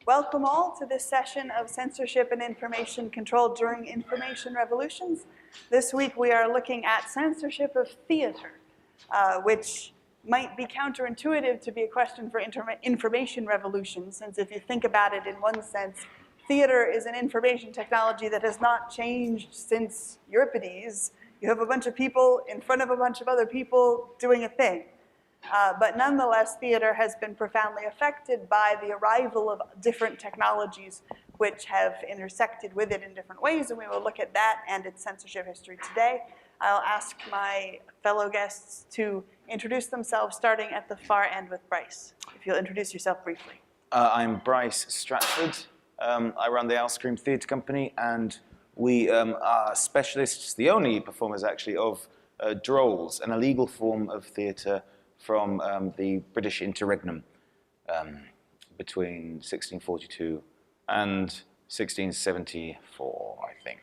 Welcome all to this session of Censorship and Information Control during Information Revolutions. This week we are looking at censorship of theater, which might be counterintuitive to be a question for information revolution, since if you think about it in one sense, theater is an information technology that has not changed since Euripides. You have a bunch of people in front of a bunch of other people doing a thing. But nonetheless, theater has been profoundly affected by the arrival of different technologies which have intersected with it in different ways, and we will look at that and its censorship history today. I'll ask my fellow guests to introduce themselves, starting at the far end with Brice. If you'll introduce yourself briefly. I'm Brice Stratford. I run the Owle Theatre Company, and we are specialists, the only performers actually, of drolls, an illegal form of theatre from the British interregnum between 1642 and 1674, I think.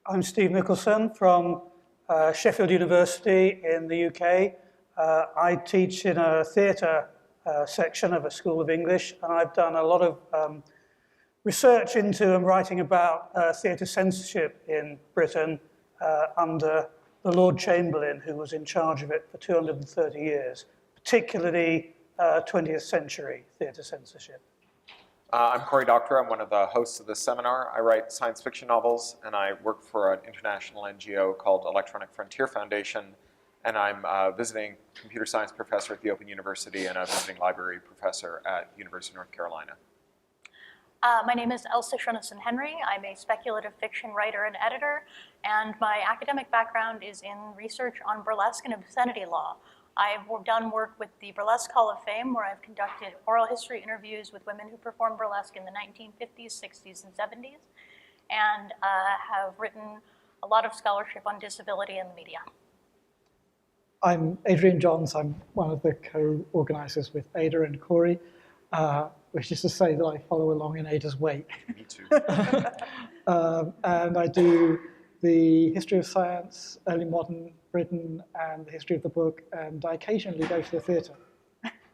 I'm Steve Nicholson from Sheffield University in the UK. I teach in a theatre section of a School of English, and I've done a lot of research into and writing about theatre censorship in Britain under the Lord Chamberlain, who was in charge of it for 230 years, particularly 20th century theatre censorship. I'm Cory Doctorow. I'm one of the hosts of this seminar. I write science fiction novels, and I work for an international NGO called Electronic Frontier Foundation, and I'm a visiting computer science professor at the Open University and a visiting library professor at University of North Carolina. My name is Elsa Sjunneson-Henry. I'm a speculative fiction writer and editor, and my academic background is in research on burlesque and obscenity law. I've done work with the Burlesque Hall of Fame, where I've conducted oral history interviews with women who performed burlesque in the 1950s, 60s, and 70s, and have written a lot of scholarship on disability in the media. I'm Adrian Johns. I'm one of the co-organizers with Ada and Cory, which is to say that I follow along in Ada's wake. Me too. And I do the history of science, early modern Britain, and the history of the book, and I occasionally go to the theatre.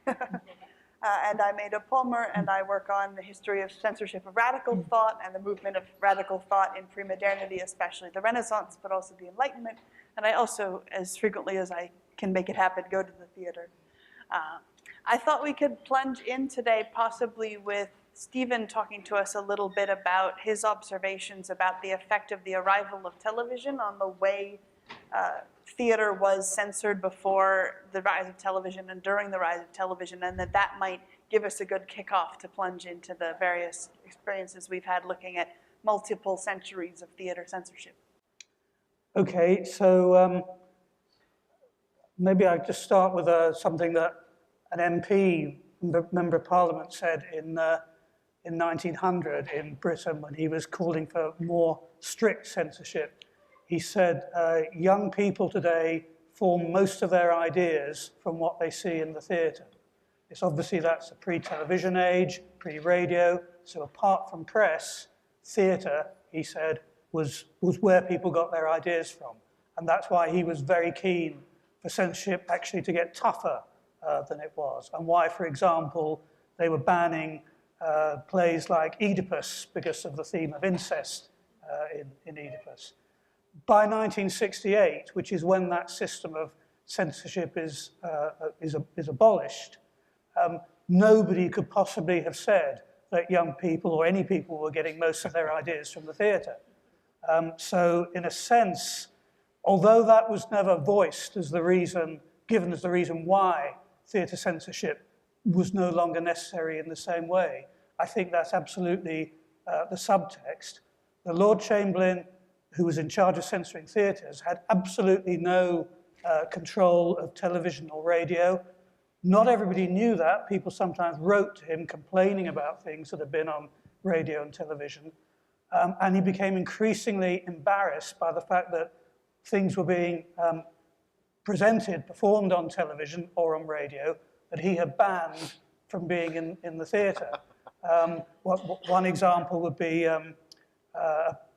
And I'm Ada Palmer, and I work on the history of censorship of radical thought and the movement of radical thought in pre-modernity, especially the Renaissance, but also the Enlightenment. And I also, as frequently as I can make it happen, go to the theater. I thought we could plunge in today possibly with Stephen talking to us a little bit about his observations about the effect of the arrival of television on the way theater was censored before the rise of television and during the rise of television, and that might give us a good kickoff to plunge into the various experiences we've had looking at multiple centuries of theater censorship. Okay, so maybe I'll just start with something that an MP, Member of Parliament, said in 1900 in Britain when he was calling for more strict censorship. He said, young people today form most of their ideas from what they see in the theatre. It's obviously that's a pre-television age, pre-radio, so apart from press, theatre, he said, was where people got their ideas from. And that's why he was very keen for censorship actually to get tougher than it was, and why, for example, they were banning plays like Oedipus because of the theme of incest in Oedipus. By 1968, which is when that system of censorship is abolished, nobody could possibly have said that young people or any people were getting most of their ideas from the theatre. So in a sense, although that was never voiced as the reason, given as the reason why theatre censorship was no longer necessary in the same way, I think that's absolutely the subtext. The Lord Chamberlain, who was in charge of censoring theatres, had absolutely no control of television or radio. Not everybody knew that. People sometimes wrote to him complaining about things that had been on radio and television. And he became increasingly embarrassed by the fact that things were being performed on television or on radio that he had banned from being in the theatre. One example would be a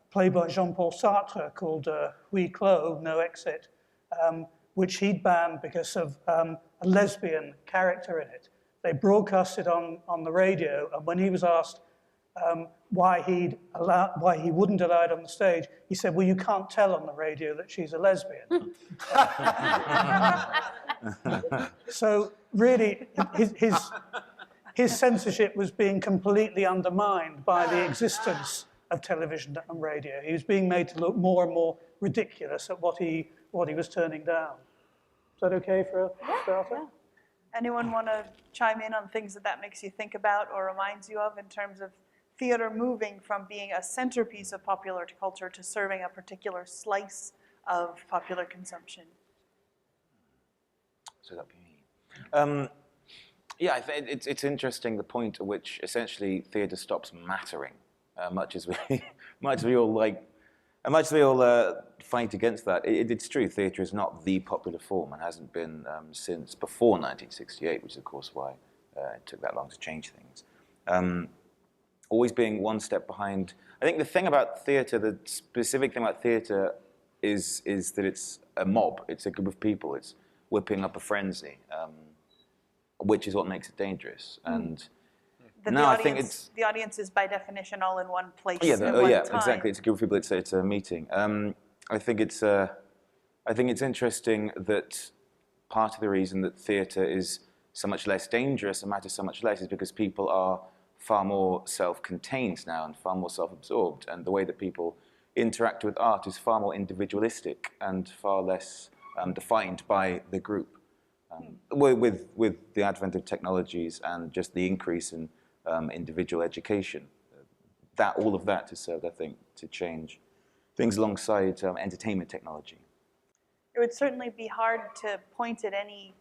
play by Jean-Paul Sartre called Huis Clos, No Exit, which he'd banned because of a lesbian character in it. They broadcast it on the radio, and when he was asked why he wouldn't allow it on the stage, he said, "Well, you can't tell on the radio that she's a lesbian." So really, his censorship was being completely undermined by the existence of television and radio. He was being made to look more and more ridiculous at what he was turning down. Is that okay for a starter? Yeah. Anyone want to chime in on things that makes you think about or reminds you of in terms of theater moving from being a centerpiece of popular culture to serving a particular slice of popular consumption? So that'd be me. Yeah, it's interesting the point at which essentially theatre stops mattering, much as we all fight against that. It's true, theatre is not the popular form and hasn't been since before 1968, which is of course why it took that long to change things. Always being one step behind. I think the thing about theatre, the specific thing about theatre is that it's a mob, it's a group of people, it's whipping up a frenzy, which is what makes it dangerous. And I think the audience is by definition all in one place. Yeah, at one time. exactly. It's a group of people. It's a meeting. I think it's interesting that part of the reason that theatre is so much less dangerous and matters so much less is because people are far more self-contained now and far more self-absorbed, and the way that people interact with art is far more individualistic and far less defined by the group. With the advent of technologies and just the increase in individual education, all of that has served, I think, to change things alongside entertainment technology. It would certainly be hard to point at any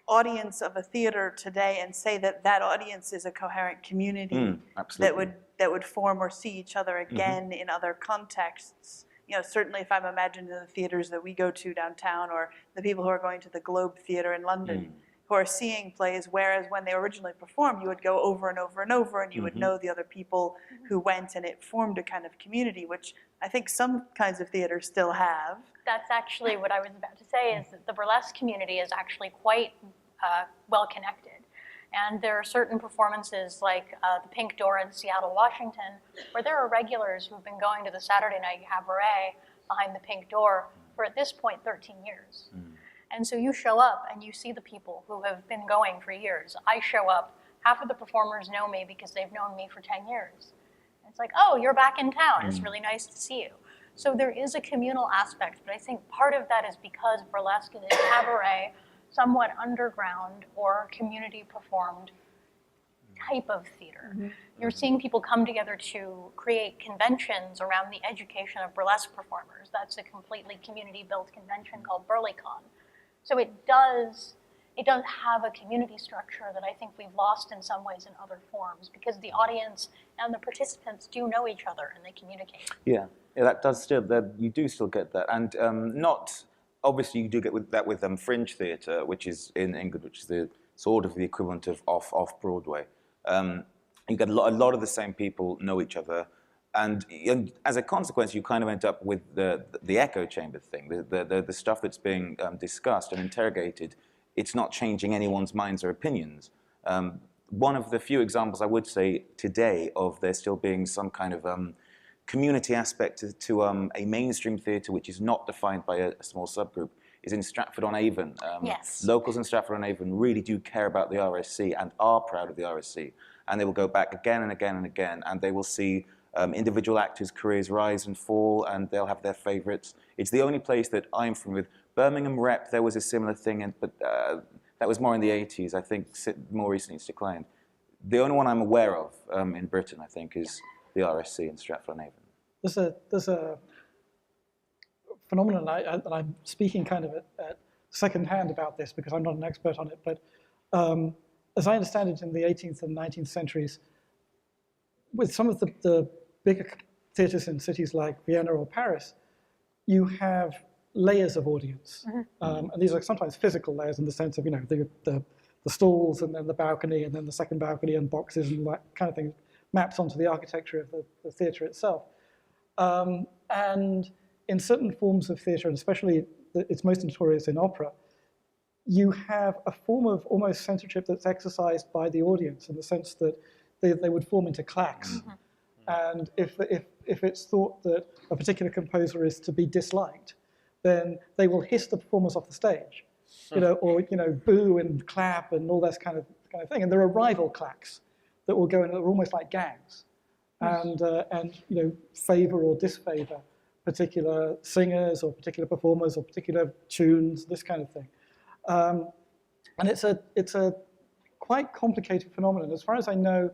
audience of a theater today and say that audience is a coherent community that would form or see each other again in other contexts. You know, certainly if I'm imagining the theaters that we go to downtown, or the people who are going to the Globe Theatre in London, who are seeing plays, whereas when they originally performed, you would go over and over and over, and you would know the other people who went, and it formed a kind of community, which I think some kinds of theaters still have. That's actually what I was about to say, is that the burlesque community is actually quite well connected. And there are certain performances like the Pink Door in Seattle, Washington, where there are regulars who've been going to the Saturday night cabaret behind the Pink Door for, at this point, 13 years. And so you show up and you see the people who have been going for years. I show up, half of the performers know me because they've known me for 10 years. And it's like, oh, you're back in town. It's really nice to see you. So there is a communal aspect, but I think part of that is because burlesque is cabaret, somewhat underground or community performed type of theater. You're seeing people come together to create conventions around the education of burlesque performers. That's a completely community built convention called BurleyCon. So it does have a community structure that I think we've lost in some ways in other forms, because the audience and the participants do know each other and they communicate. Yeah, that does still, you do still get that. And not, obviously you do get that with fringe theatre, which is in England, which is the sort of the equivalent of off-Broadway. You get a lot of the same people know each other. And as a consequence, you kind of end up with the echo chamber thing, the stuff that's being discussed and interrogated. It's not changing anyone's minds or opinions. One of the few examples I would say today of there still being some kind of community aspect to a mainstream theatre which is not defined by a small subgroup is in Stratford-on-Avon. Yes. Locals in Stratford-on-Avon really do care about the RSC and are proud of the RSC. And they will go back again and again and again, and they will see individual actors' careers rise and fall, and they'll have their favourites. It's the only place that I'm from with. Birmingham Rep, there was a similar thing, but that was more in the 80s. I think more recently it's declined. The only one I'm aware of in Britain, I think, is the RSC in Stratford-on-Avon. There's a phenomenon, and I'm speaking kind of at second-hand about this because I'm not an expert on it, but as I understand it, in the 18th and 19th centuries, with some of the bigger theatres in cities like Vienna or Paris, you have layers of audience. And these are sometimes physical layers in the sense of, the stalls and then the balcony and then the second balcony and boxes and that kind of thing maps onto the architecture of the theatre itself. And in certain forms of theatre, and especially it's most notorious in opera, you have a form of almost censorship that's exercised by the audience in the sense that they would form into claques. Mm-hmm. And if it's thought that a particular composer is to be disliked, then they will hiss the performers off the stage, or boo and clap and all that kind of thing. And there are rival claques that will go in that are almost like gangs, and favor or disfavor particular singers or particular performers or particular tunes, this kind of thing. And it's a quite complicated phenomenon. As far as I know,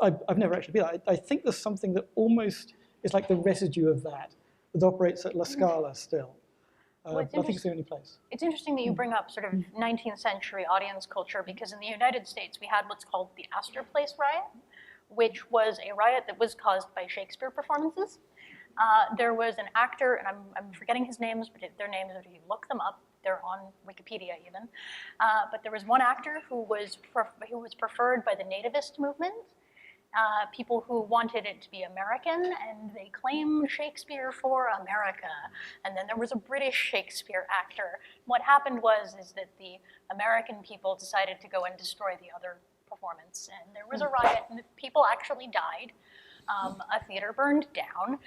I've never actually been. I think there's something that almost is like the residue of that operates at La Scala still. Well, I think it's the only place. It's interesting that you bring up sort of 19th century audience culture, because in the United States we had what's called the Astor Place riot, which was a riot that was caused by Shakespeare performances. There was an actor, and I'm forgetting his names, but their names, if you look them up, they're on Wikipedia even. But there was one actor who was preferred by the nativist movement, people who wanted it to be American, and they claimed Shakespeare for America. And then there was a British Shakespeare actor. What happened was that the American people decided to go and destroy the other performance, and there was a riot, and people actually died. A theater burned down.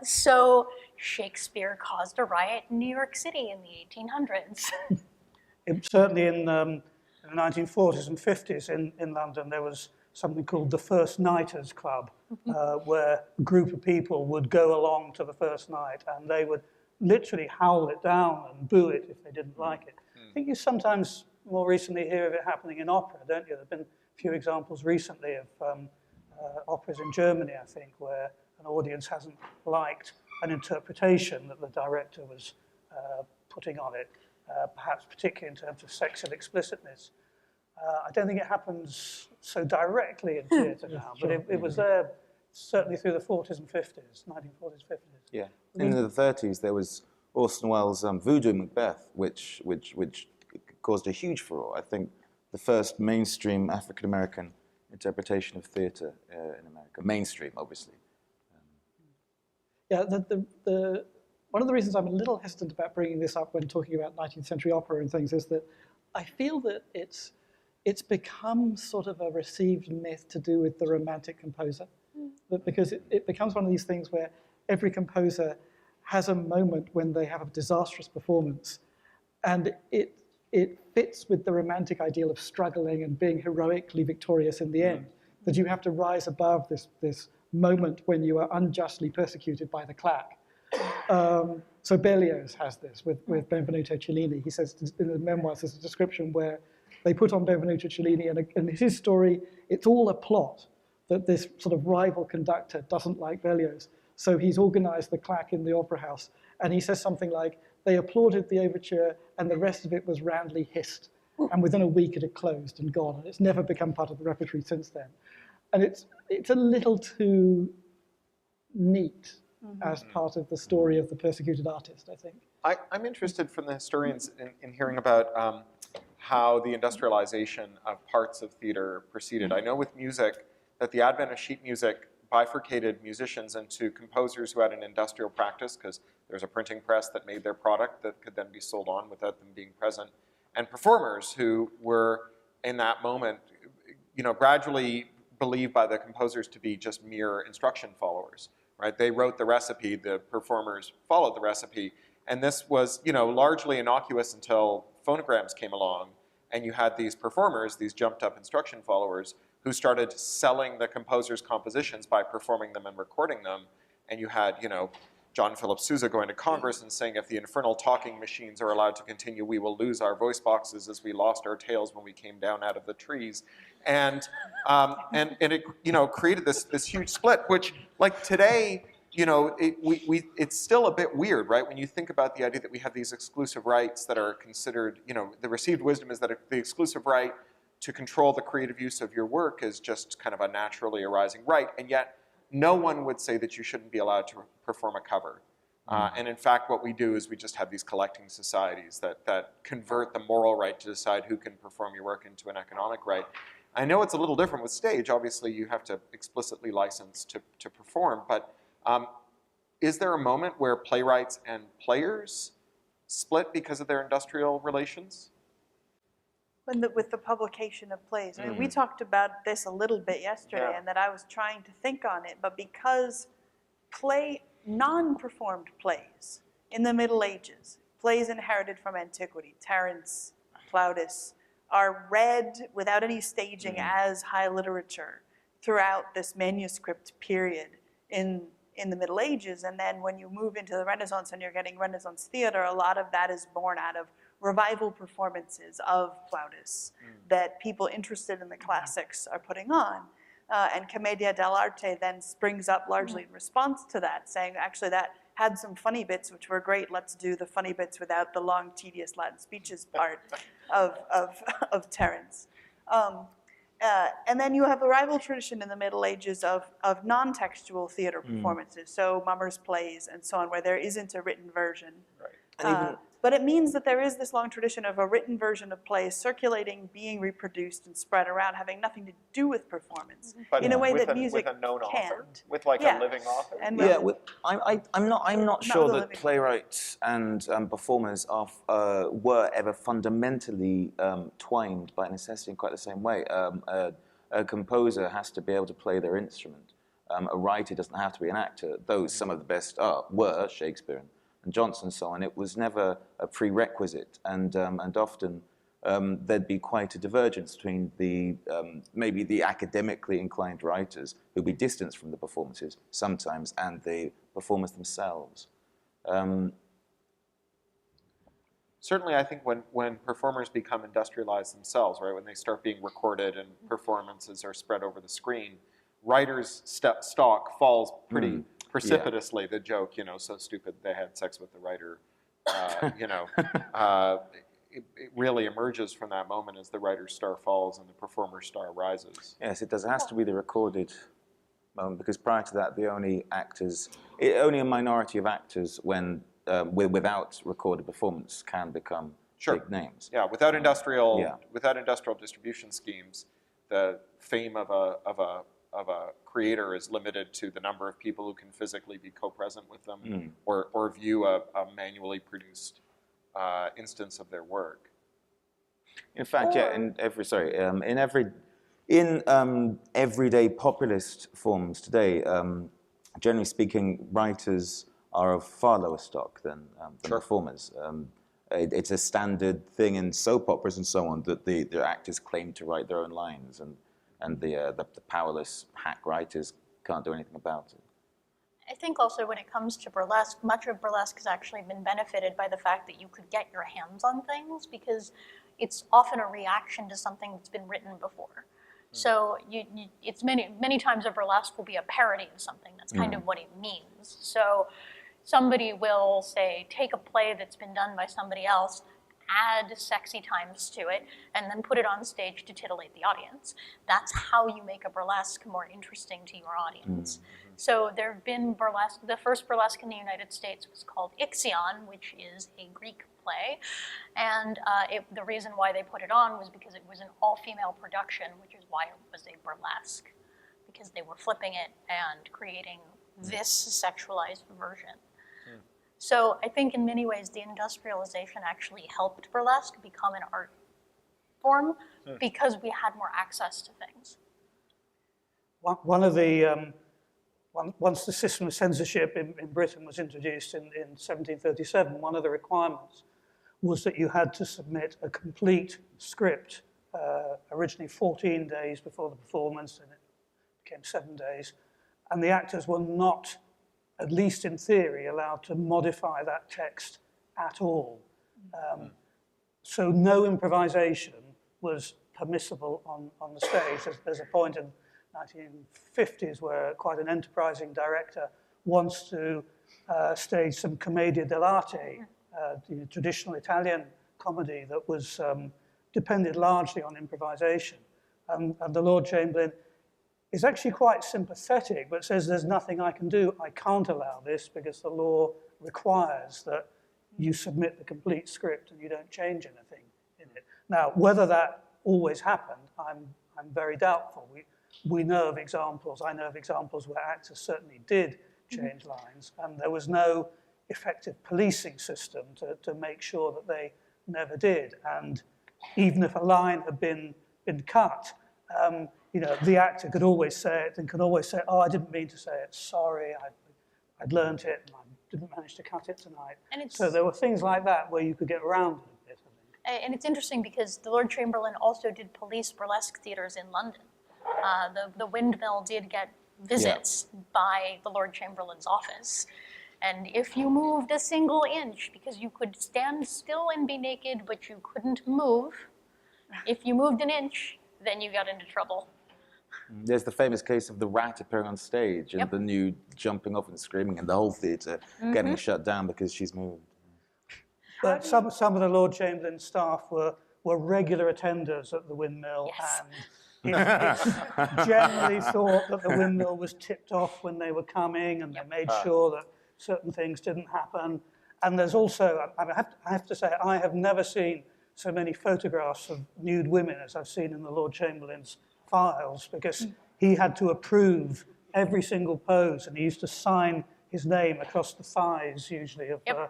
So Shakespeare caused a riot in New York City in the 1800s. Certainly in the 1940s and 50s in London, there was something called the First Nighters Club, where a group of people would go along to the first night and they would literally howl it down and boo it if they didn't like it. I think you sometimes more recently hear of it happening in opera, don't you? There have been a few examples recently of operas in Germany, I think, where an audience hasn't liked an interpretation that the director was putting on it, perhaps particularly in terms of sexual explicitness. I don't think it happens so directly in theatre now, but it was there certainly through the 40s and 50s, 1940s, 50s. Yeah. In the 30s, there was Orson Welles' Voodoo Macbeth, which caused a huge furore. I think the first mainstream African-American interpretation of theatre in America. Mainstream, obviously. Yeah, one of the reasons I'm a little hesitant about bringing this up when talking about 19th century opera and things is that I feel that it's become sort of a received myth to do with the romantic composer. Because it becomes one of these things where every composer has a moment when they have a disastrous performance, and it fits with the romantic ideal of struggling and being heroically victorious in the end, that you have to rise above this moment when you are unjustly persecuted by the claque. So Berlioz has this with Benvenuto Cellini. He says in the memoirs, there's a description where they put on Benvenuto Cellini, and in his story, it's all a plot that this sort of rival conductor doesn't like Berlioz. So he's organized the claque in the opera house, and he says something like, they applauded the overture, and the rest of it was roundly hissed. And within a week, it had closed and gone, and it's never become part of the repertory since then. And it's a little too neat as part of the story of the persecuted artist, I think. I'm interested from the historians in hearing about how the industrialization of parts of theater proceeded. I know with music that the advent of sheet music bifurcated musicians into composers who had an industrial practice, because there's a printing press that made their product that could then be sold on without them being present, and performers who were, in that moment, gradually believed by the composers to be just mere instruction followers, right? They wrote the recipe, the performers followed the recipe, and this was, largely innocuous until phonograms came along, and you had these performers, these jumped-up instruction followers, who started selling the composer's compositions by performing them and recording them. And you had, John Philip Sousa going to Congress and saying, if the infernal talking machines are allowed to continue, we will lose our voice boxes as we lost our tails when we came down out of the trees. And it, created this huge split, which, like today, it's still a bit weird, right? When you think about the idea that we have these exclusive rights that are considered, the received wisdom is that the exclusive right to control the creative use of your work is just kind of a naturally arising right, and yet no one would say that you shouldn't be allowed to perform a cover. And in fact, what we do is we just have these collecting societies that convert the moral right to decide who can perform your work into an economic right. I know it's a little different with stage. Obviously, you have to explicitly license to perform, but is there a moment where playwrights and players split because of their industrial relations? with the publication of plays. I mean, we talked about this a little bit yesterday, and that I was trying to think on it, but because non-performed plays in the Middle Ages, plays inherited from antiquity, Terence, Plautus, are read without any staging as high literature throughout this manuscript period in the Middle Ages. And then when you move into the Renaissance and you're getting Renaissance theater, a lot of that is born out of revival performances of Plautus that people interested in the classics are putting on. And Commedia dell'arte then springs up largely in response to that, saying, actually, that had some funny bits, which were great. Let's do the funny bits without the long, tedious Latin speeches part of Terence. And then you have a rival tradition in the Middle Ages of non-textual theater performances, so mummers' plays and so on, where there isn't a written version. Right. But it means that there is this long tradition of a written version of plays circulating, being reproduced and spread around, having nothing to do with performance, But in a way with that music with a known author, can't. with like a living author. And I'm not sure the that living playwrights and performers were ever fundamentally twined by necessity in quite the same way. A composer has to be able to play their instrument. A writer doesn't have to be an actor, though some of the best were Shakespeare and Johnson and so on. It was never a prerequisite, and often there'd be quite a divergence between maybe the academically inclined writers who'd be distanced from the performances sometimes, and the performers themselves. Certainly, I think when performers become industrialized themselves, right, when they start being recorded and performances are spread over the screen, writers' stock falls pretty precipitously. The joke, so stupid they had sex with the writer, it really emerges from that moment as the writer's star falls and the performer's star rises. Yes, it does. It has to be the recorded moment, because prior to that, only a minority of actors, without recorded performance, can become big names. Yeah, without industrial distribution schemes, the fame of a creator is limited to the number of people who can physically be co-present with them, or view a manually produced instance of their work. In fact, in everyday populist forms today, generally speaking, writers are of far lower stock than performers. It's a standard thing in soap operas and so on that the actors claim to write their own lines, and the powerless hack writers can't do anything about it. I think also when it comes to burlesque, much of burlesque has actually been benefited by the fact that you could get your hands on things, because it's often a reaction to something that's been written before. So it's many times a burlesque will be a parody of something. That's kind of what it means. So somebody will say, take a play that's been done by somebody else, add sexy times to it, and then put it on stage to titillate the audience. That's how you make a burlesque more interesting to your audience. So there have been burlesque. The first burlesque in the United States was called Ixion, which is a Greek play. And the reason why they put it on was because it was an all-female production, which is why it was a burlesque, because they were flipping it and creating this sexualized version. So I think in many ways the industrialization actually helped burlesque become an art form because we had more access to things. Once the system of censorship in Britain was introduced in 1737, one of the requirements was that you had to submit a complete script, originally 14 days before the performance, and it became 7 days, and the actors were not, at least in theory, allowed to modify that text at all. So no improvisation was permissible on the stage. There's a point in 1950s where quite an enterprising director wants to stage some commedia dell'arte, the traditional Italian comedy that was depended largely on improvisation. And the Lord Chamberlain is actually quite sympathetic, but says there's nothing I can do. I can't allow this because the law requires that you submit the complete script and you don't change anything in it. Now, whether that always happened, I'm very doubtful. We know of examples, I know of examples where actors certainly did change lines, and there was no effective policing system to make sure that they never did. And even if a line had been cut, you know, the actor could always say it and could always say, oh, I didn't mean to say it, sorry, I'd learnt it and I didn't manage to cut it tonight. So there were things like that where you could get around it a bit, I think. And it's interesting because the Lord Chamberlain also did police burlesque theaters in London. The Windmill did get visits by the Lord Chamberlain's office. And if you moved a single inch, because you could stand still and be naked, but you couldn't move, if you moved an inch, then you got into trouble. There's the famous case of the rat appearing on stage and the nude jumping off and screaming, and the whole theatre getting shut down because she's moved. But some of the Lord Chamberlain staff were regular attenders at the Windmill, and it's generally thought that the Windmill was tipped off when they were coming, and they made sure that certain things didn't happen. And there's also, I have to say, I have never seen so many photographs of nude women as I've seen in the Lord Chamberlain's files, because he had to approve every single pose, and he used to sign his name across the thighs, usually, of the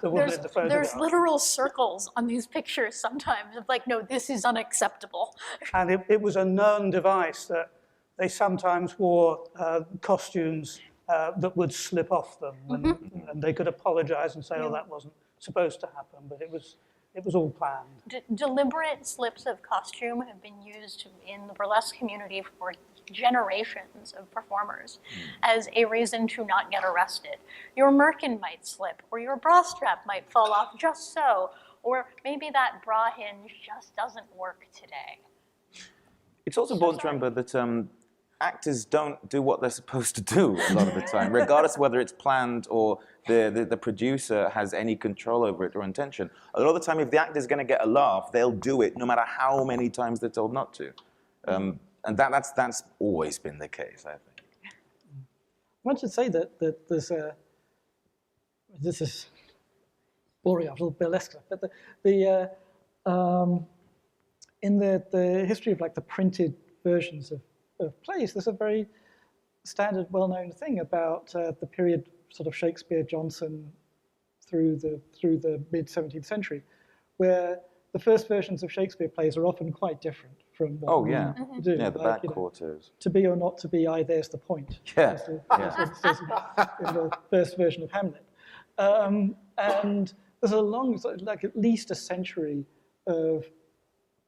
woman in the photograph. There's literal circles on these pictures sometimes of like, no, this is unacceptable. And it was a known device that they sometimes wore costumes that would slip off them, and they could apologize and say, oh, that wasn't supposed to happen, but it was all planned. Deliberate slips of costume have been used in the burlesque community for generations of performers as a reason to not get arrested. Your merkin might slip, or your bra strap might fall off just so, or maybe that bra hinge just doesn't work today. It's also important to remember that actors don't do what they're supposed to do a lot of the time, regardless of whether it's planned or the producer has any control over it or intention. A lot of the time, if the actor's going to get a laugh, they'll do it no matter how many times they're told not to. And that's always been the case, I think. I want to say that there's this is boring after all burlesque stuff, but in the history of like the printed versions of plays, there's a very standard, well-known thing about the period sort of Shakespeare, Johnson, through the mid-17th century, where the first versions of Shakespeare plays are often quite different from what we do. Yeah, the like, back quarters. To be or not to be, there's the point. Yeah. As it says in the first version of Hamlet. And there's a long, like at least a century of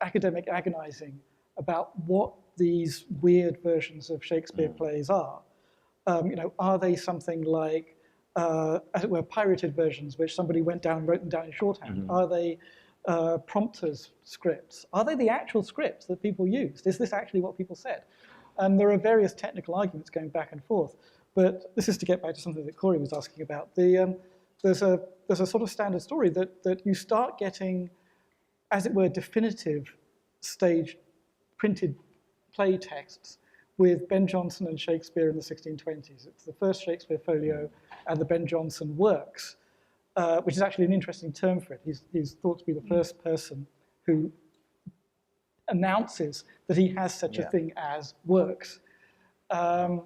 academic agonizing about what these weird versions of Shakespeare plays are. Are they something like, as it were, pirated versions, which somebody went down and wrote them down in shorthand? Are they prompters scripts? Are they the actual scripts that people used? Is this actually what people said? And there are various technical arguments going back and forth. But this is to get back to something that Cory was asking about. There's a sort of standard story that you start getting, as it were, definitive stage printed play texts with Ben Jonson and Shakespeare in the 1620s. It's the first Shakespeare folio and the Ben Jonson works, which is actually an interesting term for it. He's thought to be the first person who announces that he has such a thing as works. And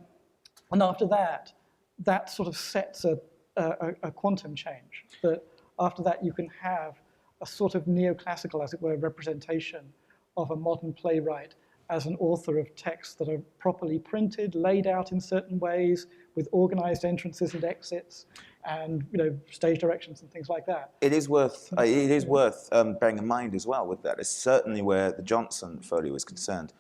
after that, that sort of sets a quantum change. That after that, you can have a sort of neoclassical, as it were, representation of a modern playwright as an author of texts that are properly printed, laid out in certain ways, with organized entrances and exits, and stage directions and things like that. It is worth bearing in mind as well with that. It's certainly where the Jonson folio is concerned.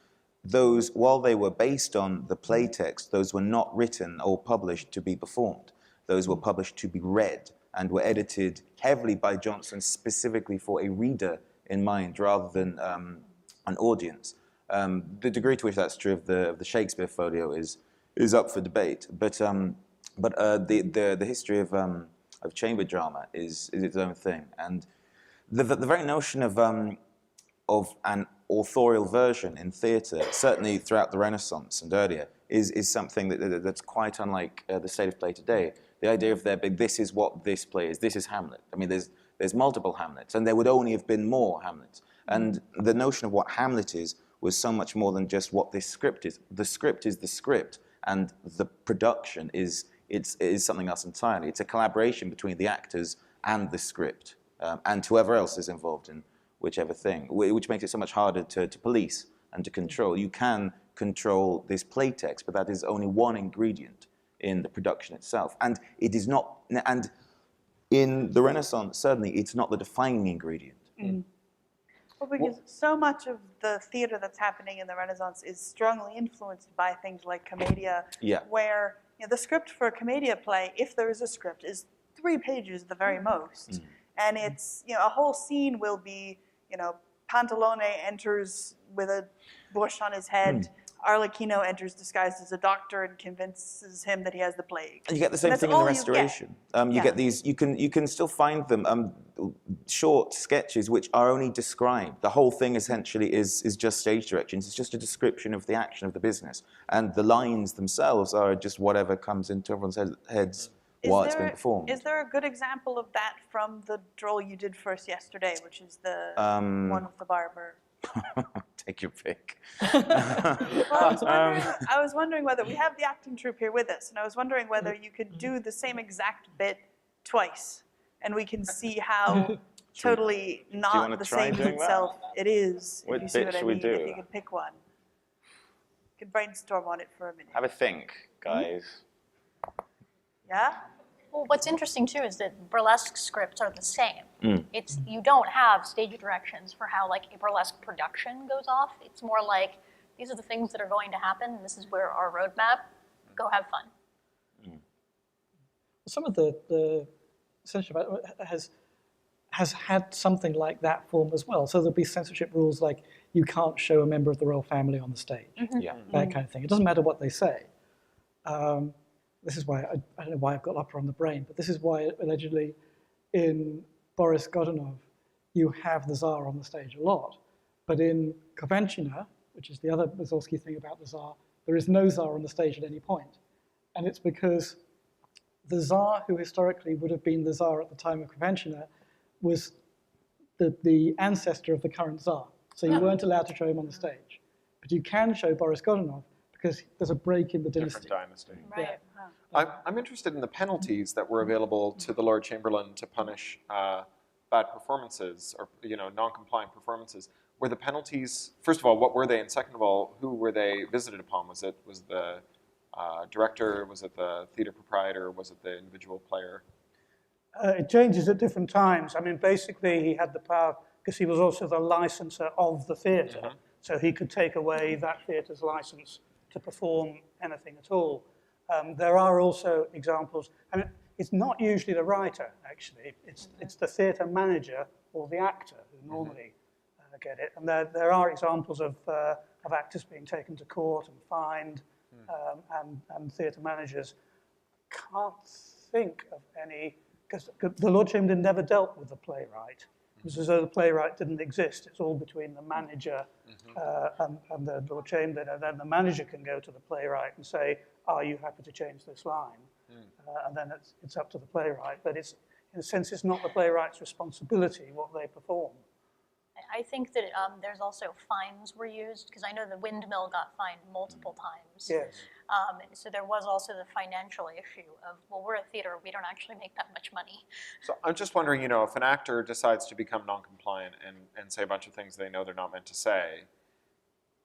Those, while they were based on the play text, those were not written or published to be performed. Those were published to be read and were edited heavily by Jonson specifically for a reader in mind rather than an audience. The degree to which that's true of the Shakespeare folio is up for debate, but the history of chamber drama is its own thing, and the very notion of an authorial version in theatre, certainly throughout the Renaissance and earlier, is something that's quite unlike the state of play today. The idea of this is what this play is. This is Hamlet. I mean, there's multiple Hamlets, and there would only have been more Hamlets. And the notion of what Hamlet is was so much more than just what this script is. The script is the script, and the production is something else entirely. It's a collaboration between the actors and the script, and whoever else is involved in whichever thing, which makes it so much harder to police and to control. You can control this play text, but that is only one ingredient in the production itself. And it is not, and in the Renaissance, certainly, it's not the defining ingredient. Well, because so much of the theater that's happening in the Renaissance is strongly influenced by things like commedia, where the script for a commedia play, if there is a script, is 3 pages at the very most. And it's, a whole scene will be, Pantalone enters with a bush on his head, Arlecchino enters disguised as a doctor and convinces him that he has the plague. And you get the same thing in the Restoration. You get these, you can still find them, short sketches which are only described. The whole thing essentially is just stage directions. It's just a description of the action of the business. And the lines themselves are just whatever comes into everyone's heads while it's being performed. Is there a good example of that from the droll you did for us yesterday, which is the one with the barber? Take your pick. Well, I was wondering whether, we have the acting troupe here with us, and I was wondering whether you could do the same exact bit twice, and we can see how totally not the same as itself it is, if you see what I mean, if you could pick one. You can brainstorm on it for a minute. Have a think, guys. Yeah? Well, what's interesting too is that burlesque scripts are the same. It's, you don't have stage directions for how like a burlesque production goes off. It's more like, these are the things that are going to happen, and this is where our roadmap, go have fun. Some of the censorship has had something like that form as well. So there'll be censorship rules like you can't show a member of the royal family on the stage, that kind of thing. It doesn't matter what they say. This is why, I don't know why I've got opera on the brain, but this is why allegedly in Boris Godunov, you have the Tsar on the stage a lot. But in Kovenchina, which is the other Mussorgsky thing about the Tsar, there is no Tsar on the stage at any point. And it's because the Tsar, who historically would have been the Tsar at the time of Kovenchina, was the ancestor of the current Tsar. So you weren't allowed to show him on the stage. But you can show Boris Godunov because there's a break in the dynasty. Different dynasty. Right. Yeah. I'm interested in the penalties that were available to the Lord Chamberlain to punish bad performances or non-compliant performances. Were the penalties, first of all, what were they, and second of all, who were they visited upon? Was the director? Was it the theater proprietor? Was it the individual player? It changes at different times. I mean, basically, he had the power because he was also the licensor of the theatre, so he could take away that theatre's license to perform anything at all. There are also examples. I mean, it's not usually the writer, actually. It's the theatre manager or the actor who normally get it. And there are examples of actors being taken to court and fined, and theatre managers. Can't think of any, because the Lord Chamberlain never dealt with the playwright. It was as though the playwright didn't exist. It's all between the manager and the Lord Chamberlain, and then the manager can go to the playwright and say, are you happy to change this line? And then it's up to the playwright. But it's, in a sense, it's not the playwright's responsibility what they perform. I think that there's also fines were used, because I know the Windmill got fined multiple times. Yes. So there was also the financial issue of, well, we're a theater, we don't actually make that much money. So I'm just wondering, if an actor decides to become non-compliant and say a bunch of things they know they're not meant to say,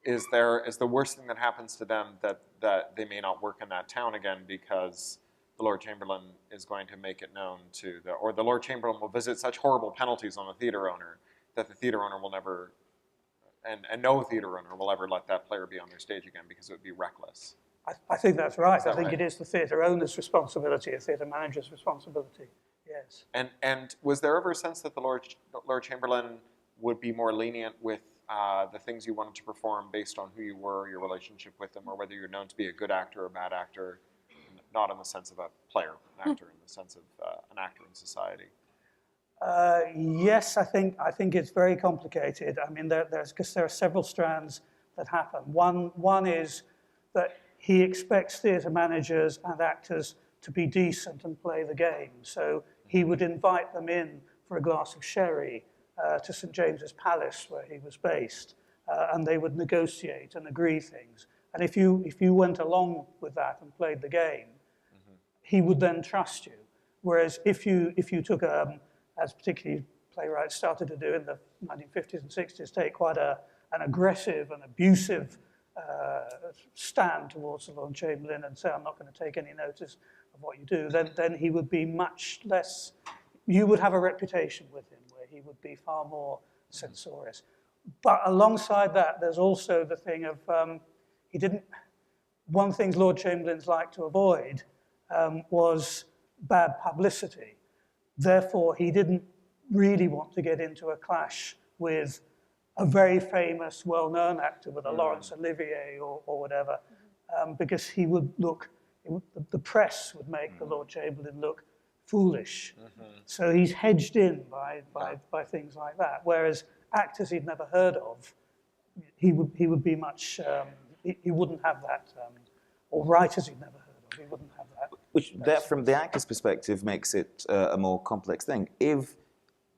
is the worst thing that happens to them that they may not work in that town again because the Lord Chamberlain is going to make it known to or the Lord Chamberlain will visit such horrible penalties on the theater owner that the theater owner will never, and no theater owner will ever let that player be on their stage again because it would be reckless. I think that's right. That I think right? it is the theatre owner's responsibility, a theatre manager's responsibility, yes. And was there ever a sense that the Lord Chamberlain would be more lenient with the things you wanted to perform based on who you were, your relationship with them, or whether you're known to be a good actor or a bad actor, not in the sense of a player, an actor, in the sense of an actor in society? Yes, I think it's very complicated. I mean, because there are several strands that happen. One is that he expects theatre managers and actors to be decent and play the game. So he would invite them in for a glass of sherry to St. James's Palace, where he was based, and they would negotiate and agree things. And if you went along with that and played the game, he would then trust you. Whereas if you took as particularly playwrights started to do in the 1950s and 60s, take quite an aggressive and abusive stand towards the Lord Chamberlain and say, I'm not going to take any notice of what you do, then he would be much less, you would have a reputation with him where he would be far more censorious. But alongside that, there's also the thing of, one thing Lord Chamberlains like to avoid was bad publicity. Therefore, he didn't really want to get into a clash with a very famous, well-known actor, with a Laurence Olivier or whatever, because he would look, the press would make the Lord Chamberlain look foolish. So he's hedged in by things like that. Whereas actors he'd never heard of, he would be much, he wouldn't have that, or writers he'd never heard of, he wouldn't have that. Which, that, from the actor's perspective, makes it a more complex thing.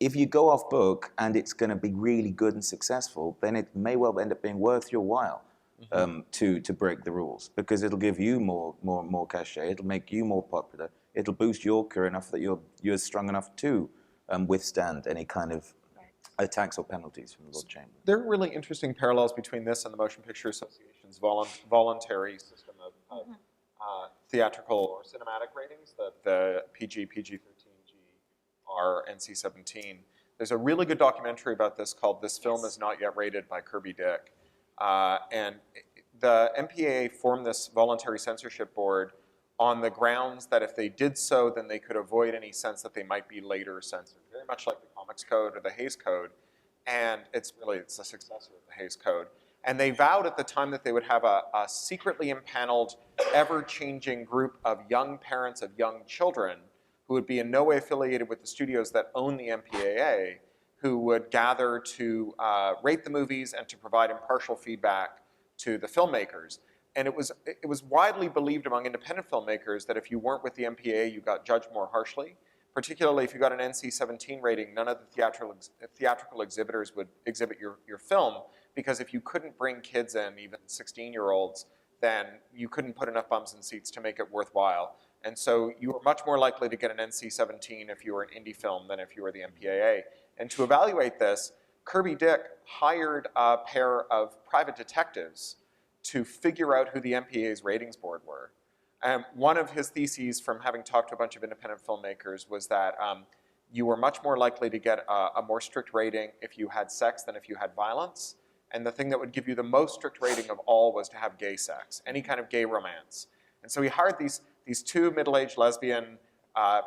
If you go off book and it's going to be really good and successful, then it may well end up being worth your while to break the rules, because it'll give you more cachet, it'll make you more popular, it'll boost your career enough that you're strong enough to withstand any kind of attacks or penalties from the Lord Chamberlain. There are really interesting parallels between this and the Motion Picture Association's voluntary system of theatrical or cinematic ratings, the PG, PG-13, GR, NC-17. There's a really good documentary about this called This Film Is Not Yet Rated by Kirby Dick. And the MPAA formed this voluntary censorship board on the grounds that if they did so, then they could avoid any sense that they might be later censored, very much like the Comics Code or the Hays Code. And it's a successor of the Hays Code. And they vowed at the time that they would have a secretly impaneled, ever-changing group of young parents of young children who would be in no way affiliated with the studios that own the MPAA, who would gather to rate the movies and to provide impartial feedback to the filmmakers. And it was widely believed among independent filmmakers that if you weren't with the MPAA, you got judged more harshly. Particularly if you got an NC-17 rating, none of the theatrical exhibitors would exhibit your film, because if you couldn't bring kids in, even 16-year-olds, then you couldn't put enough bums in seats to make it worthwhile. And so you were much more likely to get an NC-17 if you were an indie film than if you were the MPAA. And to evaluate this, Kirby Dick hired a pair of private detectives to figure out who the MPAA's ratings board were. One of his theses from having talked to a bunch of independent filmmakers was that you were much more likely to get a more strict rating if you had sex than if you had violence. And the thing that would give you the most strict rating of all was to have gay sex, any kind of gay romance. And so he hired these two middle-aged lesbian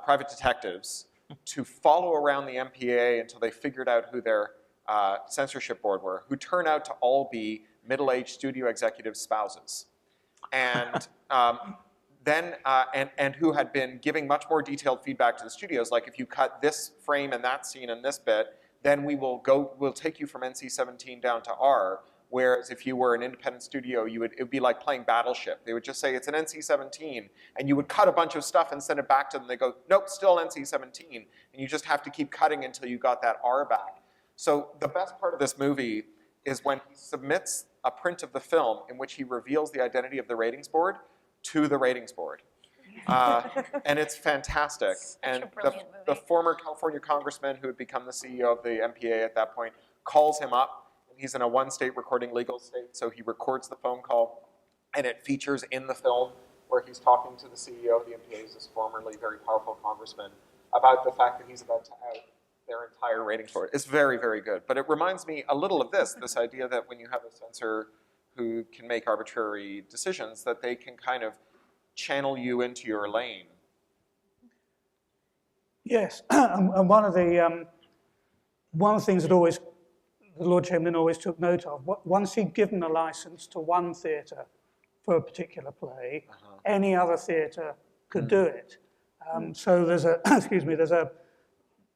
private detectives to follow around the MPAA until they figured out who their censorship board were, who turn out to all be middle-aged studio executive spouses. And and who had been giving much more detailed feedback to the studios, like if you cut this frame and that scene and this bit, then we'll take you from NC-17 down to R. Whereas if you were an independent studio, it would be like playing Battleship. They would just say it's an NC-17, and you would cut a bunch of stuff and send it back to them. They go, nope, still NC-17, and you just have to keep cutting until you got that R back. So the best part of this movie is when he submits a print of the film in which he reveals the identity of the ratings board to the ratings board. And it's fantastic. And the former California congressman who had become the CEO of the MPAA at that point calls him up. He's in a one-state recording legal state, so he records the phone call, and it features in the film where he's talking to the CEO of the MPAA, this formerly very powerful congressman, about the fact that he's about to out their entire ratings board. It's very, very good. But it reminds me a little of this idea that when you have a censor who can make arbitrary decisions, that they can kind of channel you into your lane. Yes, and one of the things that the Lord Chamberlain always took note of, once he'd given a license to one theatre for a particular play, any other theatre could do it. So there's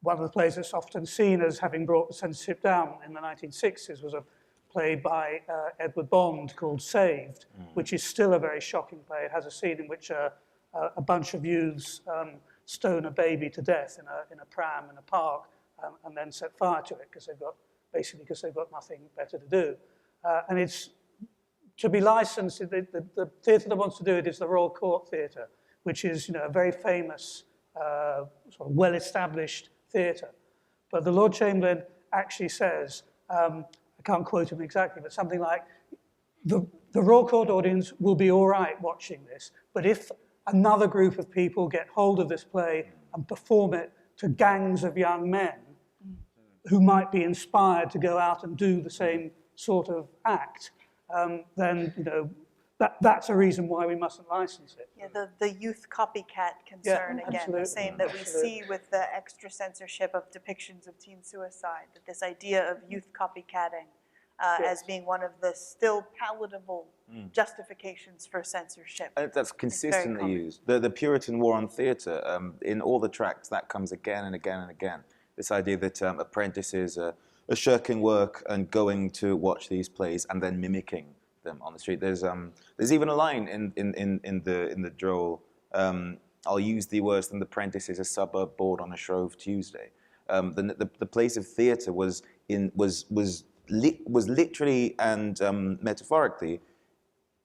one of the plays that's often seen as having brought the censorship down in the 1960s was a play by Edward Bond called Saved, which is still a very shocking play. It has a scene in which a bunch of youths stone a baby to death in a pram in a park and then set fire to it because they've got nothing better to do. And it's to be licensed, the theatre that wants to do it is the Royal Court Theatre, which is a very famous, sort of well-established theatre. But the Lord Chamberlain actually says, I can't quote him exactly, but something like, the Royal Court audience will be all right watching this, but if another group of people get hold of this play and perform it to gangs of young men who might be inspired to go out and do the same sort of act, then that's a reason why we mustn't license it. Yeah, the youth copycat concern again, absolutely. the same that we see with the extra censorship of depictions of teen suicide, that this idea of youth copycatting as being one of the still palatable justifications for censorship. That's consistently used. The Puritan war on theatre, in all the tracts, that comes again and again and again. This idea that apprentices are shirking work and going to watch these plays and then mimicking them on the street. There's even a line in the Droll. I'll use the words than the apprentice is a suburb bored on a Shrove Tuesday. The place of theatre was literally and metaphorically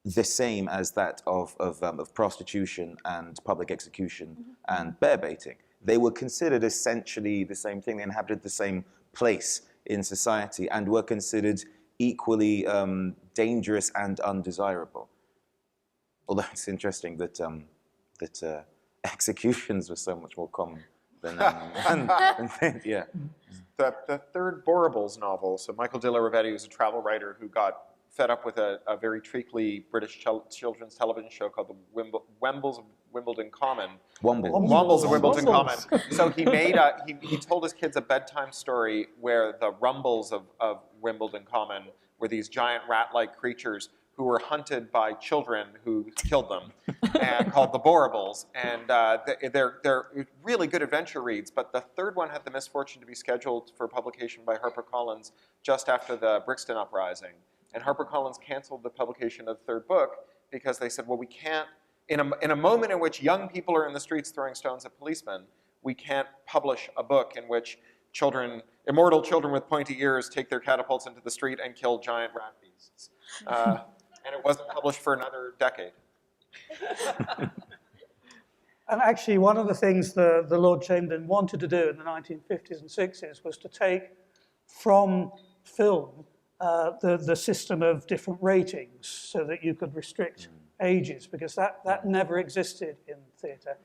the same as that of prostitution and public execution and bear baiting. They were considered essentially the same thing. They inhabited the same place in society and were considered equally dangerous and undesirable. Although it's interesting that executions were so much more common than yeah. The third Borobles novel, so Michael de la Rovere was a travel writer who got fed up with a very treacly British children's television show called the Wombles of Wimbledon Common. Wombles of Wimbledon Common. So he made he told his kids a bedtime story where the Rumbles of Wimbledon Common were these giant rat-like creatures who were hunted by children who killed them, and called the Borobles. And they're really good adventure reads, but the third one had the misfortune to be scheduled for publication by HarperCollins just after the Brixton Uprising. And HarperCollins canceled the publication of the third book because they said, well, we can't, in a moment in which young people are in the streets throwing stones at policemen, we can't publish a book in which immortal children with pointy ears take their catapults into the street and kill giant rat beasts. And it wasn't published for another decade. And actually, one of the things the Lord Chamberlain wanted to do in the 1950s and 60s was to take from film the system of different ratings so that you could restrict ages, because that never existed in theatre.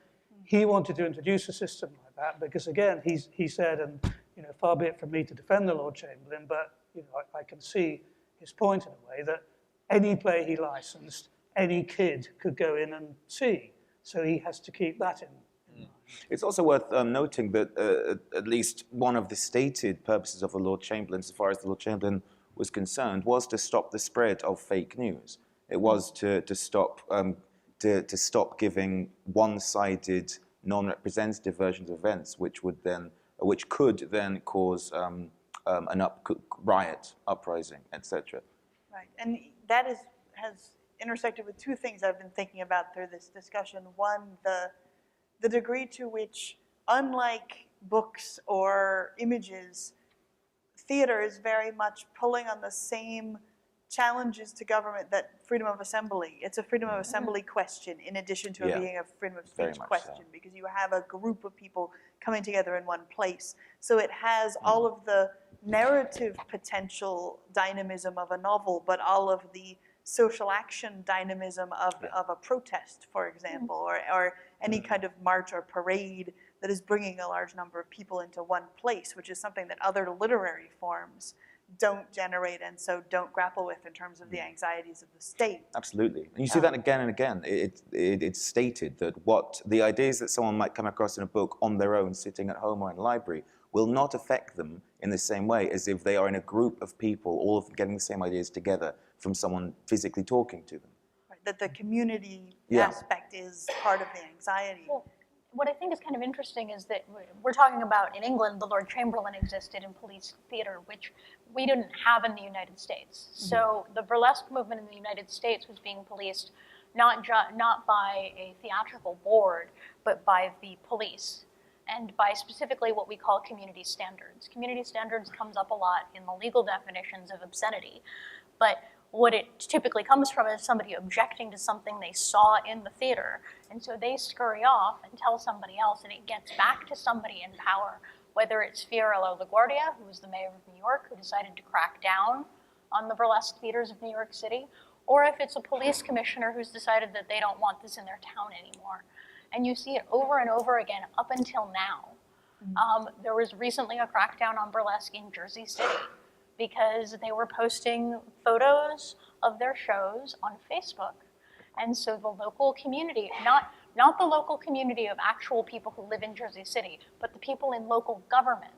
He wanted to introduce a system like that because, again, he said, and far be it from me to defend the Lord Chamberlain, but I can see his point in a way that any play he licensed, any kid could go in and see. So he has to keep that in mind. It's also worth noting that at least one of the stated purposes of the Lord Chamberlain, as far as the Lord Chamberlain was concerned, was to stop the spread of fake news. It was to stop giving one-sided, non-representative versions of events, which could then cause an riot, uprising, etc. Right, and that has intersected with two things I've been thinking about through this discussion. One, the degree to which, unlike books or images, theater is very much pulling on the same challenges to government that freedom of assembly. It's a freedom of assembly question in addition to it being a freedom of speech question, because you have a group of people coming together in one place. So it has all of the narrative potential dynamism of a novel, but all of the social action dynamism of a protest, for example, or any kind of march or parade that is bringing a large number of people into one place, which is something that other literary forms don't generate and so don't grapple with in terms of the anxieties of the state. Absolutely. And you see that again and again. It's stated that the ideas that someone might come across in a book on their own, sitting at home or in a library, will not affect them in the same way as if they are in a group of people, all of them getting the same ideas together from someone physically talking to them. Right, that the community aspect is part of the anxiety. Well, what I think is kind of interesting is that we're talking about, in England, the Lord Chamberlain existed in police theater, which we didn't have in the United States. So the burlesque movement in the United States was being policed not by a theatrical board, but by the police, and by specifically what we call community standards. Community standards comes up a lot in the legal definitions of obscenity, but what it typically comes from is somebody objecting to something they saw in the theater, and so they scurry off and tell somebody else, and it gets back to somebody in power whether it's Fiorello LaGuardia, who was the mayor of New York, who decided to crack down on the burlesque theaters of New York City, or if it's a police commissioner who's decided that they don't want this in their town anymore. And you see it over and over again up until now. There was recently a crackdown on burlesque in Jersey City because they were posting photos of their shows on Facebook. And so the local community, not the local community of actual people who live in Jersey City, but the people in local government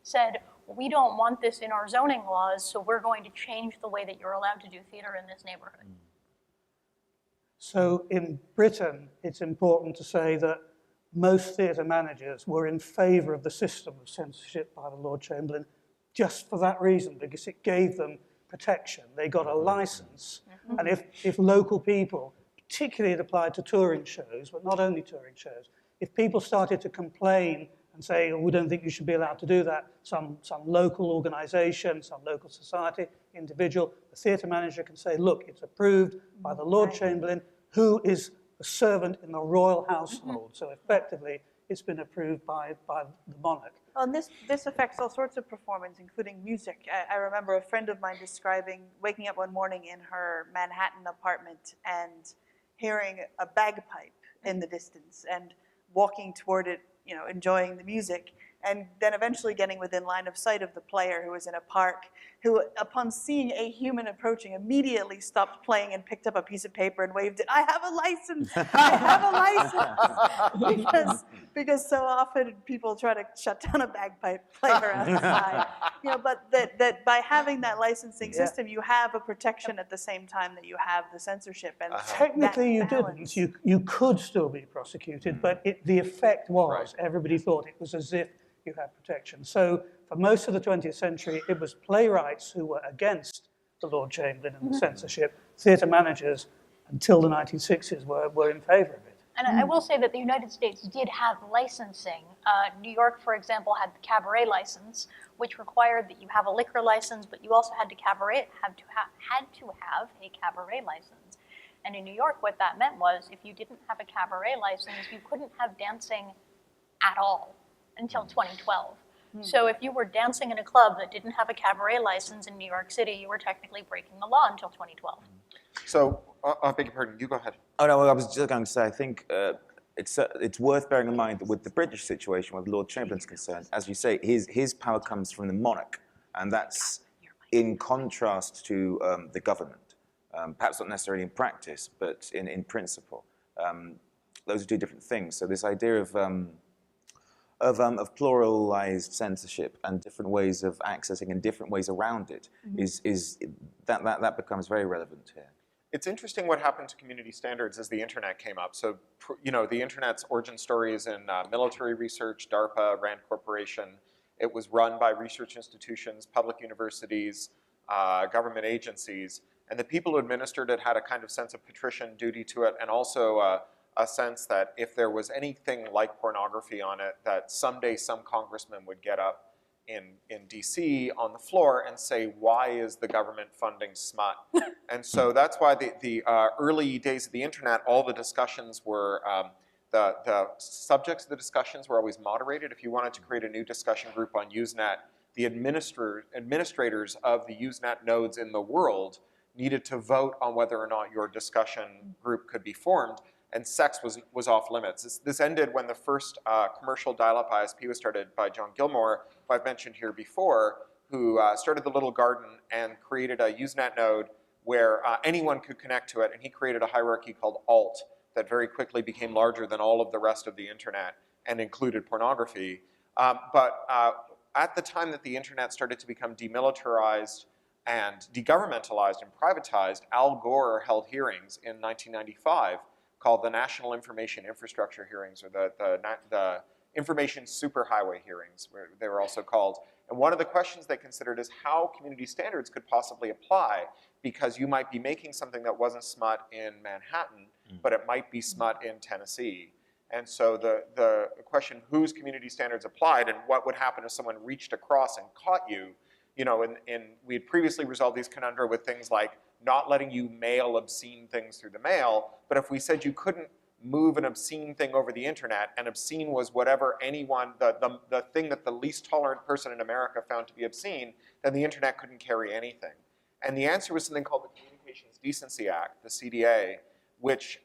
said, we don't want this in our zoning laws, so we're going to change the way that you're allowed to do theater in this neighborhood. So in Britain, it's important to say that most theatre managers were in favour of the system of censorship by the Lord Chamberlain just for that reason, because it gave them protection. They got a licence, and if local people, particularly it applied to touring shows, but not only touring shows, if people started to complain and say, oh, we don't think you should be allowed to do that, some local organisation, some local society, individual, the theatre manager can say, look, it's approved by the Lord Chamberlain, who is a servant in the royal household. So effectively, it's been approved by the monarch. Well, and this affects all sorts of performance, including music. I remember a friend of mine describing waking up one morning in her Manhattan apartment and hearing a bagpipe in the distance and walking toward it, enjoying the music, and then eventually getting within line of sight of the player who was in a park, who, upon seeing a human approaching, immediately stopped playing and picked up a piece of paper and waved it. I have a license! I have a license! because so often people try to shut down a bagpipe player outside. But that by having that licensing system, you have a protection at the same time that you have the censorship. And technically you didn't. You could still be prosecuted, but the effect was everybody thought it was as if you had protection. So for most of the 20th century, it was playwrights who were against the Lord Chamberlain and the censorship. Theatre managers, until the 1960s, were in favour of it. And I will say that the United States did have licensing. New York, for example, had the cabaret license, which required that you have a liquor license, but you also had to have a cabaret license. And in New York, what that meant was if you didn't have a cabaret license, you couldn't have dancing at all until 2012. So if you were dancing in a club that didn't have a cabaret license in New York City, you were technically breaking the law until 2012. So, I beg your pardon, you go ahead. Oh, no, I was just going to say, I think it's worth bearing in mind that with the British situation, where the Lord Chamberlain's concerned, as you say, his power comes from the monarch, and that's in contrast to the government. Perhaps not necessarily in practice, but in principle. Those are two different things. So this idea of pluralized censorship and different ways of accessing and different ways around it that becomes very relevant here. It's interesting what happened to community standards as the internet came up. So, the internet's origin story is in military research, DARPA, RAND Corporation. It was run by research institutions, public universities, government agencies, and the people who administered it had a kind of sense of patrician duty to it, and also a sense that if there was anything like pornography on it, that someday some congressman would get up in DC on the floor and say, why is the government funding smut? And so that's why the early days of the internet, all the discussions were, the subjects of the discussions were always moderated. If you wanted to create a new discussion group on Usenet, the administrators of the Usenet nodes in the world needed to vote on whether or not your discussion group could be formed, and sex was off limits. This ended when the first commercial dial-up ISP was started by John Gilmore, who I've mentioned here before, who started the Little Garden and created a Usenet node where anyone could connect to it, and he created a hierarchy called alt that very quickly became larger than all of the rest of the internet and included pornography. But at the time that the internet started to become demilitarized and degovernmentalized and privatized, Al Gore held hearings in 1995 called the National Information Infrastructure Hearings, or the Information Superhighway Hearings, where they were also called. And one of the questions they considered is how community standards could possibly apply, because you might be making something that wasn't smut in Manhattan, but it might be smut in Tennessee. And so the question, whose community standards applied, and what would happen if someone reached across and caught you, we had previously resolved these conundra with things like not letting you mail obscene things through the mail, but if we said you couldn't move an obscene thing over the internet, and obscene was whatever anyone, the thing that the least tolerant person in America found to be obscene, then the internet couldn't carry anything. And the answer was something called the Communications Decency Act, the CDA, which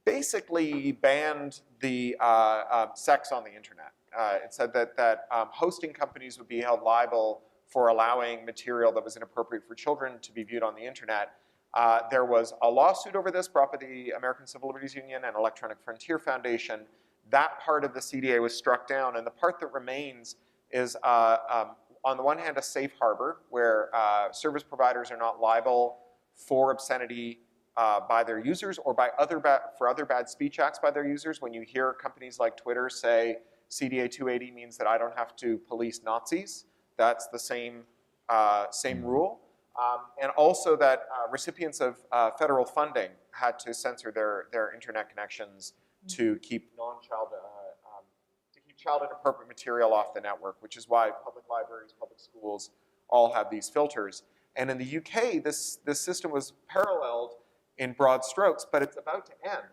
basically banned the sex on the internet. It said that hosting companies would be held liable for allowing material that was inappropriate for children to be viewed on the internet. There was a lawsuit over this brought by the American Civil Liberties Union and Electronic Frontier Foundation. That part of the CDA was struck down, and the part that remains is, on the one hand, a safe harbor where service providers are not liable for obscenity by their users or for other bad speech acts by their users. When you hear companies like Twitter say CDA 280 means that I don't have to police Nazis, that's the same rule. And also that recipients of federal funding had to censor their internet connections to keep child inappropriate material off the network, which is why public libraries, public schools all have these filters. And in the UK, this system was paralleled in broad strokes, but it's about to end.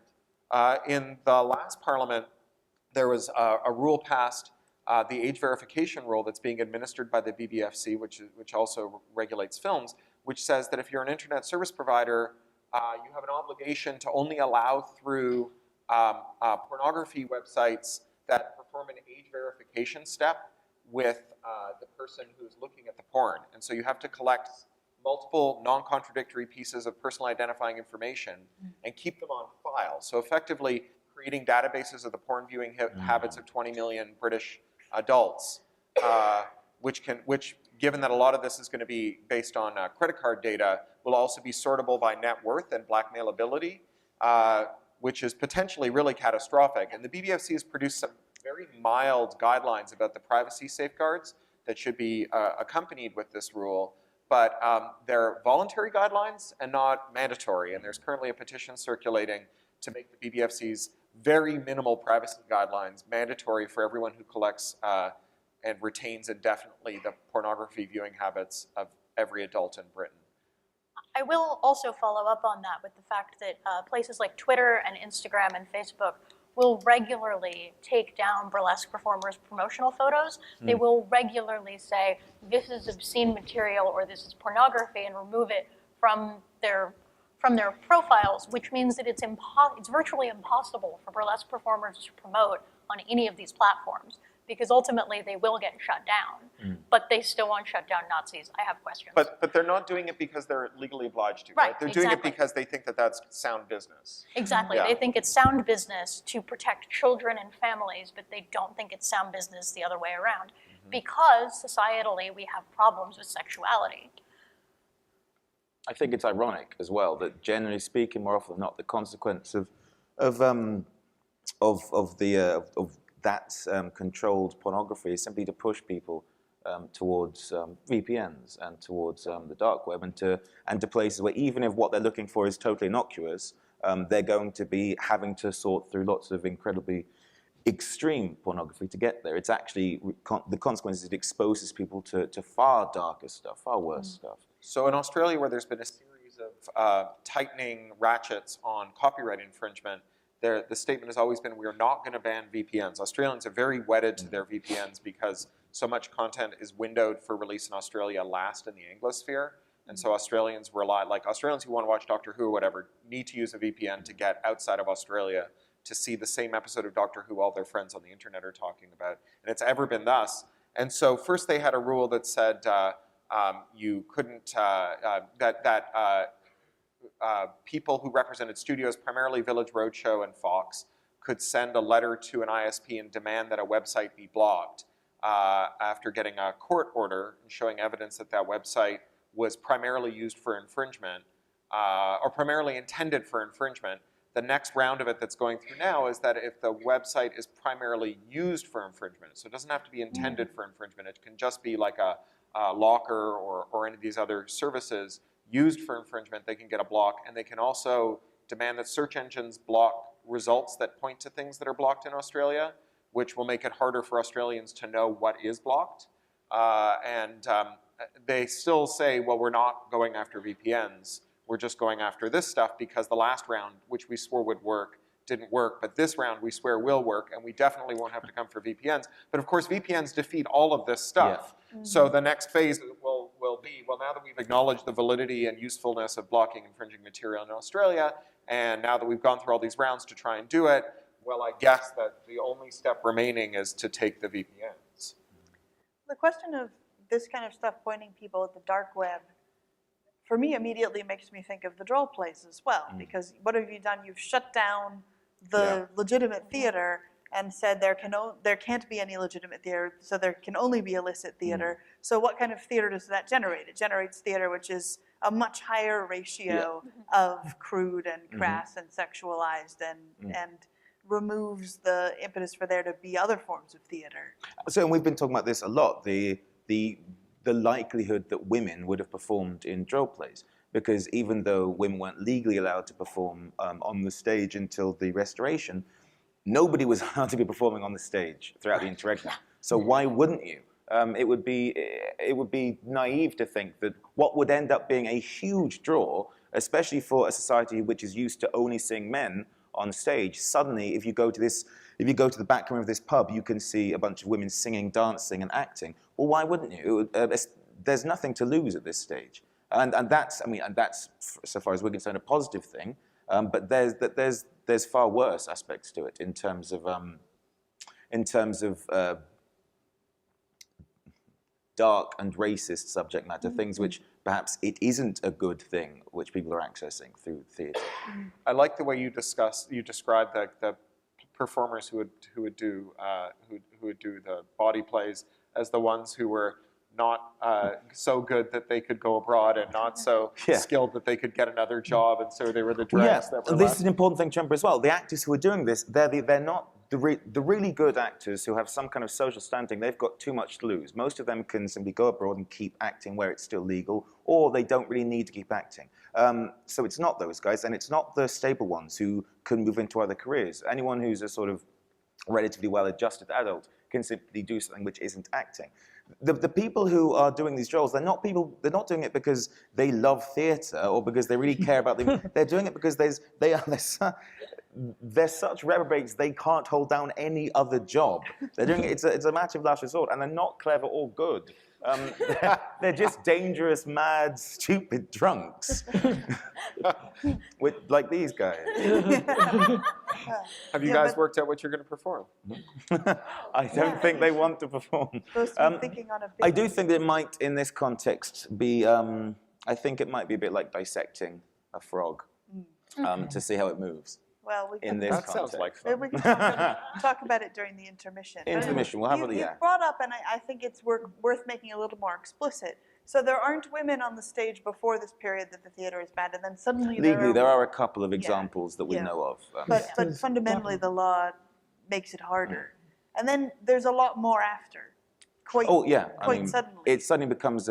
In the last parliament, there was a rule passed, the age verification rule that's being administered by the BBFC, which also regulates films, which says that if you're an internet service provider, you have an obligation to only allow through pornography websites that perform an age verification step with the person who's looking at the porn. And so you have to collect multiple non-contradictory pieces of personal identifying information and keep them on file. So effectively creating databases of the porn viewing habits of 20 million British adults, which, given that a lot of this is going to be based on credit card data, will also be sortable by net worth and blackmailability, which is potentially really catastrophic. And the BBFC has produced some very mild guidelines about the privacy safeguards that should be accompanied with this rule, but they're voluntary guidelines and not mandatory. And there's currently a petition circulating to make the BBFC's very minimal privacy guidelines mandatory for everyone who collects and retains indefinitely the pornography viewing habits of every adult in Britain. I will also follow up on that with the fact that places like Twitter and Instagram and Facebook will regularly take down burlesque performers' promotional photos. They will regularly say, this is obscene material or this is pornography, and remove it from their profiles, which means that it's virtually impossible for burlesque performers to promote on any of these platforms, because ultimately they will get shut down. But they still won't shut down Nazis. I have questions. But they're not doing it because they're legally obliged to, right? They're doing it because they think that that's sound business. Exactly. Yeah. They think it's sound business to protect children and families, but they don't think it's sound business the other way around, because societally we have problems with sexuality. I think it's ironic as well that, generally speaking, more often than not, the consequence of that controlled pornography is simply to push people towards VPNs and towards the dark web and to places where, even if what they're looking for is totally innocuous, they're going to be having to sort through lots of incredibly extreme pornography to get there. It's actually, the consequence is it exposes people to far darker stuff, far worse stuff. So in Australia, where there's been a series of tightening ratchets on copyright infringement, the statement has always been, we are not going to ban VPNs. Australians are very wedded to their VPNs because so much content is windowed for release in Australia last in the Anglosphere. And so Australians rely, like Australians who want to watch Doctor Who or whatever, need to use a VPN to get outside of Australia to see the same episode of Doctor Who all their friends on the internet are talking about. And it's ever been thus. And so first they had a rule that said you couldn't, people who represented studios, primarily Village Roadshow and Fox, could send a letter to an ISP and demand that a website be blocked after getting a court order and showing evidence that that website was primarily used for infringement or primarily intended for infringement. The next round of it that's going through now is that if the website is primarily used for infringement, so it doesn't have to be intended for infringement, it can just be like a locker or any of these other services used for infringement, they can get a block. And they can also demand that search engines block results that point to things that are blocked in Australia, which will make it harder for Australians to know what is blocked. They still say, well, we're not going after VPNs. We're just going after this stuff because the last round, which we swore would work, didn't work, but this round we swear will work, and we definitely won't have to come for VPNs. But of course, VPNs defeat all of this stuff. Yeah. So the next phase will be, well, now that we've acknowledged the validity and usefulness of blocking infringing material in Australia, and now that we've gone through all these rounds to try and do it, well, I guess that the only step remaining is to take the VPNs. The question of this kind of stuff pointing people at the dark web, for me, immediately makes me think of the droll plays as well. Because what have you done? You've shut down the legitimate theater and said there can't be any legitimate theater, so there can only be illicit theater. So what kind of theater does that generate? It generates theater which is a much higher ratio of crude and crass and sexualized and removes the impetus for there to be other forms of theater. So, and we've been talking about this a lot, the likelihood that women would have performed in droll plays. Because even though women weren't legally allowed to perform on the stage until the Restoration, nobody was allowed to be performing on the stage throughout the interregnum. So why wouldn't you? It would be naive to think that what would end up being a huge draw, especially for a society which is used to only seeing men on stage, suddenly if you go to the back room of this pub, you can see a bunch of women singing, dancing, and acting. Well, why wouldn't you? There's nothing to lose at this stage, and that's so far as we're concerned a positive thing. But there's far worse aspects to it in terms of dark and racist subject matter, things which perhaps it isn't a good thing, which people are accessing through theatre. I like the way you described the performers who would do the body plays as the ones who were not so good that they could go abroad and not so skilled that they could get another job, and so they were the dregs that were this left. is an important thing to remember as well. The actors who are doing this, they're not the really good actors who have some kind of social standing. They've got too much to lose. Most of them can simply go abroad and keep acting where it's still legal, or they don't really need to keep acting. So it's not those guys, and it's not the stable ones who can move into other careers. Anyone who's a sort of relatively well-adjusted adult can simply do something which isn't acting. The people who are doing these roles, they're not doing it because they love theatre or because they really care about them. They're doing it because they're such reprobates they can't hold down any other job. They're doing it, it's a match of last resort, and they're not clever or good. They're just dangerous, mad, stupid drunks. Like these guys. Have you guys worked out what you're going to perform? I don't think they want to perform. I do think that it might, in this context, be, I think it might be a bit like dissecting a frog to see how it moves. Well, we can, That sounds like fun. we can talk about it during the intermission. Intermission, we'll have it, You brought up, and I think it's worth making a little more explicit. So there aren't women on the stage before this period that the theater is banned, and then suddenly legally there are a couple of examples that we know of. But fundamentally, the law makes it harder. And then there's a lot more after. Quite suddenly. It suddenly becomes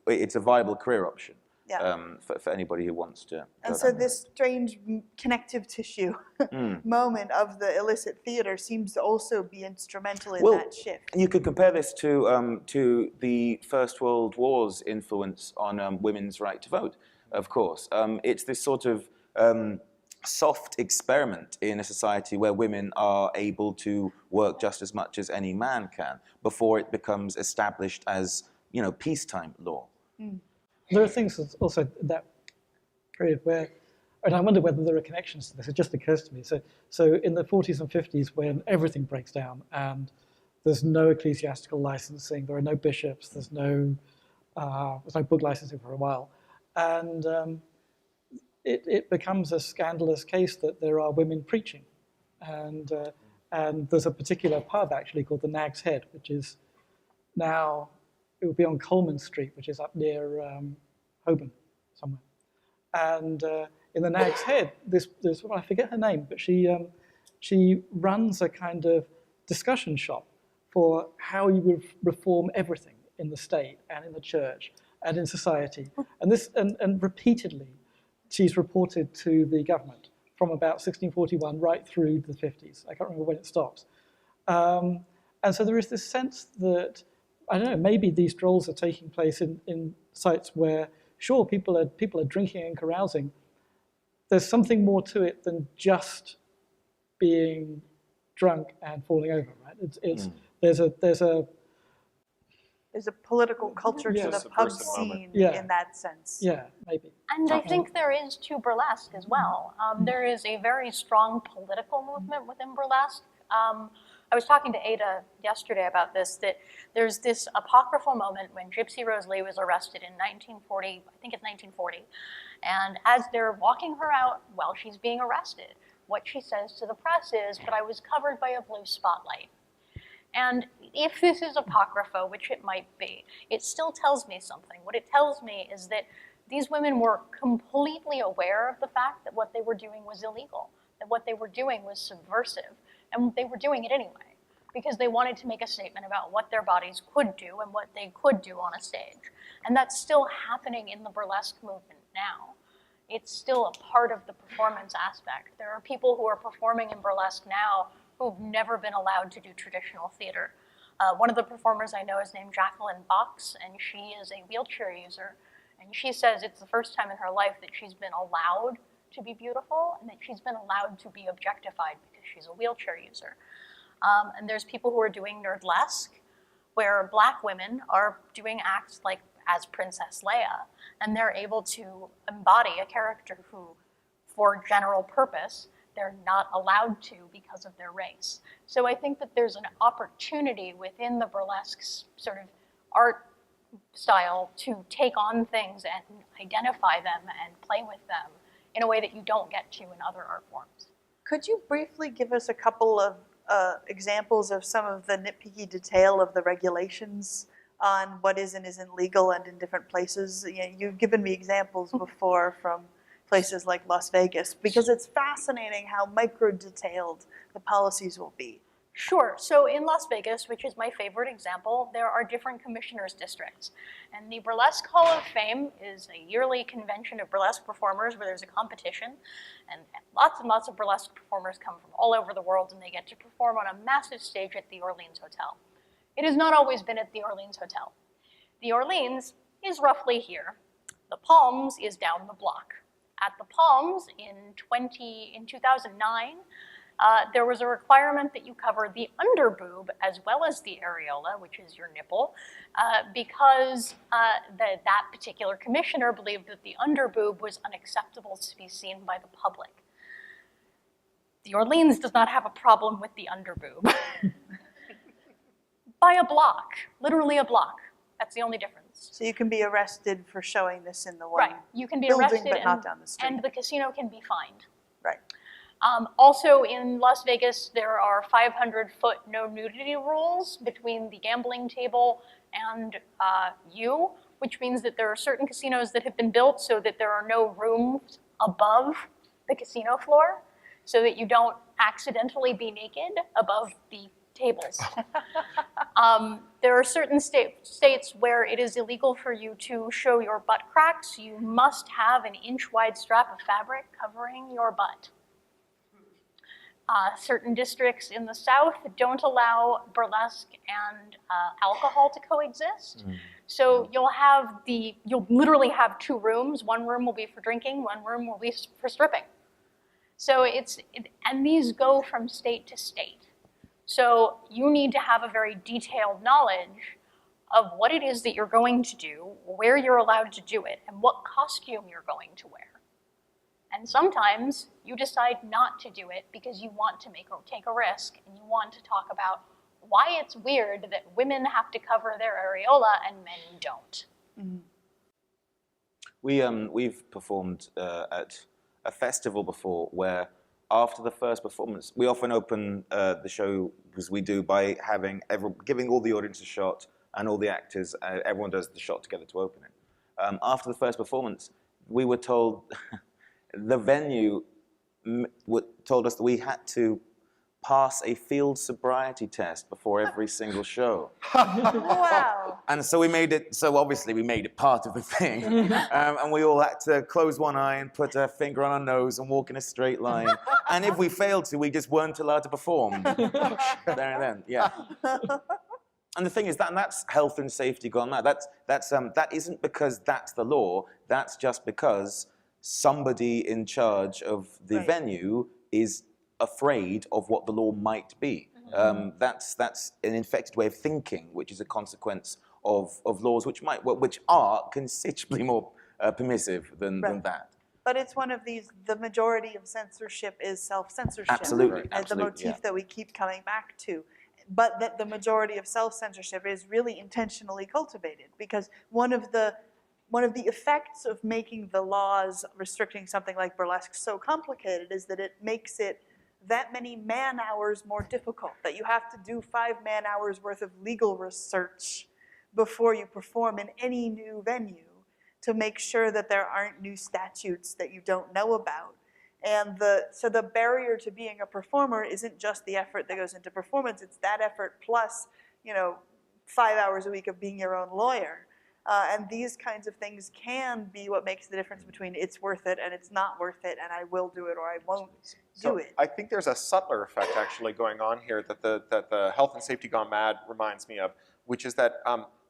it's a viable career option. Yeah. For anybody who wants to. And so this strange connective tissue moment of the illicit theater seems to also be instrumental in that shift. You could compare this to the First World War's influence on women's right to vote, of course. It's this sort of soft experiment in a society where women are able to work just as much as any man can before it becomes established as, peacetime law. There are things also in that period where, and I wonder whether there are connections to this, it just occurs to me. So in the 40s and 50s, when everything breaks down and there's no ecclesiastical licensing, there are no bishops, there's no book licensing for a while, and it becomes a scandalous case that there are women preaching. And there's a particular pub actually called the Nag's Head, which is now, it would be on Coleman Street, which is up near Holborn somewhere. And in the Nag's Head, there's I forget her name, but she runs a kind of discussion shop for how you would reform everything in the state and in the church and in society. And repeatedly, she's reported to the government from about 1641 right through the 50s. I can't remember when it stops. And so there is this sense that, I don't know, maybe these drolls are taking place in sites where, sure, people are drinking and carousing. There's something more to it than just being drunk and falling over, right? There's a There's a political culture to Yes. the pub Subversive moment. scene Yeah. in that sense. yeah, maybe. And I think there is to burlesque as well. There is a very strong political movement within burlesque. I was talking to Ada yesterday about this, that there's this apocryphal moment when Gypsy Rose Lee was arrested in 1940, I think it's 1940, and as they're walking her out while she's being arrested, what she says to the press is, "But I was covered by a blue spotlight." And if this is apocrypha, which it might be, it still tells me something. What it tells me is that these women were completely aware of the fact that what they were doing was illegal, that what they were doing was subversive, and they were doing it anyway, because they wanted to make a statement about what their bodies could do and what they could do on a stage. And that's still happening in the burlesque movement now. It's still a part of the performance aspect. There are people who are performing in burlesque now who've never been allowed to do traditional theater. One of the performers I know is named Jacqueline Box, and she is a wheelchair user. And she says it's the first time in her life that she's been allowed to be beautiful and that she's been allowed to be objectified because she's a wheelchair user. And there's people who are doing nerdlesque, where Black women are doing acts like as Princess Leia, and they're able to embody a character who, for general purpose, they're not allowed to because of their race. So I think that there's an opportunity within the burlesque sort of art style to take on things and identify them and play with them in a way that you don't get to in other art forms. Could you briefly give us a couple of examples of some of the nitpicky detail of the regulations on what is and isn't legal and in different places? You know, you've given me examples before from places like Las Vegas, because it's fascinating how micro-detailed the policies will be. Sure. So in Las Vegas, which is my favorite example, there are different commissioners' districts. And the Burlesque Hall of Fame is a yearly convention of burlesque performers where there's a competition. And lots of burlesque performers come from all over the world, and they get to perform on a massive stage at the Orleans Hotel. It has not always been at the Orleans Hotel. The Orleans is roughly here. The Palms is down the block. At the Palms in 2009, there was a requirement that you cover the underboob as well as the areola, which is your nipple, because that particular commissioner believed that the underboob was unacceptable to be seen by the public. The Orleans does not have a problem with the underboob. By a block, literally a block. That's the only difference. So you can be arrested for showing this in the one Right, you can be building, arrested but not down the street. and the casino can be fined. Right. Also in Las Vegas, there are 500-foot no nudity rules between the gambling table and you, which means that there are certain casinos that have been built so that there are no rooms above the casino floor, so that you don't accidentally be naked above the tables. There are certain states where it is illegal for you to show your butt cracks. You must have an inch-wide strap of fabric covering your butt. Certain districts in the South don't allow burlesque and alcohol to coexist. So you'll literally have two rooms. One room will be for drinking, one room will be for stripping. So and these go from state to state. So you need to have a very detailed knowledge of what it is that you're going to do, where you're allowed to do it, and what costume you're going to wear. And sometimes you decide not to do it because you want to take a risk and you want to talk about why it's weird that women have to cover their areola and men don't. Mm-hmm. We've performed at a festival before where after the first performance, we often open the show, as we do, by giving all the audience a shot and all the actors, everyone does the shot together to open it. After the first performance, we were told, the venue told us that we had to pass a field sobriety test before every single show. Wow. And so obviously we made it part of the thing. And we all had to close one eye and put a finger on our nose and walk in a straight line. And if we failed to, we just weren't allowed to perform. There and then, yeah. And the thing is, that's health and safety gone mad. That isn't because that's the law, that's just because somebody in charge of the venue is afraid of what the law might be. That's an infected way of thinking, which is a consequence of laws which are considerably more permissive than that. But it's one of these, the majority of censorship is self-censorship. Absolutely, And absolutely, the motif yeah. that we keep coming back to. But that the majority of self-censorship is really intentionally cultivated, because one of the effects of making the laws restricting something like burlesque so complicated is that it makes it that many man-hours more difficult, that you have to do 5 man-hours worth of legal research before you perform in any new venue to make sure that there aren't new statutes that you don't know about. And so the barrier to being a performer isn't just the effort that goes into performance, it's that effort plus, 5 hours a week of being your own lawyer. And these kinds of things can be what makes the difference between it's worth it and it's not worth it, and I will do it or I won't do it. I think there's a subtler effect actually going on here that the health and safety gone mad reminds me of, which is that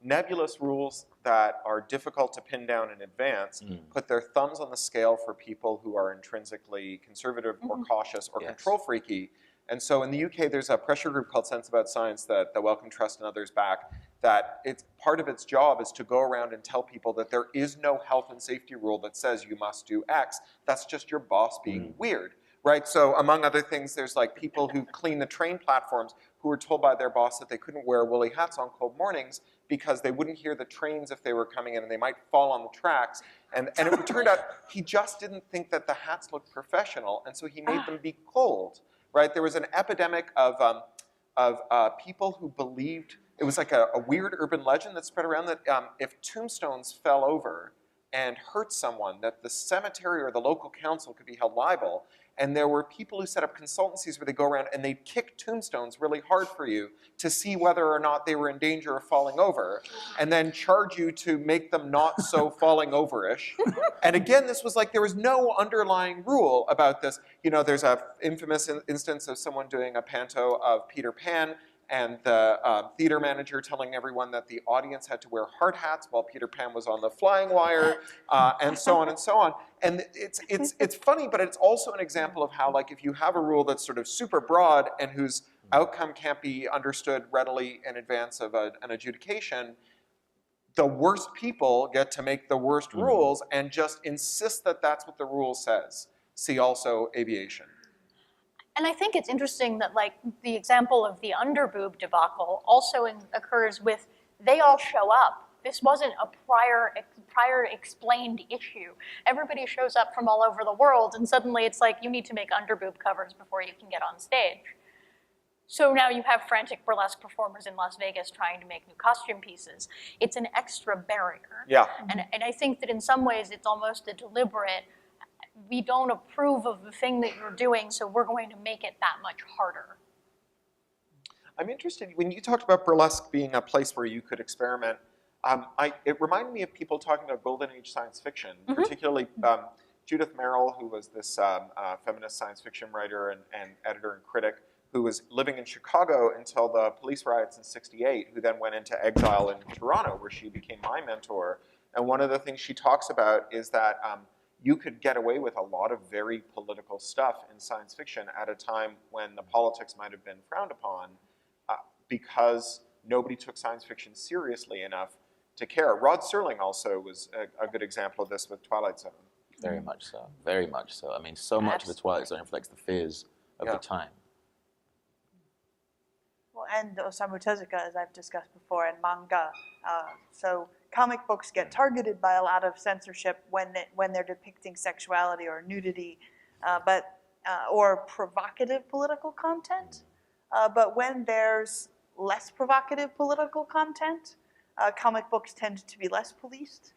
nebulous rules that are difficult to pin down in advance put their thumbs on the scale for people who are intrinsically conservative or cautious or control freaky. And so in the UK, there's a pressure group called Sense About Science that the Wellcome Trust and others back, that it's part of its job is to go around and tell people that there is no health and safety rule that says you must do X. That's just your boss being weird. Right, so among other things, there's like people who clean the train platforms who were told by their boss that they couldn't wear woolly hats on cold mornings because they wouldn't hear the trains if they were coming in and they might fall on the tracks. And it turned out he just didn't think that the hats looked professional, and so he made them be cold. Right, there was an epidemic of people who believed, it was like a weird urban legend that spread around that if tombstones fell over and hurt someone, that the cemetery or the local council could be held liable. And there were people who set up consultancies where they go around and they'd kick tombstones really hard for you to see whether or not they were in danger of falling over, and then charge you to make them not so falling over-ish. And again, this was like, there was no underlying rule about this. There's a infamous instance of someone doing a panto of Peter Pan, and the theater manager telling everyone that the audience had to wear hard hats while Peter Pan was on the flying wire, and so on and so on. And it's funny, but it's also an example of how, like, if you have a rule that's sort of super broad and whose outcome can't be understood readily in advance of an adjudication, the worst people get to make the worst rules and just insist that that's what the rule says. See also aviation. And I think it's interesting that, like, the example of the underboob debacle also occurs with, they all show up. This wasn't a prior explained issue. Everybody shows up from all over the world, and suddenly it's like, you need to make underboob covers before you can get on stage. So now you have frantic burlesque performers in Las Vegas trying to make new costume pieces. It's an extra barrier. Yeah. And I think that in some ways it's almost a deliberate, we don't approve of the thing that you're doing, so we're going to make it that much harder. I'm interested, when you talked about burlesque being a place where you could experiment, it reminded me of people talking about Golden Age science fiction, particularly Judith Merrill, who was this feminist science fiction writer and editor and critic, who was living in Chicago until the police riots in '68, who then went into exile in Toronto, where she became my mentor. And one of the things she talks about is that you could get away with a lot of very political stuff in science fiction at a time when the politics might have been frowned upon, because nobody took science fiction seriously enough to care. Rod Serling also was a good example of this with Twilight Zone. Very much so, very much so. I mean, so much of the Twilight Zone reflects the fears of the time. Well, and Osamu Tezuka, as I've discussed before, and manga. So comic books get targeted by a lot of censorship when they're depicting sexuality or nudity, or provocative political content. But when there's less provocative political content, comic books tend to be less policed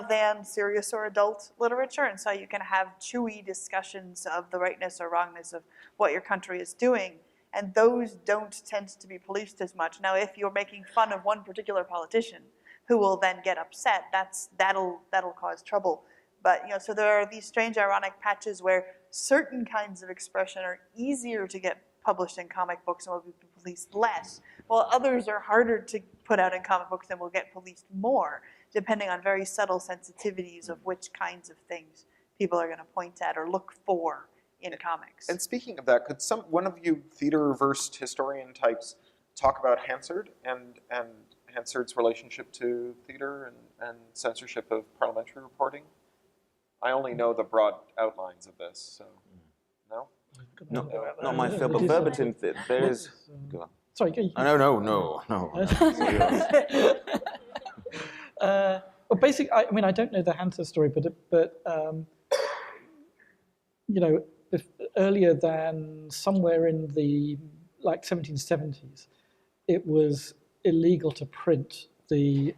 than serious or adult literature, and so you can have chewy discussions of the rightness or wrongness of what your country is doing, and those don't tend to be policed as much. Now, if you're making fun of one particular politician who will then get upset, that'll cause trouble. But so there are these strange ironic patches where certain kinds of expression are easier to get published in comic books and will be policed less, while others are harder to put out in comic books and will get policed more, depending on very subtle sensitivities of which kinds of things people are going to point at or look for in comics. And speaking of that, could one of you theater-versed historian types talk about Hansard and Hansard's relationship to theater and censorship of parliamentary reporting? I only know the broad outlines of this, so no? No, not my field, but verbatim, there is... Go on. Sorry, go. No. Well, basically, I mean, I don't know the Hansard story, but you know, earlier than somewhere in the 1770s, it was illegal to print the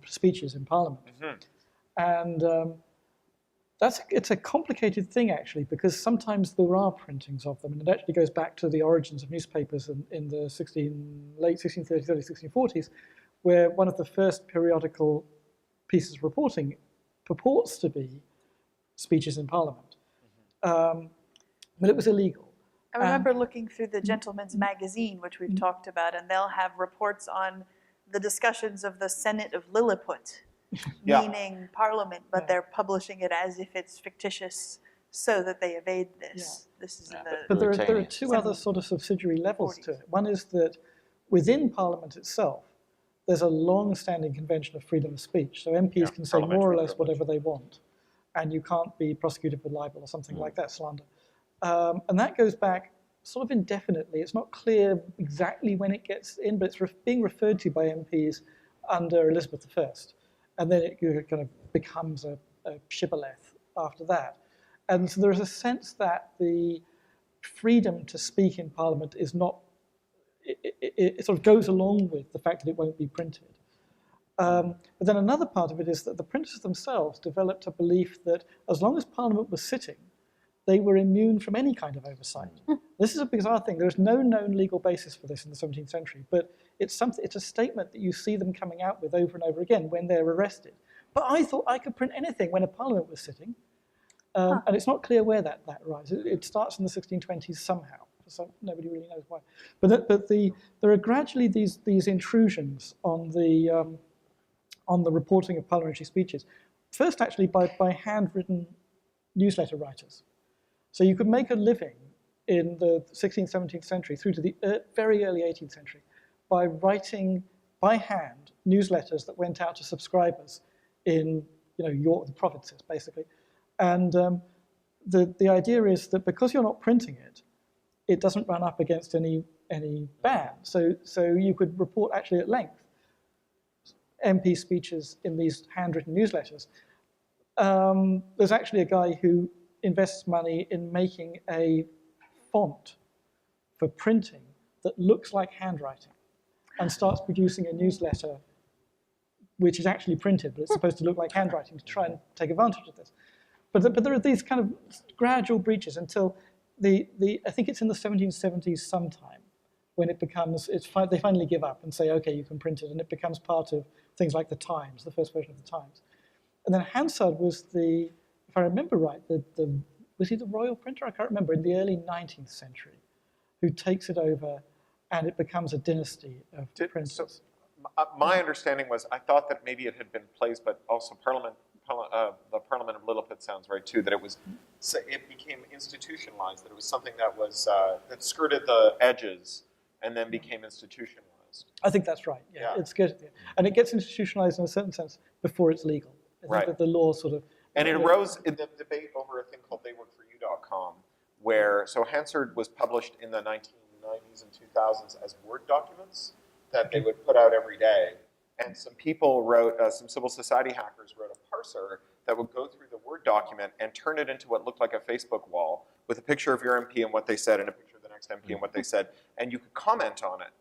speeches in Parliament, and it's a complicated thing actually, because sometimes there are printings of them, and it actually goes back to the origins of newspapers in the late 1630s, early 1640s, where one of the first periodical pieces of reporting purports to be speeches in Parliament, but it was illegal. I remember looking through the Gentleman's Magazine, which we've talked about, and they'll have reports on the discussions of the Senate of Lilliput, meaning Parliament, but they're publishing it as if it's fictitious so that they evade this. This is in the... But there are two other sort of subsidiary levels to it. One is that within Parliament itself, there's a long-standing convention of freedom of speech. So MPs can say more or less whatever they want, and you can't be prosecuted for libel or something like that, slander. And that goes back sort of indefinitely. It's not clear exactly when it gets in, but it's being referred to by MPs under Elizabeth I. And then it kind of becomes a shibboleth after that. And so there is a sense that the freedom to speak in Parliament is not, it sort of goes along with the fact that it won't be printed. But then another part of it is that the printers themselves developed a belief that as long as Parliament was sitting, they were immune from any kind of oversight. This is a bizarre thing. There is no known legal basis for this in the 17th century, but it's a statement that you see them coming out with over and over again when they're arrested. But I thought I could print anything when a Parliament was sitting, and it's not clear where that arises. It starts in the 1620s somehow. Nobody really knows why. But there are gradually these intrusions on the reporting of parliamentary speeches. First, actually, by handwritten newsletter writers. So you could make a living in the 16th, 17th century through to the very early 18th century by writing by hand newsletters that went out to subscribers in the provinces, basically. And the idea is that because you're not printing it, it doesn't run up against any ban. So you could report actually at length MP speeches in these handwritten newsletters. There's actually a guy who invests money in making a font for printing that looks like handwriting and starts producing a newsletter which is actually printed, but it's supposed to look like handwriting to try and take advantage of this. But there are these kind of gradual breaches until I think it's in the 1770s sometime when it becomes, they finally give up and say, okay, you can print it, and it becomes part of things like the Times, the first version of the Times. And then Hansard was if I remember right, was he the royal printer? I can't remember, in the early 19th century, who takes it over, and it becomes a dynasty of printers. So, my understanding was, I thought that maybe it had been placed, but also the Parliament of Lilliput sounds right too, that it became institutionalized, that it was something that was, that skirted the edges and then became institutionalized. I think that's right, yeah. It's good. Yeah. And it gets institutionalized in a certain sense before it's legal. I think that the law sort of... And it arose in the debate over a thing called theyworkforyou.com, where, so Hansard was published in the 1990s and 2000s as Word documents that they would put out every day. And some people wrote, some civil society hackers wrote a parser that would go through the Word document and turn it into what looked like a Facebook wall with a picture of your MP and what they said and a picture of the next MP and what they said. And you could comment on it.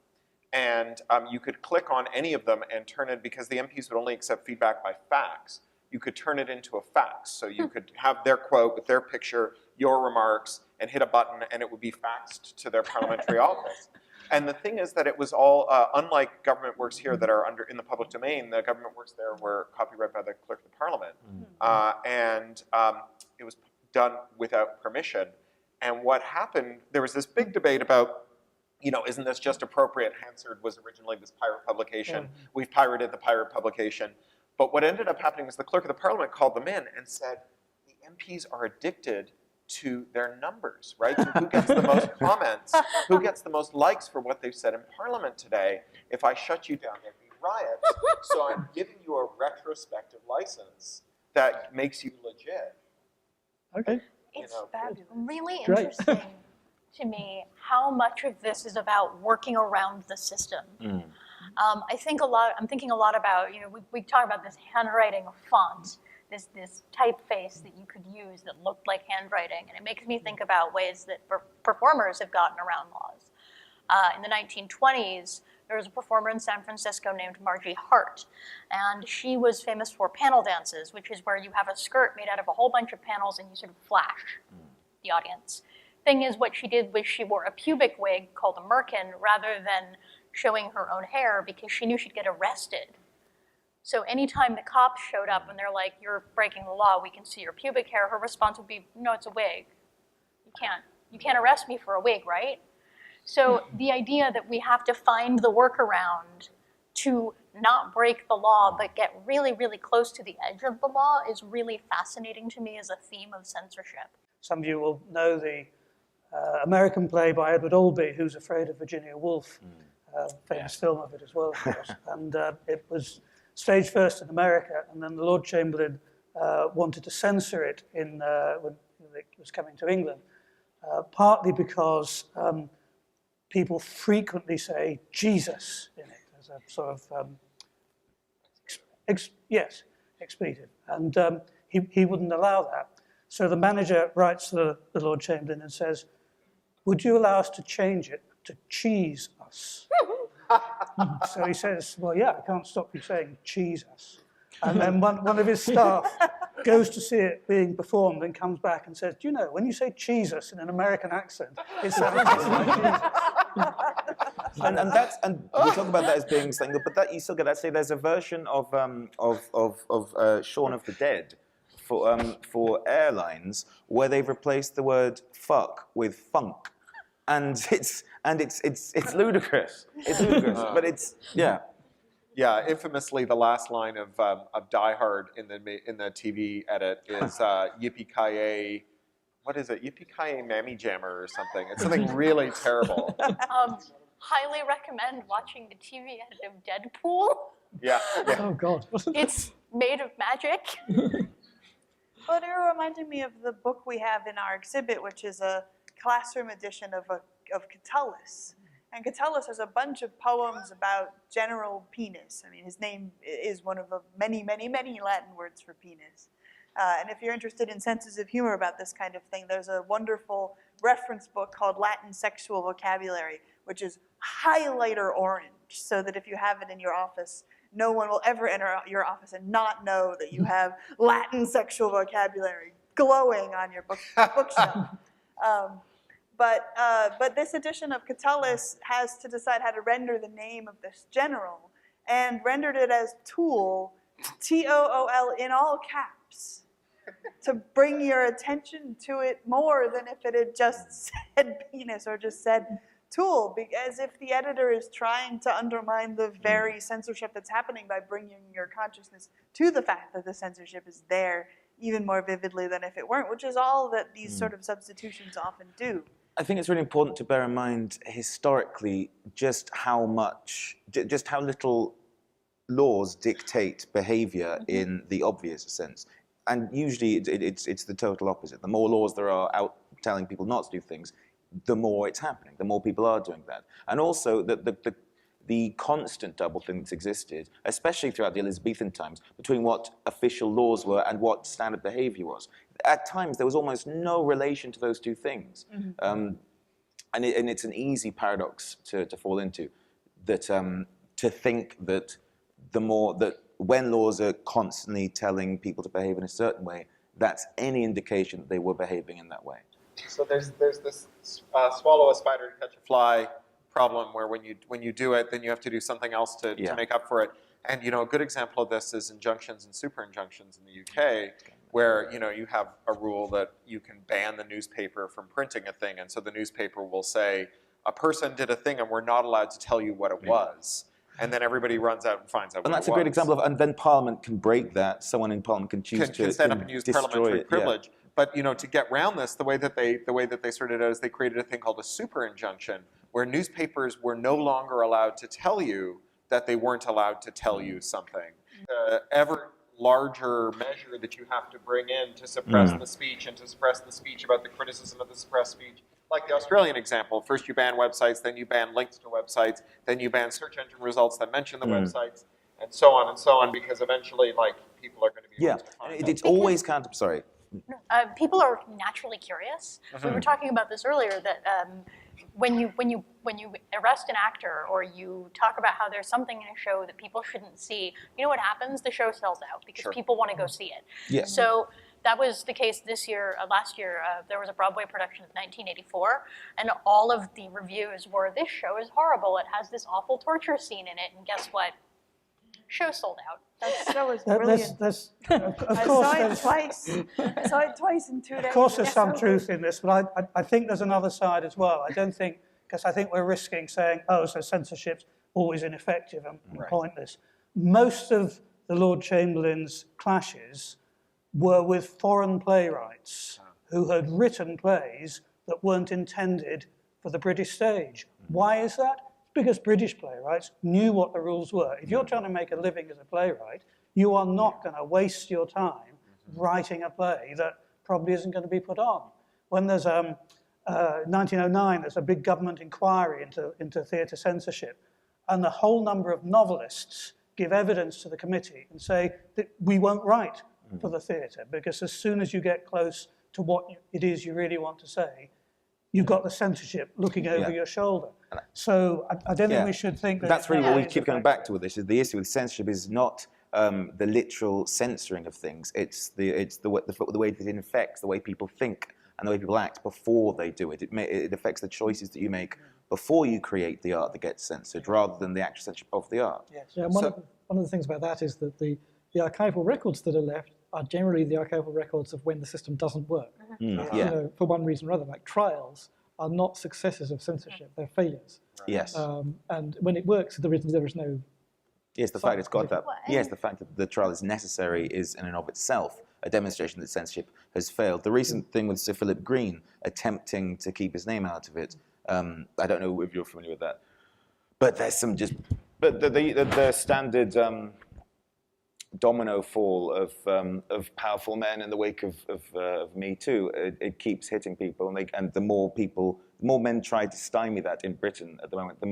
And you could click on any of them and turn it, because the MPs would only accept feedback by fax, you could turn it into a fax. So you could have their quote with their picture, your remarks, and hit a button, and it would be faxed to their parliamentary office. And the thing is that it was all, unlike government works here that are in the public domain, the government works there were copyrighted by the clerk of the parliament. And it was done without permission. And what happened, there was this big debate about, isn't this just appropriate? Hansard was originally this pirate publication. We've pirated the pirate publication. But what ended up happening was the clerk of the parliament called them in and said, the MPs are addicted to their numbers, right? To who gets the most comments, who gets the most likes for what they've said in Parliament today. If I shut you down, there'd be riots. So I'm giving you a retrospective license that makes you legit. Okay. It's Fabulous. really Great. interesting to me how much of this is about working around the system. I'm thinking a lot about, we talk about this handwriting font, this typeface that you could use that looked like handwriting, and it makes me think about ways that performers have gotten around laws. In the 1920s, there was a performer in San Francisco named Margie Hart, and she was famous for panel dances, which is where you have a skirt made out of a whole bunch of panels and you sort of flash the audience. Thing is, what she did was she wore a pubic wig called a merkin rather than showing her own hair because she knew she'd get arrested. So anytime the cops showed up and they're like, "You're breaking the law, we can see your pubic hair," her response would be, "No, it's a wig. You can't arrest me for a wig, right?" So the idea that we have to find the workaround to not break the law but get really, really close to the edge of the law is really fascinating to me as a theme of censorship. Some of you will know the American play by Edward Albee, Who's Afraid of Virginia Woolf, famous film of it as well, of course. And it was staged first in America, and then the Lord Chamberlain wanted to censor it when it was coming to England, partly because people frequently say Jesus in it as a sort of expletive, and he wouldn't allow that. So the manager writes to the Lord Chamberlain and says, "Would you allow us to change it to cheese us?" So he says, "Well, yeah, I can't stop you saying cheese us." And then one of his staff goes to see it being performed and comes back and says, "Do you know, when you say cheese us in an American accent, it sounds just like Jesus." And we talk about that as being something, but that you still get. I'd say there's a version of Shaun of the Dead for airlines where they've replaced the word fuck with funk, and it's ludicrous. It's ludicrous, but it's Yeah, infamously, the last line of Die Hard in the TV edit is "Yippee-ki-yay." What is it? "Yippee-ki-yay, Mammy Jammer" or something. It's something really terrible. Highly recommend watching the TV edit of Deadpool. Yeah. Oh, God. It's made of magic. But it reminded me of the book we have in our exhibit, which is a classroom edition of Catullus. And Catullus has a bunch of poems about general penis. I mean, his name is one of the many, many, many Latin words for penis. And if you're interested in senses of humor about this kind of thing, there's a wonderful reference book called Latin Sexual Vocabulary, which is highlighter orange, so that if you have it in your office, no one will ever enter your office and not know that you have Latin sexual vocabulary glowing on your bookshelf. But this edition of Catullus has to decide how to render the name of this general, and rendered it as Tool, T-O-O-L, in all caps, to bring your attention to it more than if it had just said penis or just said tool, as if the editor is trying to undermine the very censorship that's happening by bringing your consciousness to the fact that the censorship is there even more vividly than if it weren't, which is all that these sort of substitutions often do. I think it's really important to bear in mind historically just how little laws dictate behavior in the obvious sense. And usually it's the total opposite. The more laws there are out telling people not to do things, the more it's happening, the more people are doing that. And also the constant double thing that's existed, especially throughout the Elizabethan times, between what official laws were and what standard behavior was. At times, there was almost no relation to those two things. And it's an easy paradox to fall into, that to think that when laws are constantly telling people to behave in a certain way, that's any indication that they were behaving in that way. So there's this swallow a spider to catch a fly problem where when you do it, then you have to do something else to make up for it. And a good example of this is injunctions and super injunctions in the UK, where you have a rule that you can ban the newspaper from printing a thing, and so the newspaper will say a person did a thing and we're not allowed to tell you what it was. And then everybody runs out and finds out what it was. And that's a great example of, and then Parliament can break that. Someone in Parliament can choose to stand up and use parliamentary privilege. but to get around this, the way that they sorted it out is they created a thing called a super injunction, where newspapers were no longer allowed to tell you that they weren't allowed to tell you something. Ever larger measure that you have to bring in to suppress the speech and to suppress the speech about the criticism of the suppressed speech. Like the Australian example, first you ban websites, then you ban links to websites, then you ban search engine results that mention the websites, and so on, because eventually, like, people are going to be able to find it. It's always sorry. People are naturally curious. We were talking about this earlier, that when you arrest an actor or you talk about how there's something in a show that people shouldn't see, you know what happens? The show sells out because people want to go see it. Yeah. So that was the case this year. Last year, there was a Broadway production of 1984, and all of the reviews were, this show is horrible. It has this awful torture scene in it, and guess what? Show sold out. That show was brilliant. I saw it twice in 2 days. Of course, there's some truth in this, but I think there's another side as well. I don't think, because I think we're risking saying, oh, so censorship's always ineffective and pointless. Most of the Lord Chamberlain's clashes were with foreign playwrights who had written plays that weren't intended for the British stage. Why is that? Because British playwrights knew what the rules were. If you're trying to make a living as a playwright, you are not going to waste your time writing a play that probably isn't going to be put on. When there's 1909, there's a big government inquiry into theatre censorship, and the whole number of novelists give evidence to the committee and say that we won't write for the theatre, because as soon as you get close to what it is you really want to say, you've got the censorship looking over your shoulder. So I don't think we should think that... That's really what we keep going back to with this. Is the issue with censorship is not the literal censoring of things. It's the way that it infects the way people think and the way people act before they do it. It affects the choices that you make before you create the art that gets censored, rather than the actual censorship of the art. Yes. Yeah, one of the things about that is that the archival records that are left are generally the archival records of when the system doesn't work. For one reason or other, like trials are not successes of censorship, they're failures. Yes. And when it works, there is no... Yes, the fact it's got that. Yes, the fact that the trial is necessary is in and of itself a demonstration that censorship has failed. The recent thing with Sir Philip Green attempting to keep his name out of it, I don't know if you're familiar with that, but there's some but the standard domino fall of powerful men in the wake of Me Too. It keeps hitting people, and the more men try to stymie that in Britain at the moment, the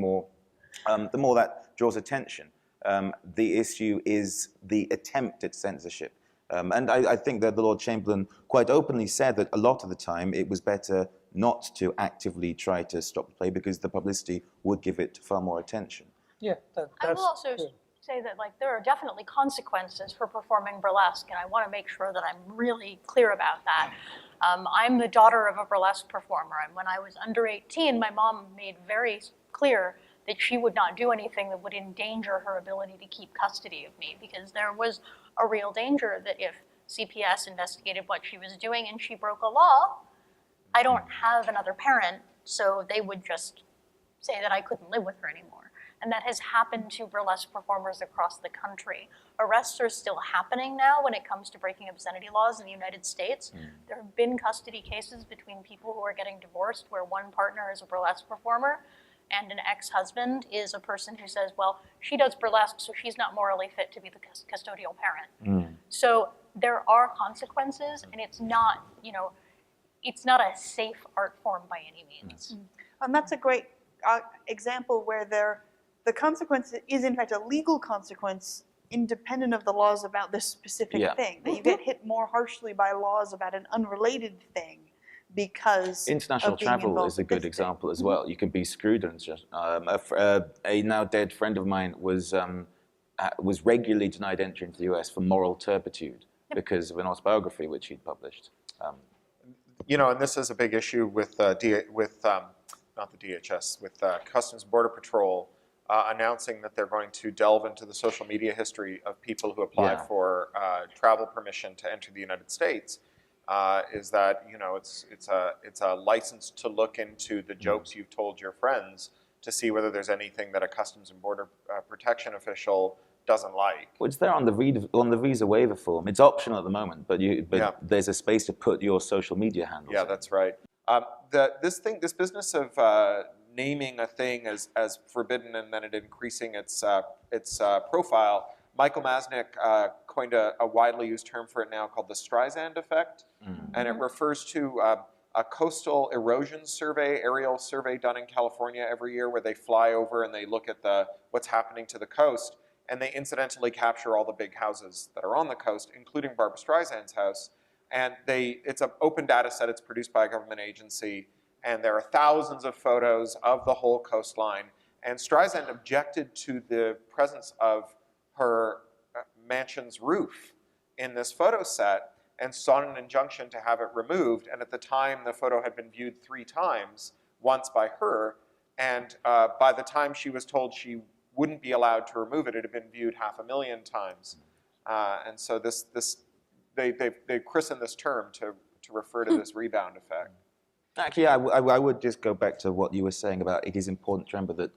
more that draws attention. The issue is the attempt at censorship. And I think that the Lord Chamberlain quite openly said that a lot of the time it was better not to actively try to stop the play because the publicity would give it far more attention. Yeah, I will also say that there are definitely consequences for performing burlesque, and I want to make sure that I'm really clear about that. I'm the daughter of a burlesque performer, and when I was under 18, my mom made very clear that she would not do anything that would endanger her ability to keep custody of me, because there was a real danger that if CPS investigated what she was doing and she broke a law, I don't have another parent, so they would just say that I couldn't live with her anymore. And that has happened to burlesque performers across the country. Arrests are still happening now when it comes to breaking obscenity laws in the United States. There have been custody cases between people who are getting divorced where one partner is a burlesque performer and an ex-husband is a person who says, well, she does burlesque, so she's not morally fit to be the custodial parent. So there are consequences, and it's not, it's not a safe art form by any means. And that's a great example where the consequence is in fact a legal consequence independent of the laws about this specific thing. That you get hit more harshly by laws about an unrelated thing because international travel is a good example as well. You can be screwed. A now dead friend of mine was regularly denied entry into the US for moral turpitude because of an autobiography which he'd published. And this is a big issue with not the DHS, with Customs and Border Patrol announcing that they're going to delve into the social media history of people who applied for travel permission to enter the United States. Is that it's a license to look into the jokes you've told your friends to see whether there's anything that a Customs and Border Protection official doesn't like. Well, it's there on the visa waiver form. It's optional at the moment, but there's a space to put your social media handles. Yeah, in. that's right. This business of naming a thing as forbidden and then it increasing its profile. Michael Masnick coined a widely used term for it now called the Streisand effect, and it refers to a coastal erosion survey, aerial survey done in California every year, where they fly over and they look at what's happening to the coast, and they incidentally capture all the big houses that are on the coast, including Barbra Streisand's house. And it's an open data set. It's produced by a government agency, and there are thousands of photos of the whole coastline. And Streisand objected to the presence of her mansion's roof in this photo set and sought an injunction to have it removed. And at the time, the photo had been viewed 3 times, once by her, and by the time she was told she wouldn't be allowed to remove it, it had been viewed 500,000 times. And so they christened this term to refer to this rebound effect. Actually, I would just go back to what you were saying about it is important to remember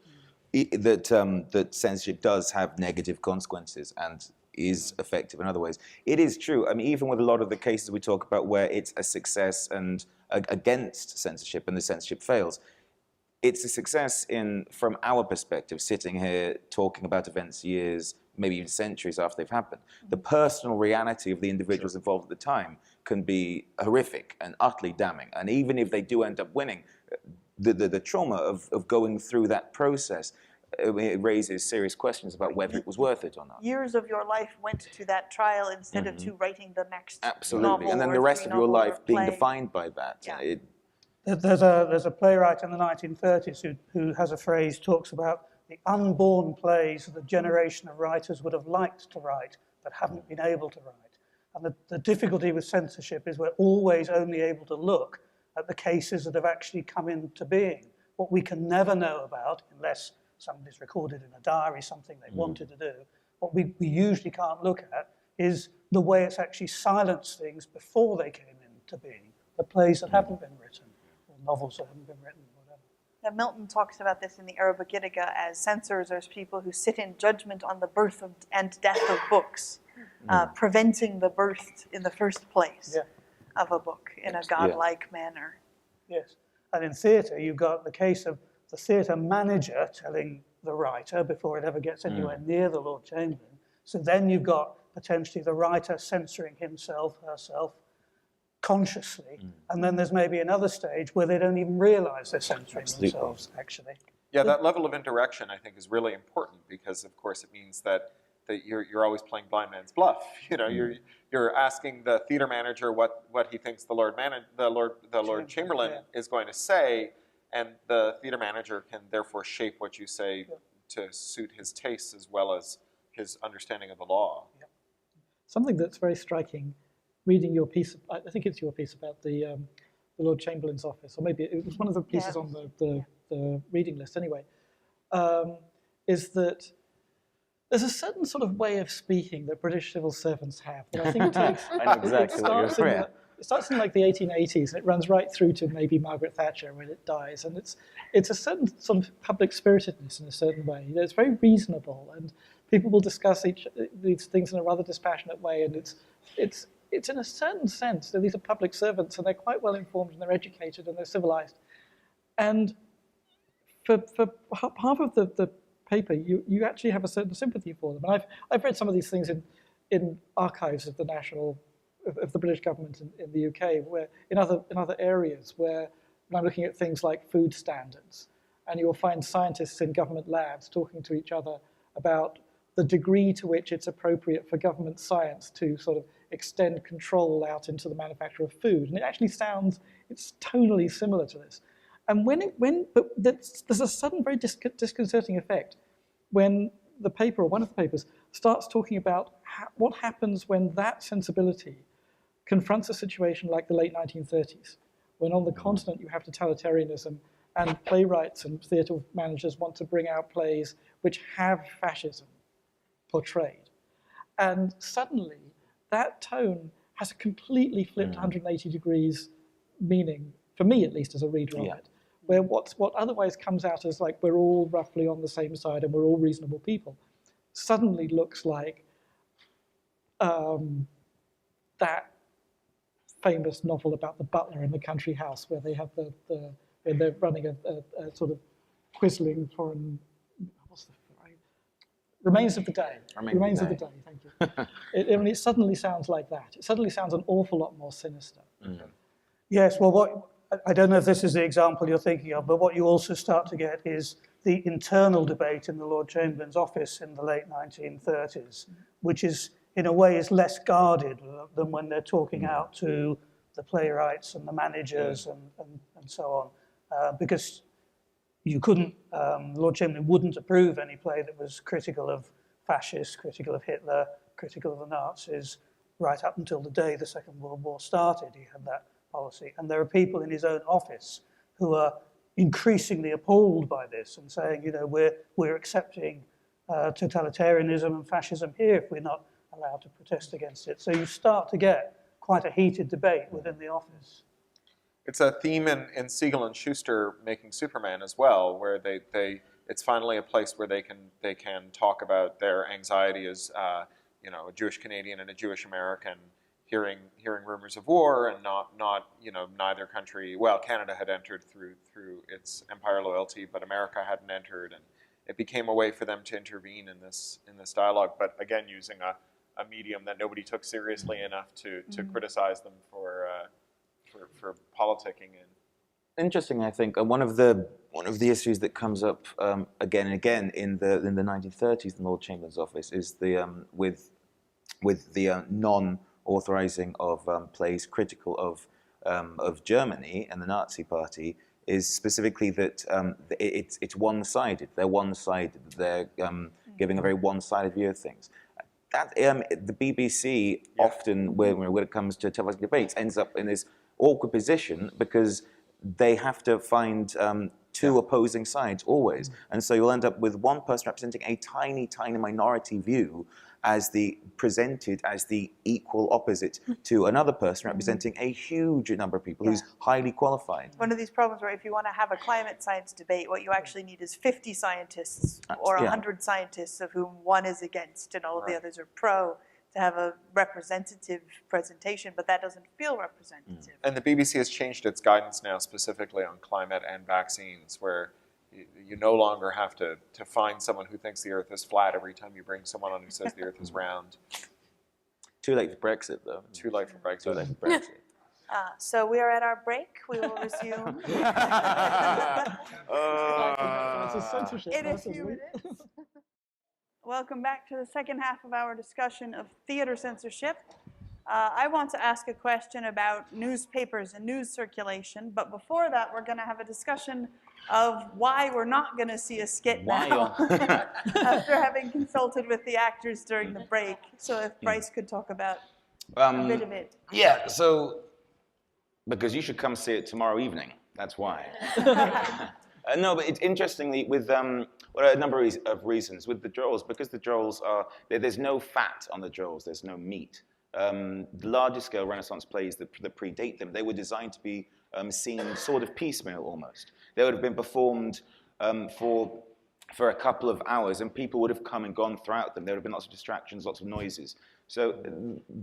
that censorship does have negative consequences and is effective in other ways. It is true. I mean, even with a lot of the cases we talk about where it's a success and against censorship and the censorship fails, it's a success from our perspective, sitting here talking about events years, maybe even centuries after they've happened. The personal reality of the individuals involved at the time can be horrific and utterly damning. And even if they do end up winning, the trauma of going through that process, it raises serious questions about whether it was worth it or not. Years of your life went to that trial instead of to writing the next Absolutely, novel and then or the rest of your life being play. defined by that. Yeah. There's a playwright in the 1930s who has a phrase, talks about the unborn plays that a generation of writers would have liked to write but haven't been able to write. And the difficulty with censorship is we're always only able to look at the cases that have actually come into being. What we can never know about, unless somebody's recorded in a diary something they wanted to do, what we usually can't look at is the way it's actually silenced things before they came into being, the plays that haven't been written, or novels that haven't been written, whatever. Now, Milton talks about this in the Arabigitica as censors as people who sit in judgment on the birth and death of books, preventing the birth in the first place of a book in a godlike manner. Yes, and in theatre, you've got the case of the theatre manager telling the writer before it ever gets anywhere near the Lord Chamberlain. So then you've got potentially the writer censoring himself, herself, consciously. And then there's maybe another stage where they don't even realize they're censoring themselves, actually. Yeah, that level of indirection, I think, is really important because, of course, it means that you're always playing blind man's bluff. You know, you're asking the theater manager what he thinks the Lord Chamberlain is going to say, and the theater manager can therefore shape what you say to suit his tastes as well as his understanding of the law. Something that's very striking, reading your piece, I think it's your piece about the Lord Chamberlain's office, or maybe it was one of the pieces on the reading list anyway, is that there's a certain sort of way of speaking that British civil servants have that I think takes... I know exactly what you're saying. It starts in like the 1880s and it runs right through to maybe Margaret Thatcher when it dies. And it's a certain sort of public spiritedness in a certain way. You know, it's very reasonable and people will discuss these things in a rather dispassionate way. And it's in a certain sense that these are public servants and they're quite well informed and they're educated and they're civilized. And for half of the paper, you actually have a certain sympathy for them. And I've read some of these things in archives of the British government in the UK, where in other areas where when I'm looking at things like food standards, and you'll find scientists in government labs talking to each other about the degree to which it's appropriate for government science to sort of extend control out into the manufacture of food. And it actually it's tonally similar to this. And but there's a sudden very disconcerting effect when the paper, or one of the papers, starts talking about what happens when that sensibility confronts a situation like the late 1930s, when on the continent you have totalitarianism and playwrights and theatre managers want to bring out plays which have fascism portrayed. And suddenly that tone has a completely flipped 180 degrees meaning, for me at least as a reader of it, where what otherwise comes out as like we're all roughly on the same side and we're all reasonable people suddenly looks like that famous novel about the butler in the country house where they have where they're running a sort of quisling foreign, what's the right? Remains of the Day. Remains of the Day, thank you. I mean, it suddenly sounds like that. It suddenly sounds an awful lot more sinister. Mm-hmm. Yes, well, I don't know if this is the example you're thinking of, but what you also start to get is the internal debate in the Lord Chamberlain's office in the late 1930s, which is, in a way, is less guarded than when they're talking out to the playwrights and the managers and so on, because you couldn't, Lord Chamberlain wouldn't approve any play that was critical of fascists, critical of Hitler, critical of the Nazis, right up until the day the Second World War started. He had that policy. And there are people in his own office who are increasingly appalled by this and saying, you know, we're accepting totalitarianism and fascism here if we're not allowed to protest against it. So you start to get quite a heated debate within the office. It's a theme in Siegel and Schuster making Superman as well, where it's finally a place where they can talk about their anxiety as you know, a Jewish Canadian and a Jewish American hearing rumors of war, and not you know, neither country. Well, Canada had entered through its empire loyalty, but America hadn't entered, and it became a way for them to intervene in this dialogue. But again, using a medium that nobody took seriously enough to criticize them for politicking in. Interesting, I think. One of the issues that comes up again and again in the 1930s in Lord Chamberlain's office is the with the non-authorizing of plays critical of Germany and the Nazi Party, is specifically that it's one-sided. They're one-sided. They're giving a very one-sided view of things. That the BBC often, when it comes to televising debates, ends up in this awkward position because they have to find two opposing sides always. And so you'll end up with one person representing a tiny, tiny minority view presented as the equal opposite to another person representing a huge number of people who's highly qualified. One of these problems where if you want to have a climate science debate, what you actually need is 50 scientists or 100 scientists of whom one is against and all of the others are pro, to have a representative presentation, but that doesn't feel representative. And the BBC has changed its guidance now specifically on climate and vaccines, where you no longer have to find someone who thinks the Earth is flat every time you bring someone on who says the Earth is round. Too late for Brexit, though. Too late for Brexit. Too late for Brexit. So we are at our break. We will resume in a few minutes. Welcome back to the second half of our discussion of theater censorship. I want to ask a question about newspapers and news circulation, but before that, we're going to have a discussion of why we're not going to see a skit now after having consulted with the actors during the break. So if Brice could talk about a bit of it. Yeah, so, because you should come see it tomorrow evening, that's why. No, but it's interestingly with a number of reasons. With the Drolls, because the Drolls there's no fat on the Drolls, there's no meat. The larger scale Renaissance plays that predate them, they were designed to be seen sort of piecemeal almost. They would have been performed for a couple of hours, and people would have come and gone throughout them. There would have been lots of distractions, lots of noises. So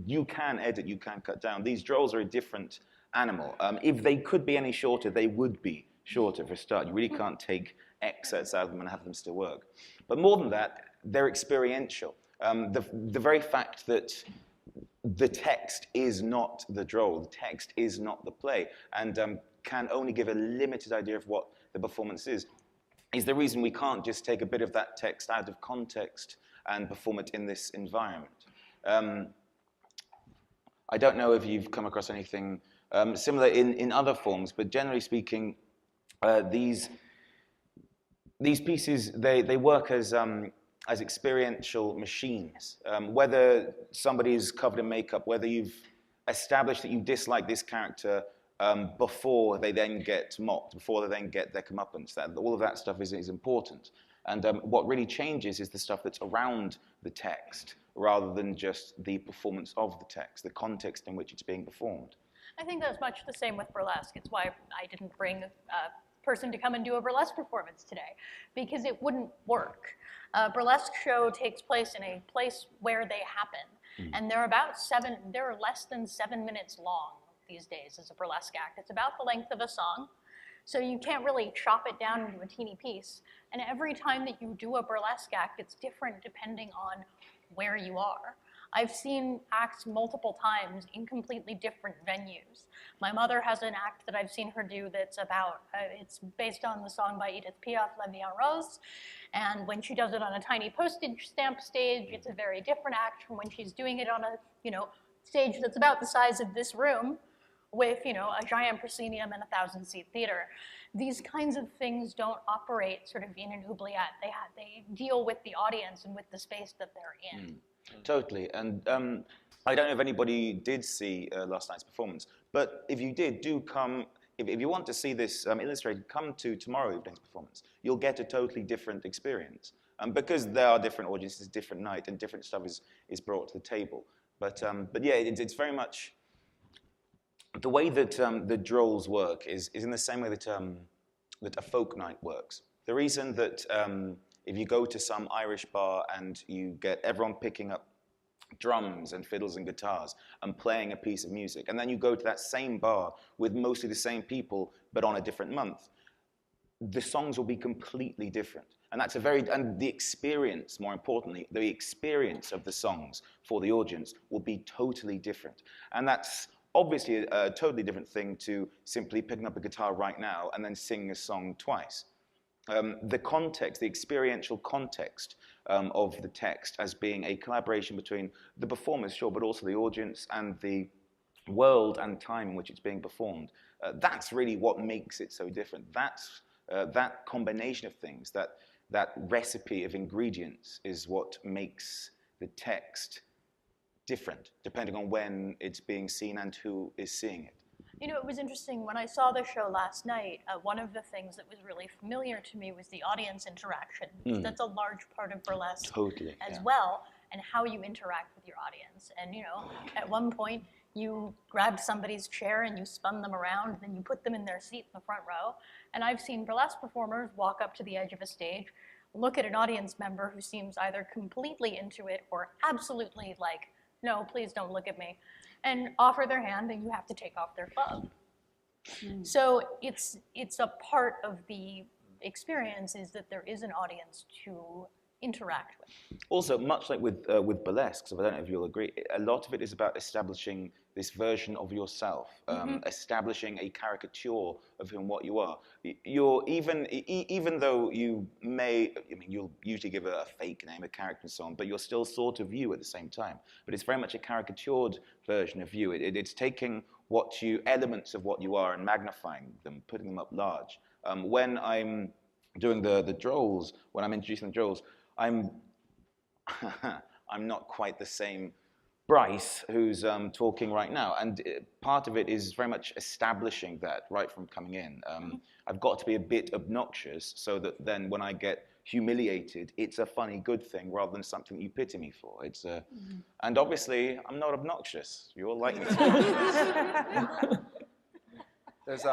you can edit, you can cut down. These Drolls are a different animal. If they could be any shorter, they would be shorter for a start. You really can't take excerpts out of them and have them still work. But more than that, they're experiential. The very fact that the text is not the Droll, the text is not the play, and can only give a limited idea of what the performance is the reason we can't just take a bit of that text out of context and perform it in this environment. I don't know if you've come across anything similar in other forms, but generally speaking, these pieces, they work as experiential machines. Whether somebody's covered in makeup, whether you've established that you dislike this character before they then get mocked, before they then get their comeuppance, all of that stuff is important. And what really changes is the stuff that's around the text, rather than just the performance of the text, the context in which it's being performed. I think that's much the same with burlesque. It's why I didn't bring person to come and do a burlesque performance today, because it wouldn't work. A burlesque show takes place in a place where they happen, and they're less than 7 minutes long these days as a burlesque act. It's about the length of a song, so you can't really chop it down into a teeny piece. And every time that you do a burlesque act, it's different depending on where you are. I've seen acts multiple times in completely different venues. My mother has an act that I've seen her do that's about, it's based on the song by Edith Piaf, La Vie en Rose, and when she does it on a tiny postage stamp stage, it's a very different act from when she's doing it on a, stage that's about the size of this room with, a giant proscenium and a 1,000-seat theater. These kinds of things don't operate sort of in an oubliette. They deal with the audience and with the space that they're in. Totally, and I don't know if anybody did see last night's performance, but if you did, do come. If you want to see this illustrated, come to tomorrow evening's performance. You'll get a totally different experience, because there are different audiences, different night, and different stuff is brought to the table. But yeah, it's very much the way that the drolls work is in the same way that that a folk night works. The reason that if you go to some Irish bar and you get everyone picking up drums and fiddles and guitars and playing a piece of music, and then you go to that same bar with mostly the same people, but on a different month, the songs will be completely different. And that's and the experience, more importantly, the experience of the songs for the audience will be totally different. And that's obviously a totally different thing to simply picking up a guitar right now and then singing a song twice. The context, the experiential context of the text as being a collaboration between the performers, sure, but also the audience and the world and time in which it's being performed. That's really what makes it so different. That's that combination of things, that recipe of ingredients is what makes the text different, depending on when it's being seen and who is seeing it. It was interesting, when I saw the show last night, one of the things that was really familiar to me was the audience interaction. That's a large part of burlesque as well, and how you interact with your audience. And at one point, you grabbed somebody's chair and you spun them around, and then you put them in their seat in the front row. And I've seen burlesque performers walk up to the edge of a stage, look at an audience member who seems either completely into it or absolutely like, no, please don't look at me, and offer their hand, and you have to take off their glove. So it's a part of the experience is that there is an audience to interact with. Also, much like with burlesque, so I don't know if you'll agree, a lot of it is about establishing this version of yourself, establishing a caricature of whom what you are. You're even though you may, you'll usually give a fake name, a character and so on, but you're still sort of you at the same time. But it's very much a caricatured version of you. It's taking elements of what you are and magnifying them, putting them up large. When I'm doing the drolls, when I'm introducing the drolls, I'm not quite the same Brice who's talking right now, and part of it is very much establishing that right from coming in. I've got to be a bit obnoxious so that then when I get humiliated, it's a funny good thing rather than something you pity me for. It's and obviously I'm not obnoxious. You all like me. There's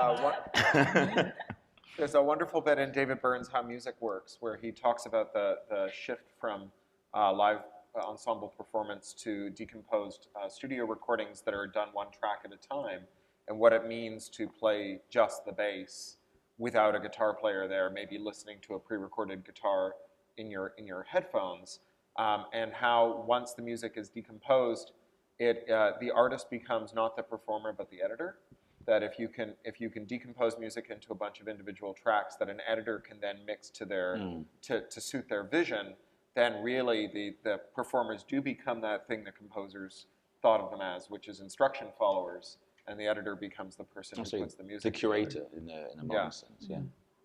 a wonderful bit in David Byrne's How Music Works where he talks about the shift from live ensemble performance to decomposed studio recordings that are done one track at a time, and what it means to play just the bass without a guitar player there, maybe listening to a pre-recorded guitar in your headphones, and how once the music is decomposed, the artist becomes not the performer but the editor. That if you can decompose music into a bunch of individual tracks that an editor can then mix to their to suit their vision, then really the performers do become that thing the composers thought of them as, which is instruction followers, and the editor becomes the person who puts the music the curator together. in a modern sense. Yeah.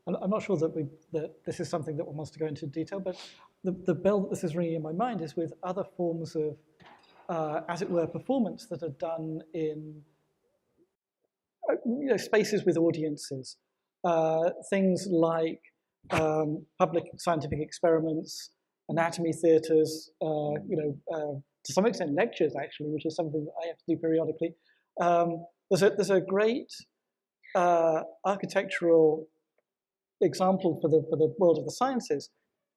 I'm not sure that this is something that one wants to go into detail, but the bell that this is ringing in my mind is with other forms of, as it were, performance that are done in spaces with audiences. Things like public scientific experiments, anatomy theatres, to some extent lectures actually, which is something that I have to do periodically. There's a great architectural example for the world of the sciences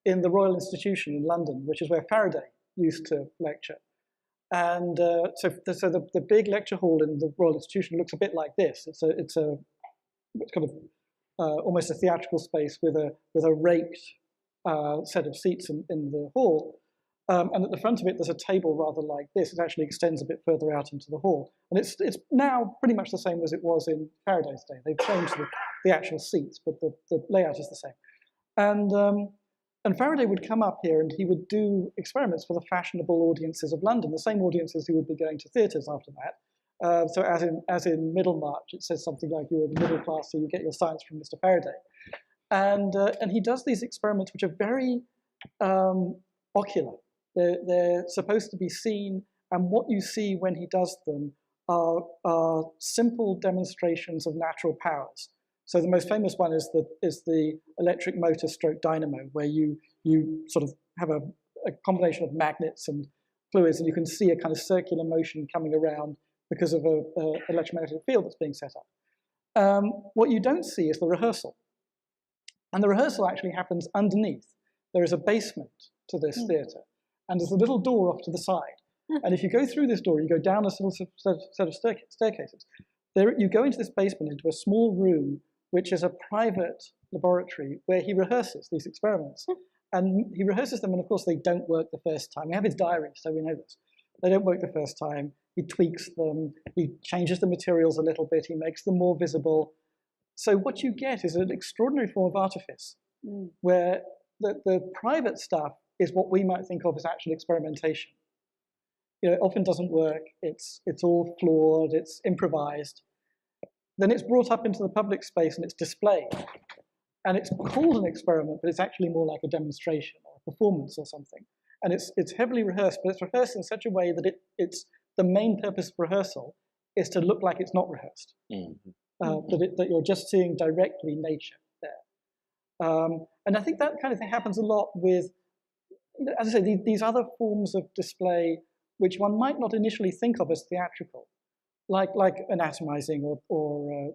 in the Royal Institution in London, which is where Faraday used to lecture. And so the big lecture hall in the Royal Institution looks a bit like this. It's kind of almost a theatrical space with a raked set of seats in the hall. And at the front of it, there's a table rather like this. It actually extends a bit further out into the hall. And it's now pretty much the same as it was in Faraday's day. They've changed the actual seats, but the layout is the same. And Faraday would come up here and he would do experiments for the fashionable audiences of London, the same audiences who would be going to theatres after that. So as in Middlemarch, it says something like you were the middle class, so you get your science from Mr. Faraday. And he does these experiments which are very ocular. They're supposed to be seen, and what you see when he does them are simple demonstrations of natural powers. So the most famous one is the electric motor stroke dynamo, where you sort of have a combination of magnets and fluids, and you can see a kind of circular motion coming around because of an electromagnetic field that's being set up. What you don't see is the rehearsal. And the rehearsal actually happens underneath. There is a basement to this theatre, and there's a little door off to the side. And if you go through this door, you go down a little set of staircases. There, you go into this basement, into a small room, which is a private laboratory where he rehearses these experiments. And he rehearses them, and of course they don't work the first time. We have his diary, so we know this. They don't work the first time. He tweaks them, he changes the materials a little bit, he makes them more visible. So what you get is an extraordinary form of artifice, where the private stuff is what we might think of as actual experimentation. You know, it often doesn't work, it's all flawed, it's improvised. Then it's brought up into the public space and it's displayed. And it's called an experiment, but it's actually more like a demonstration or a performance or something. And it's heavily rehearsed, but it's rehearsed in such a way that it's the main purpose of rehearsal is to look like it's not rehearsed. That you're just seeing directly nature there. And I think that kind of thing happens a lot with, as I say, these other forms of display which one might not initially think of as theatrical, like anatomizing or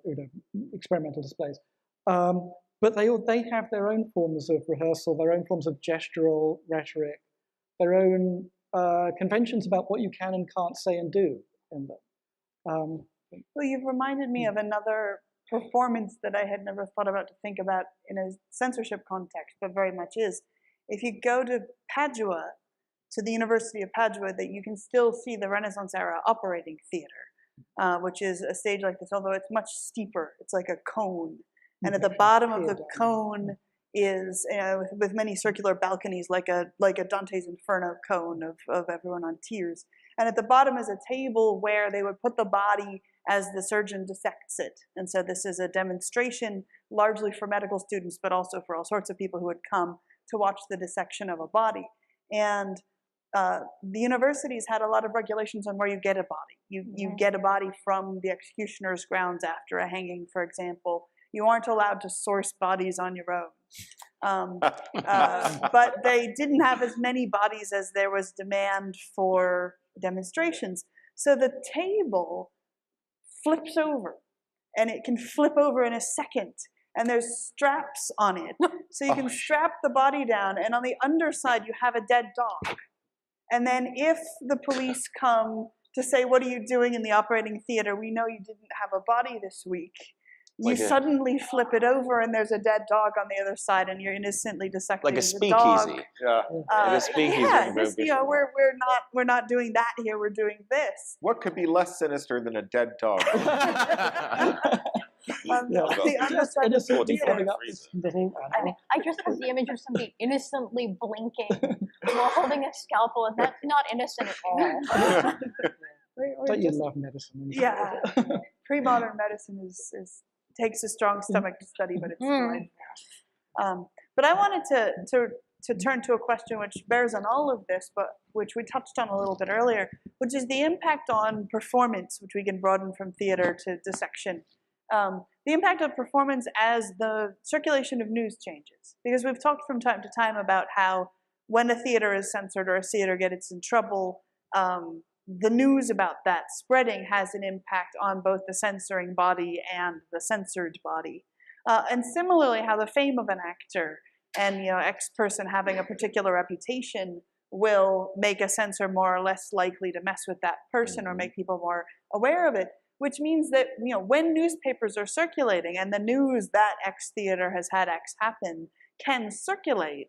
experimental displays. But they have their own forms of rehearsal, their own forms of gestural rhetoric, their own conventions about what you can and can't say and do in them. Well, you've reminded me of another performance that I had never thought about to think about in a censorship context, but very much is. If you go to Padua, to the University of Padua, that you can still see the Renaissance era operating theater, which is a stage like this, although it's much steeper. It's like a cone. And at the bottom of the cone is, with many circular balconies, like a Dante's Inferno cone of everyone on tears. And at the bottom is a table where they would put the body as the surgeon dissects it. And so this is a demonstration largely for medical students, but also for all sorts of people who would come to watch the dissection of a body. And the universities had a lot of regulations on where you get a body. You get a body from the executioner's grounds after a hanging, for example. You aren't allowed to source bodies on your own. But they didn't have as many bodies as there was demand for demonstrations. So the table flips over, and it can flip over in a second. And there's straps on it. So you can strap the body down, and on the underside you have a dead dog. And then if the police come to say, what are you doing in the operating theater? We know you didn't have a body this week. You suddenly flip it over, and there's a dead dog on the other side, and you're innocently dissecting like a the dog. speakeasy. Yeah. A speakeasy. Yeah, just, we're not doing that here. We're doing this. What could be less sinister than a dead dog? The underside of the theater. I mean, I just have the image of somebody innocently blinking while holding a scalpel, and that's not innocent at all. Don't you love medicine? Yeah, pre-modern medicine takes a strong stomach to study, but it's fine. But I wanted to turn to a question which bears on all of this, but which we touched on a little bit earlier, which is the impact on performance, which we can broaden from theater to dissection. The impact of performance as the circulation of news changes. Because we've talked from time to time about how when a theater is censored or a theater gets in trouble, the news about that spreading has an impact on both the censoring body and the censored body. And similarly, how the fame of an actor and X person having a particular reputation will make a censor more or less likely to mess with that person or make people more aware of it, which means that when newspapers are circulating and the news that X theater has had X happen can circulate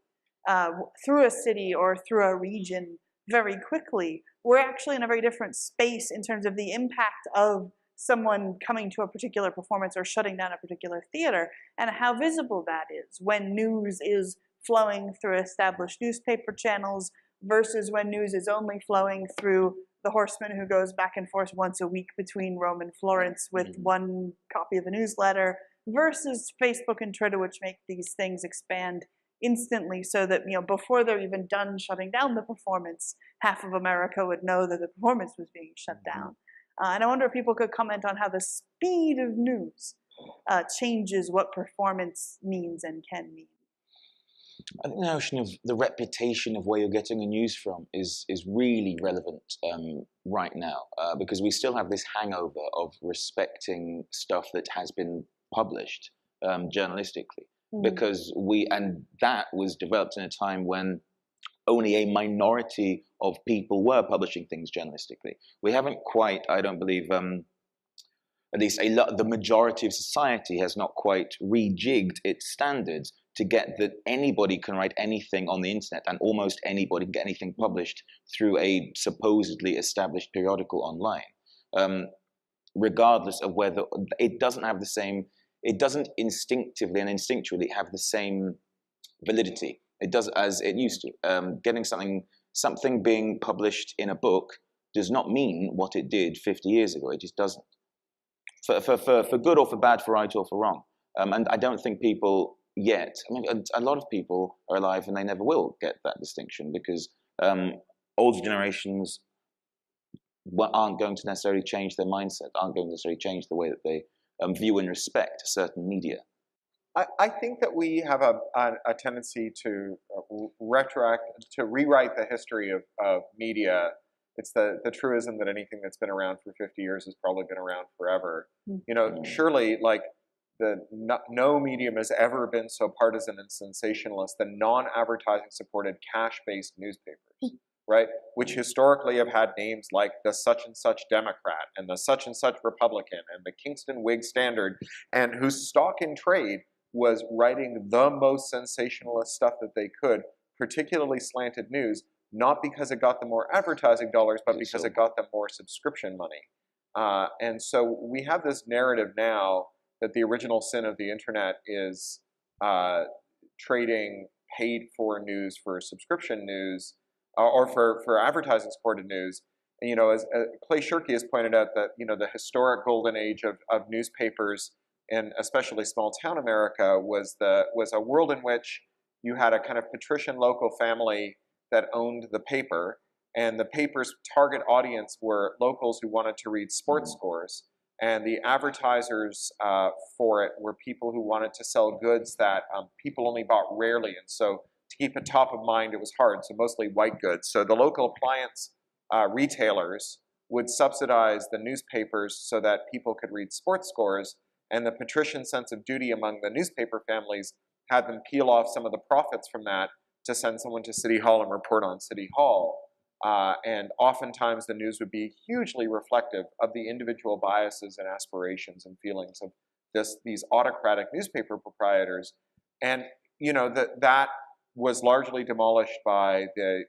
through a city or through a region very quickly, we're actually in a very different space in terms of the impact of someone coming to a particular performance or shutting down a particular theater, and how visible that is when news is flowing through established newspaper channels versus when news is only flowing through the horseman who goes back and forth once a week between Rome and Florence with one copy of the newsletter, versus Facebook and Twitter, which make these things expand instantly, so that before they're even done shutting down the performance, half of America would know that the performance was being shut down. And I wonder if people could comment on how the speed of news changes what performance means and can mean. I think the notion of the reputation of where you're getting the news from is really relevant right now, because we still have this hangover of respecting stuff that has been published journalistically, because and that was developed in a time when only a minority of people were publishing things journalistically. We haven't quite, I don't believe, at least the majority of society has not quite rejigged its standards to get that anybody can write anything on the internet and almost anybody can get anything published through a supposedly established periodical online, regardless of whether it doesn't have the same, it doesn't instinctively and instinctually have the same validity. It does as it used to. Getting something being published in a book does not mean what it did 50 years ago. It just doesn't. For good or for bad, for right or for wrong. And I don't think people yet, a lot of people are alive and they never will get that distinction, because older generations aren't going to necessarily change their mindset, aren't going to necessarily change the way that they view and respect certain media. I think that we have a tendency to rewrite the history of media. It's the truism that anything that's been around for 50 years has probably been around forever. Surely, no medium has ever been so partisan and sensationalist than non-advertising supported cash-based newspapers, right? Which historically have had names like the such and such Democrat and the such and such Republican and the Kingston Whig Standard, and whose stock in trade was writing the most sensationalist stuff that they could, particularly slanted news, not because it got them more advertising dollars, but because it got them more subscription money. And so we have this narrative now that the original sin of the internet is trading paid for news for subscription news, or for advertising supported news. And, as Clay Shirky has pointed out, that the historic golden age of newspapers, and especially small town America, was a world in which you had a kind of patrician local family that owned the paper, and the paper's target audience were locals who wanted to read sports scores, and the advertisers for it were people who wanted to sell goods that people only bought rarely, and so to keep it top of mind, it was hard, so mostly white goods. So the local appliance retailers would subsidize the newspapers so that people could read sports scores, and the patrician sense of duty among the newspaper families had them peel off some of the profits from that to send someone to City Hall and report on City Hall. And oftentimes the news would be hugely reflective of the individual biases and aspirations and feelings of these autocratic newspaper proprietors. And that was largely demolished by the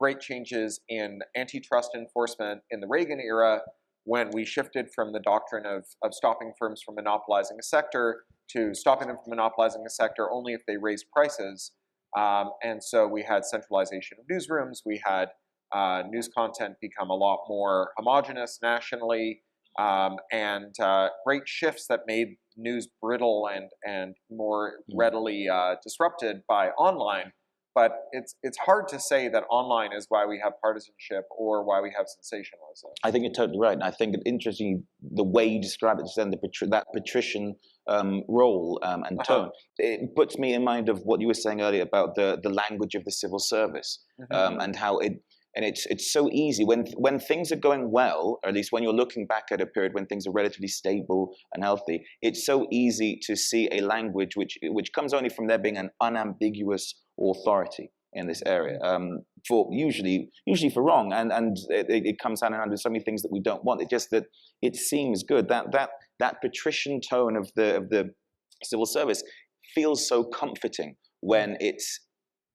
great changes in antitrust enforcement in the Reagan era, when we shifted from the doctrine of stopping firms from monopolizing a sector to stopping them from monopolizing a sector only if they raise prices. And so we had centralization of newsrooms, we had news content become a lot more homogenous nationally, and great shifts that made news brittle and more readily disrupted by online. But it's hard to say that online is why we have partisanship or why we have sensationalism. I think you're totally right, and I think it's interesting the way you describe it, then that patrician role and tone. It puts me in mind of what you were saying earlier about the language of the civil service, and how And it's so easy when things are going well, or at least when you're looking back at a period when things are relatively stable and healthy, it's so easy to see a language which comes only from there being an unambiguous authority in this area, for usually for wrong, and it comes hand in hand with so many things that we don't want. It's just that it seems good, that patrician tone of the civil service feels so comforting when it's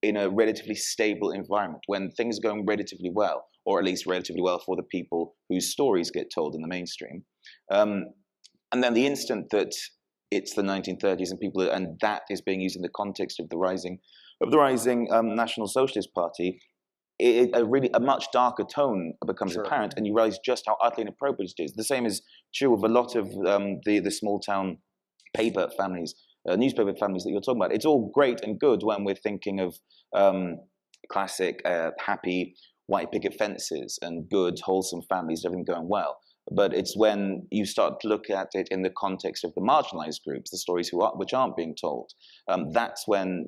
in a relatively stable environment, when things are going relatively well, or at least relatively well for the people whose stories get told in the mainstream. And then the instant that it's the 1930s and that is being used in the context of the rising National Socialist Party, a much darker tone becomes apparent, and you realize just how utterly inappropriate it is. The same is true of a lot of the small town paper families, newspaper families that you're talking about. It's all great and good when we're thinking of classic, happy white picket fences and good, wholesome families, everything going well. But it's when you start to look at it in the context of the marginalized groups, the stories which aren't being told, that's when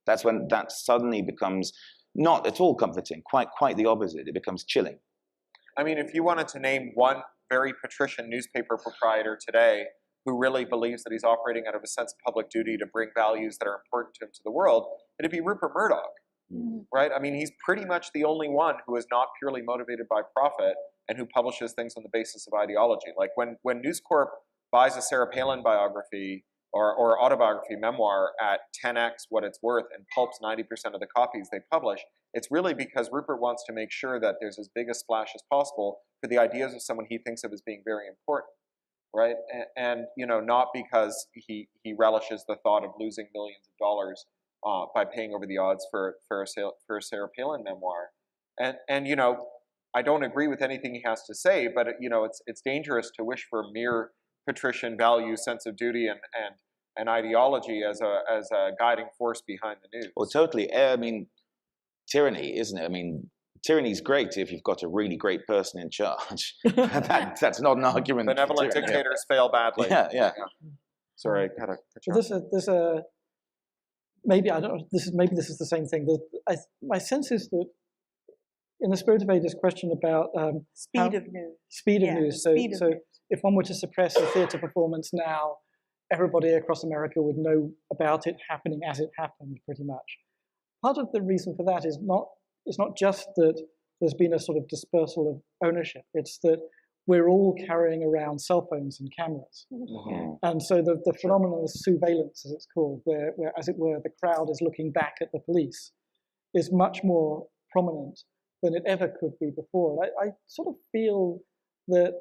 that suddenly becomes not at all comforting, quite the opposite. It becomes chilling. I mean, if you wanted to name one very patrician newspaper proprietor today who really believes that he's operating out of a sense of public duty to bring values that are important to him to the world, it'd be Rupert Murdoch, right? I mean, he's pretty much the only one who is not purely motivated by profit and who publishes things on the basis of ideology. Like when News Corp buys a Sarah Palin biography or autobiography memoir at 10x what it's worth and pulps 90% of the copies they publish, it's really because Rupert wants to make sure that there's as big a splash as possible for the ideas of someone he thinks of as being very important, right? And you know, not because he relishes the thought of losing millions of dollars by paying over the odds for a Sarah Palin memoir. And you know, I don't agree with anything he has to say, but you know, it's dangerous to wish for mere patrician value, sense of duty, and ideology as a guiding force behind the news. Well, totally. I mean, tyranny, isn't it? I mean, tyranny's great if you've got a really great person in charge. That's not an argument. Benevolent dictators fail badly. Yeah. Sorry, I gotta cut you off. There's a maybe I don't know. Maybe this is the same thing. My sense is that, in the spirit of Ada's question about Speed of news. Speed of Yeah, news. speed of So news. if one were to suppress a theatre performance now, everybody across America would know about it happening as it happened, pretty much. Part of the reason for that is not just that there's been a sort of dispersal of ownership. It's that we're all carrying around cell phones and cameras. And so the phenomenon of surveillance, as it's called, where, as it were, the crowd is looking back at the police, is much more prominent than it ever could be before. And I sort of feel that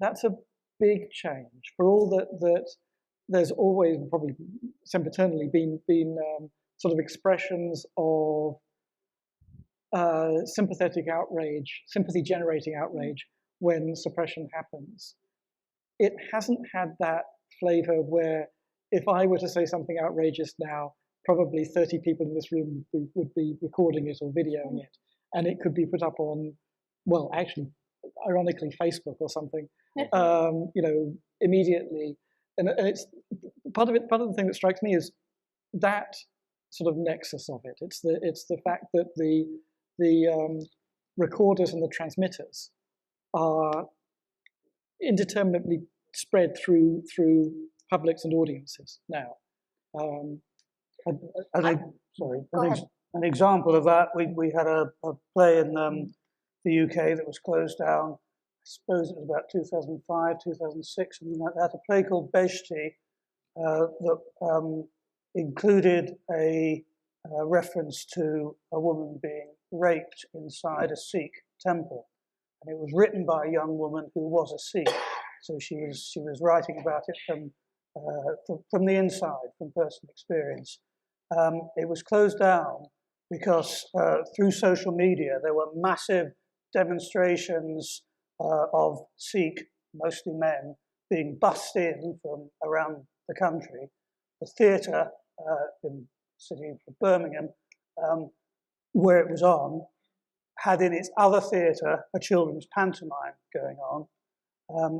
that's a big change, for all that there's always probably sempiternally been sort of expressions of sympathetic outrage, sympathy-generating outrage when suppression happens. It hasn't had that flavor where if I were to say something outrageous now, probably 30 people in this room would be recording it or videoing it, and it could be put up on, well, actually, ironically, Facebook or something, you know, immediately. And it's part of the thing that strikes me is that sort of nexus of it. It's the fact that the recorders and the transmitters are indeterminately spread through publics and audiences now. An example of that, we had a play in the UK that was closed down. I suppose it was about 2005, 2006, something like that. A play called Beheshti that included a reference to a woman being raped inside a Sikh temple, and it was written by a young woman who was a Sikh. So she was writing about it from the inside, from personal experience. It was closed down because through social media there were massive demonstrations of Sikh, mostly men, being bussed in from around the country. The theatre in the city of Birmingham, where it was on, had in its other theatre a children's pantomime going on,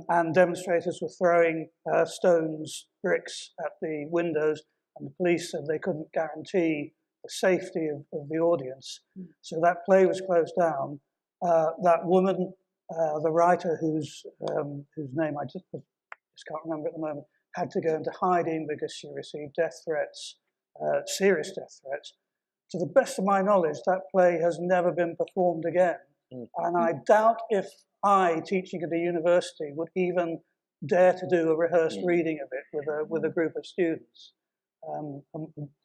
and demonstrators were throwing stones, bricks at the windows, and the police said they couldn't guarantee the the safety of the audience. So that play was closed down. That woman, the writer whose name I just can't remember at the moment, had to go into hiding because she received death threats, serious death threats. To the best of my knowledge, that play has never been performed again. And I doubt if I, teaching at a university, would even dare to do a rehearsed reading of it with a group of students.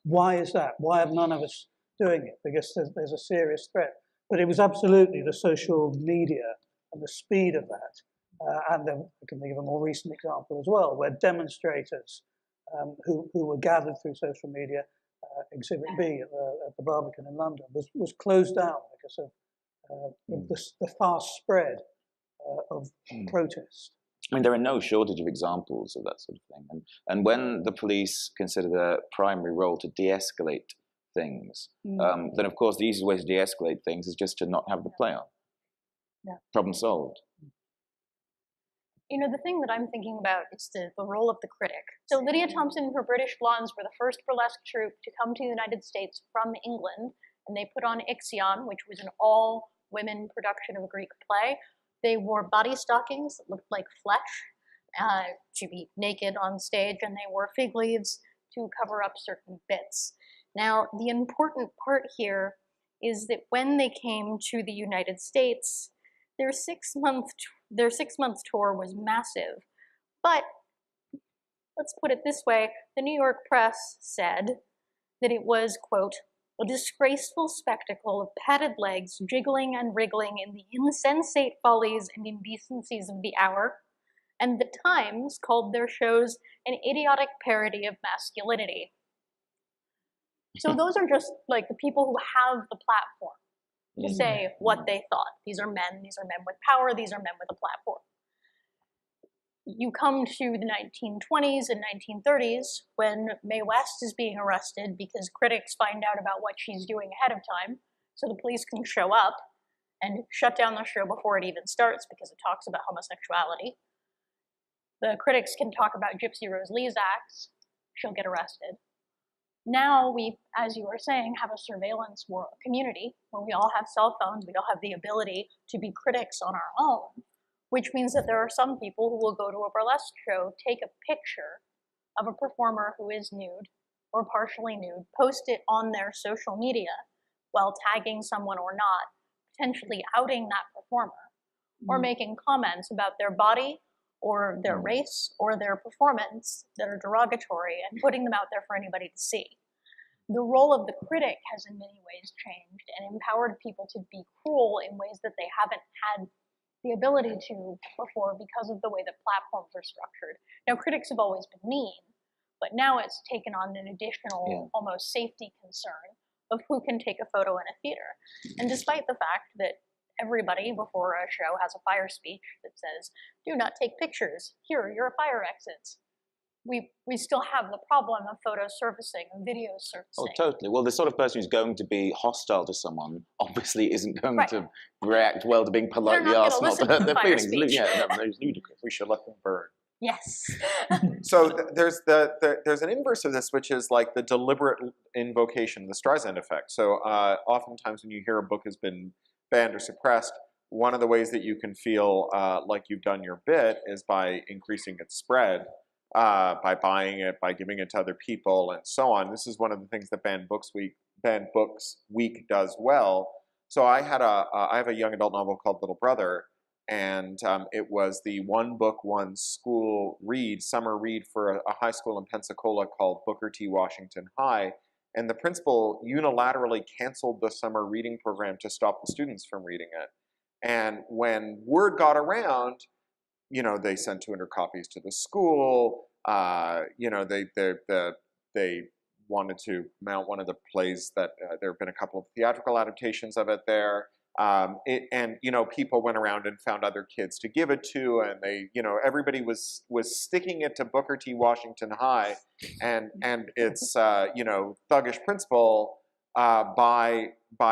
Why is that? Why are none of us doing it? Because there's a serious threat. But it was absolutely the social media and the speed of that. And then I can think of a more recent example as well, where demonstrators who were gathered through social media, Exhibit B at the Barbican in London, was closed down because of the fast spread of protest. I mean, there are no shortage of examples of that sort of thing. And when the police consider their primary role to de-escalate things, then of course the easiest way to de-escalate things is just to not have the play on. Yeah. Problem solved. You know, the thing that I'm thinking about is the role of the critic. So Lydia Thompson and her British Blondes were the first burlesque troupe to come to the United States from England, and they put on Ixion, which was an all-women production of a Greek play. They wore body stockings that looked like flesh to be naked on stage, and they wore fig leaves to cover up certain bits. Now, the important part here is that when they came to the United States, their six-month tour was massive. But let's put it this way, the New York press said that it was, quote, a disgraceful spectacle of padded legs jiggling and wriggling in the insensate follies and indecencies of the hour, and the Times called their shows an idiotic parody of masculinity. So those are just like the people who have the platform to say what they thought. These are men with power, these are men with a platform. You come to the 1920s and 1930s when Mae West is being arrested because critics find out about what she's doing ahead of time, so the police can show up and shut down the show before it even starts because it talks about homosexuality. The critics can talk about Gypsy Rose Lee's acts, she'll get arrested. Now we, as you were saying, have a surveillance community where we all have cell phones, we all have the ability to be critics on our own, which means that there are some people who will go to a burlesque show, take a picture of a performer who is nude or partially nude, post it on their social media while tagging someone or not, potentially outing that performer, or making comments about their body or their race or their performance that are derogatory and putting them out there for anybody to see. The role of the critic has in many ways changed and empowered people to be cruel in ways that they haven't had the ability to before because of the way that platforms are structured. Now, critics have always been mean, but now it's taken on an additional almost safety concern of who can take a photo in a theater. And despite the fact that everybody before a show has a fire speech that says, do not take pictures, here are your fire exits. We still have the problem of photo surfacing and video surfacing. Oh, totally. Well, the sort of person who's going to be hostile to someone obviously isn't going to react well to being politely asked not to hurt their feelings. Yeah, no, it's ludicrous. We should let them burn. Yes. So there's an inverse of this, which is like the deliberate invocation, the Streisand effect. So oftentimes when you hear a book has been banned or suppressed, one of the ways that you can feel like you've done your bit is by increasing its spread, by buying it, by giving it to other people, and so on. This is one of the things that Banned Books Week does well. So I have a young adult novel called Little Brother, and it was the one book, one school read, summer read for a high school in Pensacola called Booker T. Washington High. And the principal unilaterally canceled the summer reading program to stop the students from reading it. And when word got around, you know, they sent 200 copies to the school. You know, they wanted to mount one of the plays that there have been a couple of theatrical adaptations of it there. And you know, people went around and found other kids to give it to, and they, you know, everybody was sticking it to Booker T. Washington High, and its you know, thuggish principal by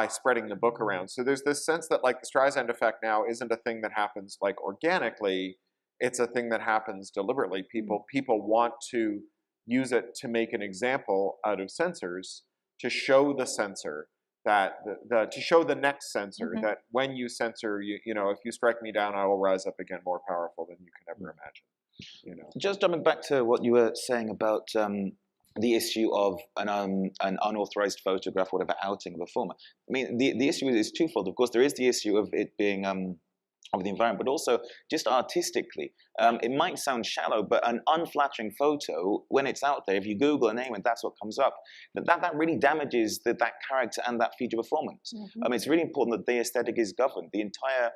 spreading the book around. So there's this sense that like the Streisand effect now isn't a thing that happens like organically; it's a thing that happens deliberately. People want to use it to make an example out of censors, to show the censor that to show the next censor that when you censor, you know, if you strike me down, I will rise up again more powerful than you can ever imagine. You know. Just jumping back to what you were saying about the issue of an unauthorized photograph, or whatever, outing of a performer. I mean, the issue is twofold. Of course, there is the issue of it being of the environment, but also just artistically. It might sound shallow, but an unflattering photo, when it's out there, if you Google a name and that's what comes up, that really damages that character and that future performance. It's really important that the aesthetic is governed. The entire,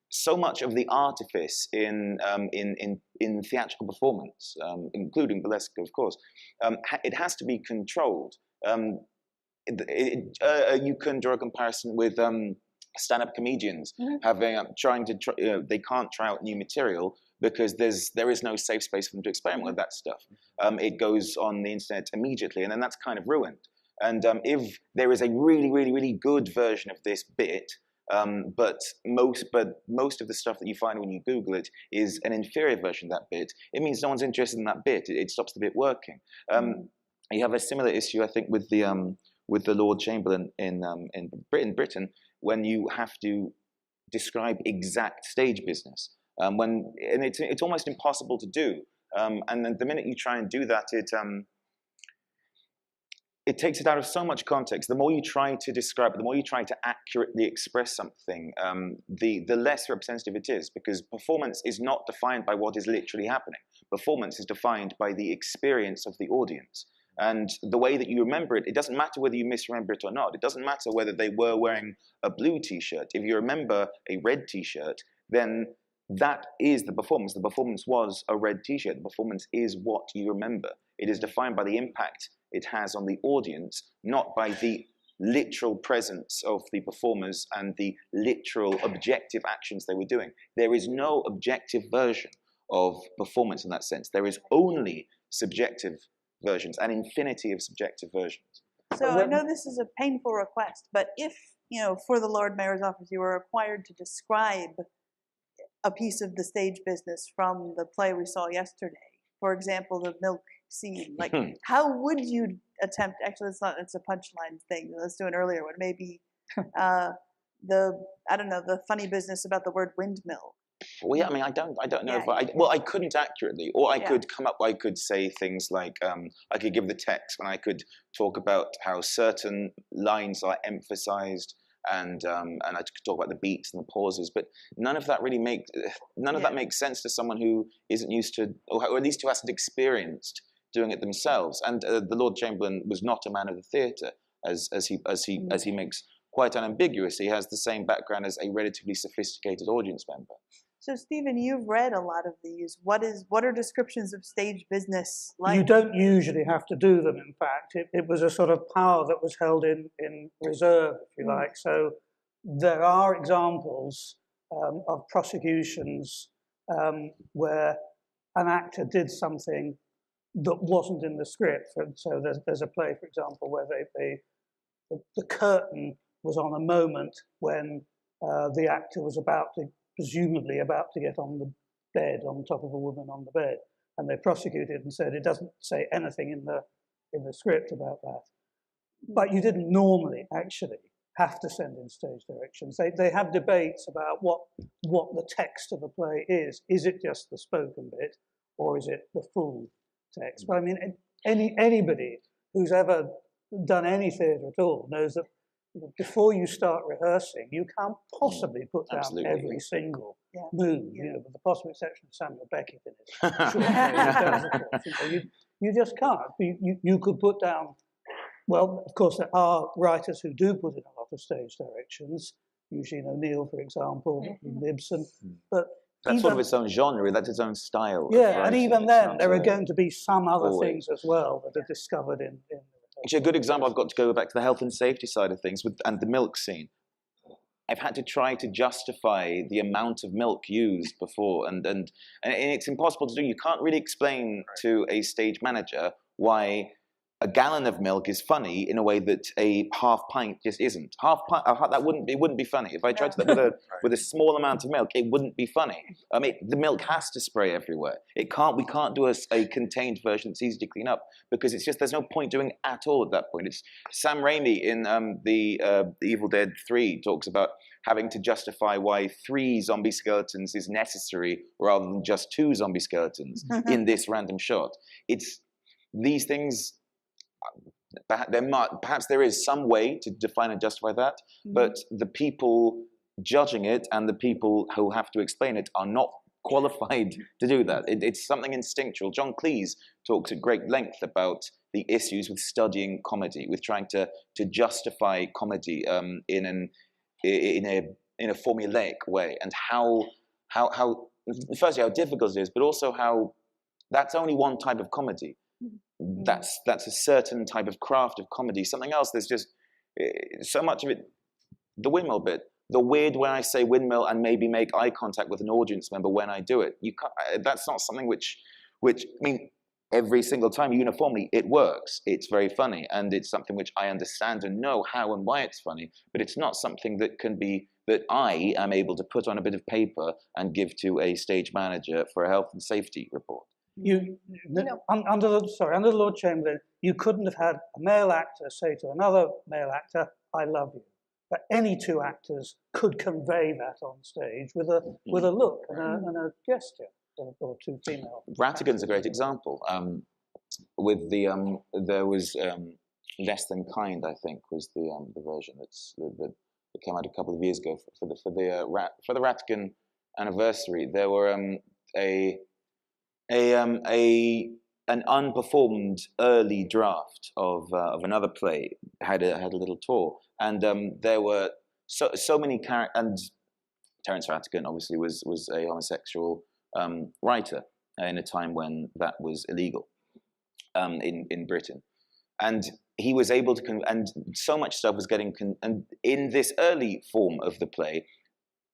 so much of the artifice in theatrical performance, including burlesque, of course, it has to be controlled. You can draw a comparison with stand-up comedians having they can't try out new material because there is no safe space for them to experiment with that stuff. It goes on the internet immediately, and then that's kind of ruined. And if there is a really, really, really good version of this bit, but most of the stuff that you find when you Google it is an inferior version of that bit, it means no one's interested in that bit. It stops the bit working. You have a similar issue, I think, with the Lord Chamberlain in Britain, when you have to describe exact stage business, and it's almost impossible to do. And then the minute you try and do that, it takes it out of so much context. The more you try to describe it, the more you try to accurately express something, the less representative it is, because performance is not defined by what is literally happening. Performance is defined by the experience of the audience. And the way that you remember it, it doesn't matter whether you misremember it or not. It doesn't matter whether they were wearing a blue t-shirt. If you remember a red t-shirt, then that is the performance. The performance was a red t-shirt. The performance is what you remember. It is defined by the impact it has on the audience, not by the literal presence of the performers and the literal objective actions they were doing. There is no objective version of performance in that sense. There is only subjective versions, an infinity of subjective versions. So I know this is a painful request, but if, you know, for the Lord Mayor's office, you were required to describe a piece of the stage business from the play we saw yesterday, for example, the milk scene, like how would you attempt, actually it's a punchline thing, let's do an earlier one, maybe the funny business about the word windmill. Well, yeah, I mean, I don't know if I couldn't accurately, or I could come up, I could say things like, I could give the text, and I could talk about how certain lines are emphasized, and I could talk about the beats and the pauses, but none of that really that makes sense to someone who isn't used to, or at least who hasn't experienced doing it themselves. And the Lord Chamberlain was not a man of the theatre, as he makes quite unambiguous. He has the same background as a relatively sophisticated audience member. So Stephen, you've read a lot of these. What are descriptions of stage business like? You don't usually have to do them, in fact. It was a sort of power that was held in reserve, if you like. So there are examples of prosecutions where an actor did something that wasn't in the script. So there's a play, for example, where the curtain was on a moment when the actor was presumably about to get on the bed, on top of a woman on the bed, and they prosecuted and said it doesn't say anything in the script about that. But you didn't normally actually have to send in stage directions. They have debates about what the text of a play is. Is it just the spoken bit, or is it the full text? But I mean, anybody who's ever done any theatre at all knows that before you start rehearsing, you can't possibly put down every single move, with the possible exception of Samuel Beckett in it. You just can't. You could put down, well, of course, there are writers who do put in a lot of stage directions, Eugene O'Neill, for example, Ibsen, but that's sort of its own genre, that's its own style. Yeah, and even then, there are going to be some other things as well that are discovered in Actually, a good example, I've got to go back to the health and safety side of things and the milk scene. I've had to try to justify the amount of milk used before, and it's impossible to do. You can't really explain to a stage manager why a gallon of milk is funny in a way that a half pint just isn't. It wouldn't be funny. If I tried to do that with a small amount of milk, it wouldn't be funny. I mean, the milk has to spray everywhere. We can't do a contained version that's easy to clean up, because it's just, there's no point doing it at all at that point. It's Sam Raimi in the Evil Dead 3 talks about having to justify why 3 zombie skeletons is necessary rather than just 2 zombie skeletons in this random shot. It's these things. Perhaps there is some way to define and justify that, but the people judging it and the people who have to explain it are not qualified to do that. It's something instinctual. John Cleese talks at great length about the issues with studying comedy, with trying to justify comedy in a formulaic way, and how firstly how difficult it is, but also how that's only one type of comedy. That's a certain type of craft of comedy. Something else, there's just so much of it. The windmill bit, the weird when I say windmill and maybe make eye contact with an audience member when I do it. You can't, that's not something which I mean, every single time uniformly it works. It's very funny, and it's something which I understand and know how and why it's funny. But it's not something that I am able to put on a bit of paper and give to a stage manager for a health and safety report. Under the Lord Chamberlain, you couldn't have had a male actor say to another male actor, "I love you." But any 2 actors could convey that on stage with a look and a gesture, or 2 female. Rattigan's a great example. With the there was Less Than Kind, I think, was the version that came out a couple of years ago for the Rattigan anniversary. There were an unperformed early draft of another play had a little tour, and there were so many characters. And Terence Rattigan obviously was a homosexual writer in a time when that was illegal in Britain, and he was able to and so much stuff was getting and in this early form of the play,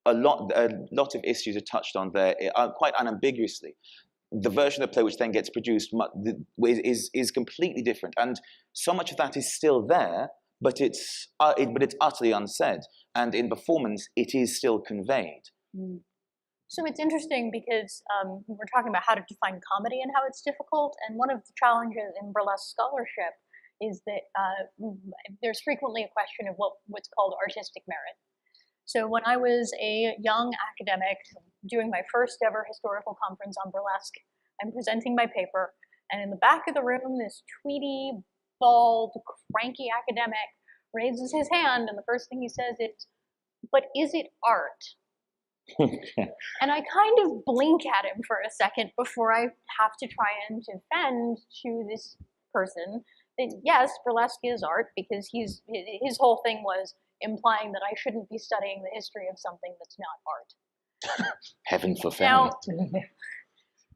a lot of issues are touched on there quite unambiguously. The version of the play which then gets produced is completely different, and so much of that is still there, but it's utterly unsaid, and in performance it is still conveyed. So it's interesting because we're talking about how to define comedy and how it's difficult, and one of the challenges in burlesque scholarship is that there's frequently a question of what's called artistic merit. So when I was a young academic doing my first ever historical conference on burlesque, I'm presenting my paper, and in the back of the room, this tweedy, bald, cranky academic raises his hand, and the first thing he says is, "But is it art?" And I kind of blink at him for a second before I have to try and defend to this person that yes, burlesque is art, because his whole thing was implying that I shouldn't be studying the history of something that's not art. Heaven forfend. Now,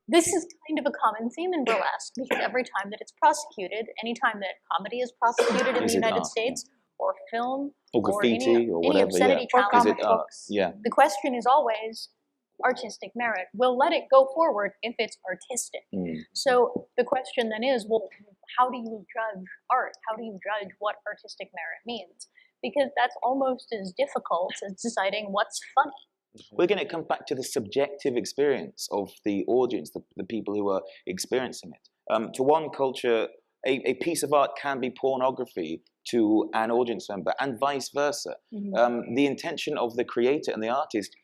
this is kind of a common theme in burlesque, because every time that it's prosecuted, anytime that comedy is prosecuted in the United States, or film, or graffiti, or whatever, obscenity or comic challenge, books, the question is always artistic merit. We'll let it go forward if it's artistic. So the question then is, well, how do you judge art? How do you judge what artistic merit means? Because that's almost as difficult as deciding what's funny. We're going to come back to the subjective experience of the audience, the people who are experiencing it. To one culture, a piece of art can be pornography to an audience member, and vice versa. The intention of the creator and the artist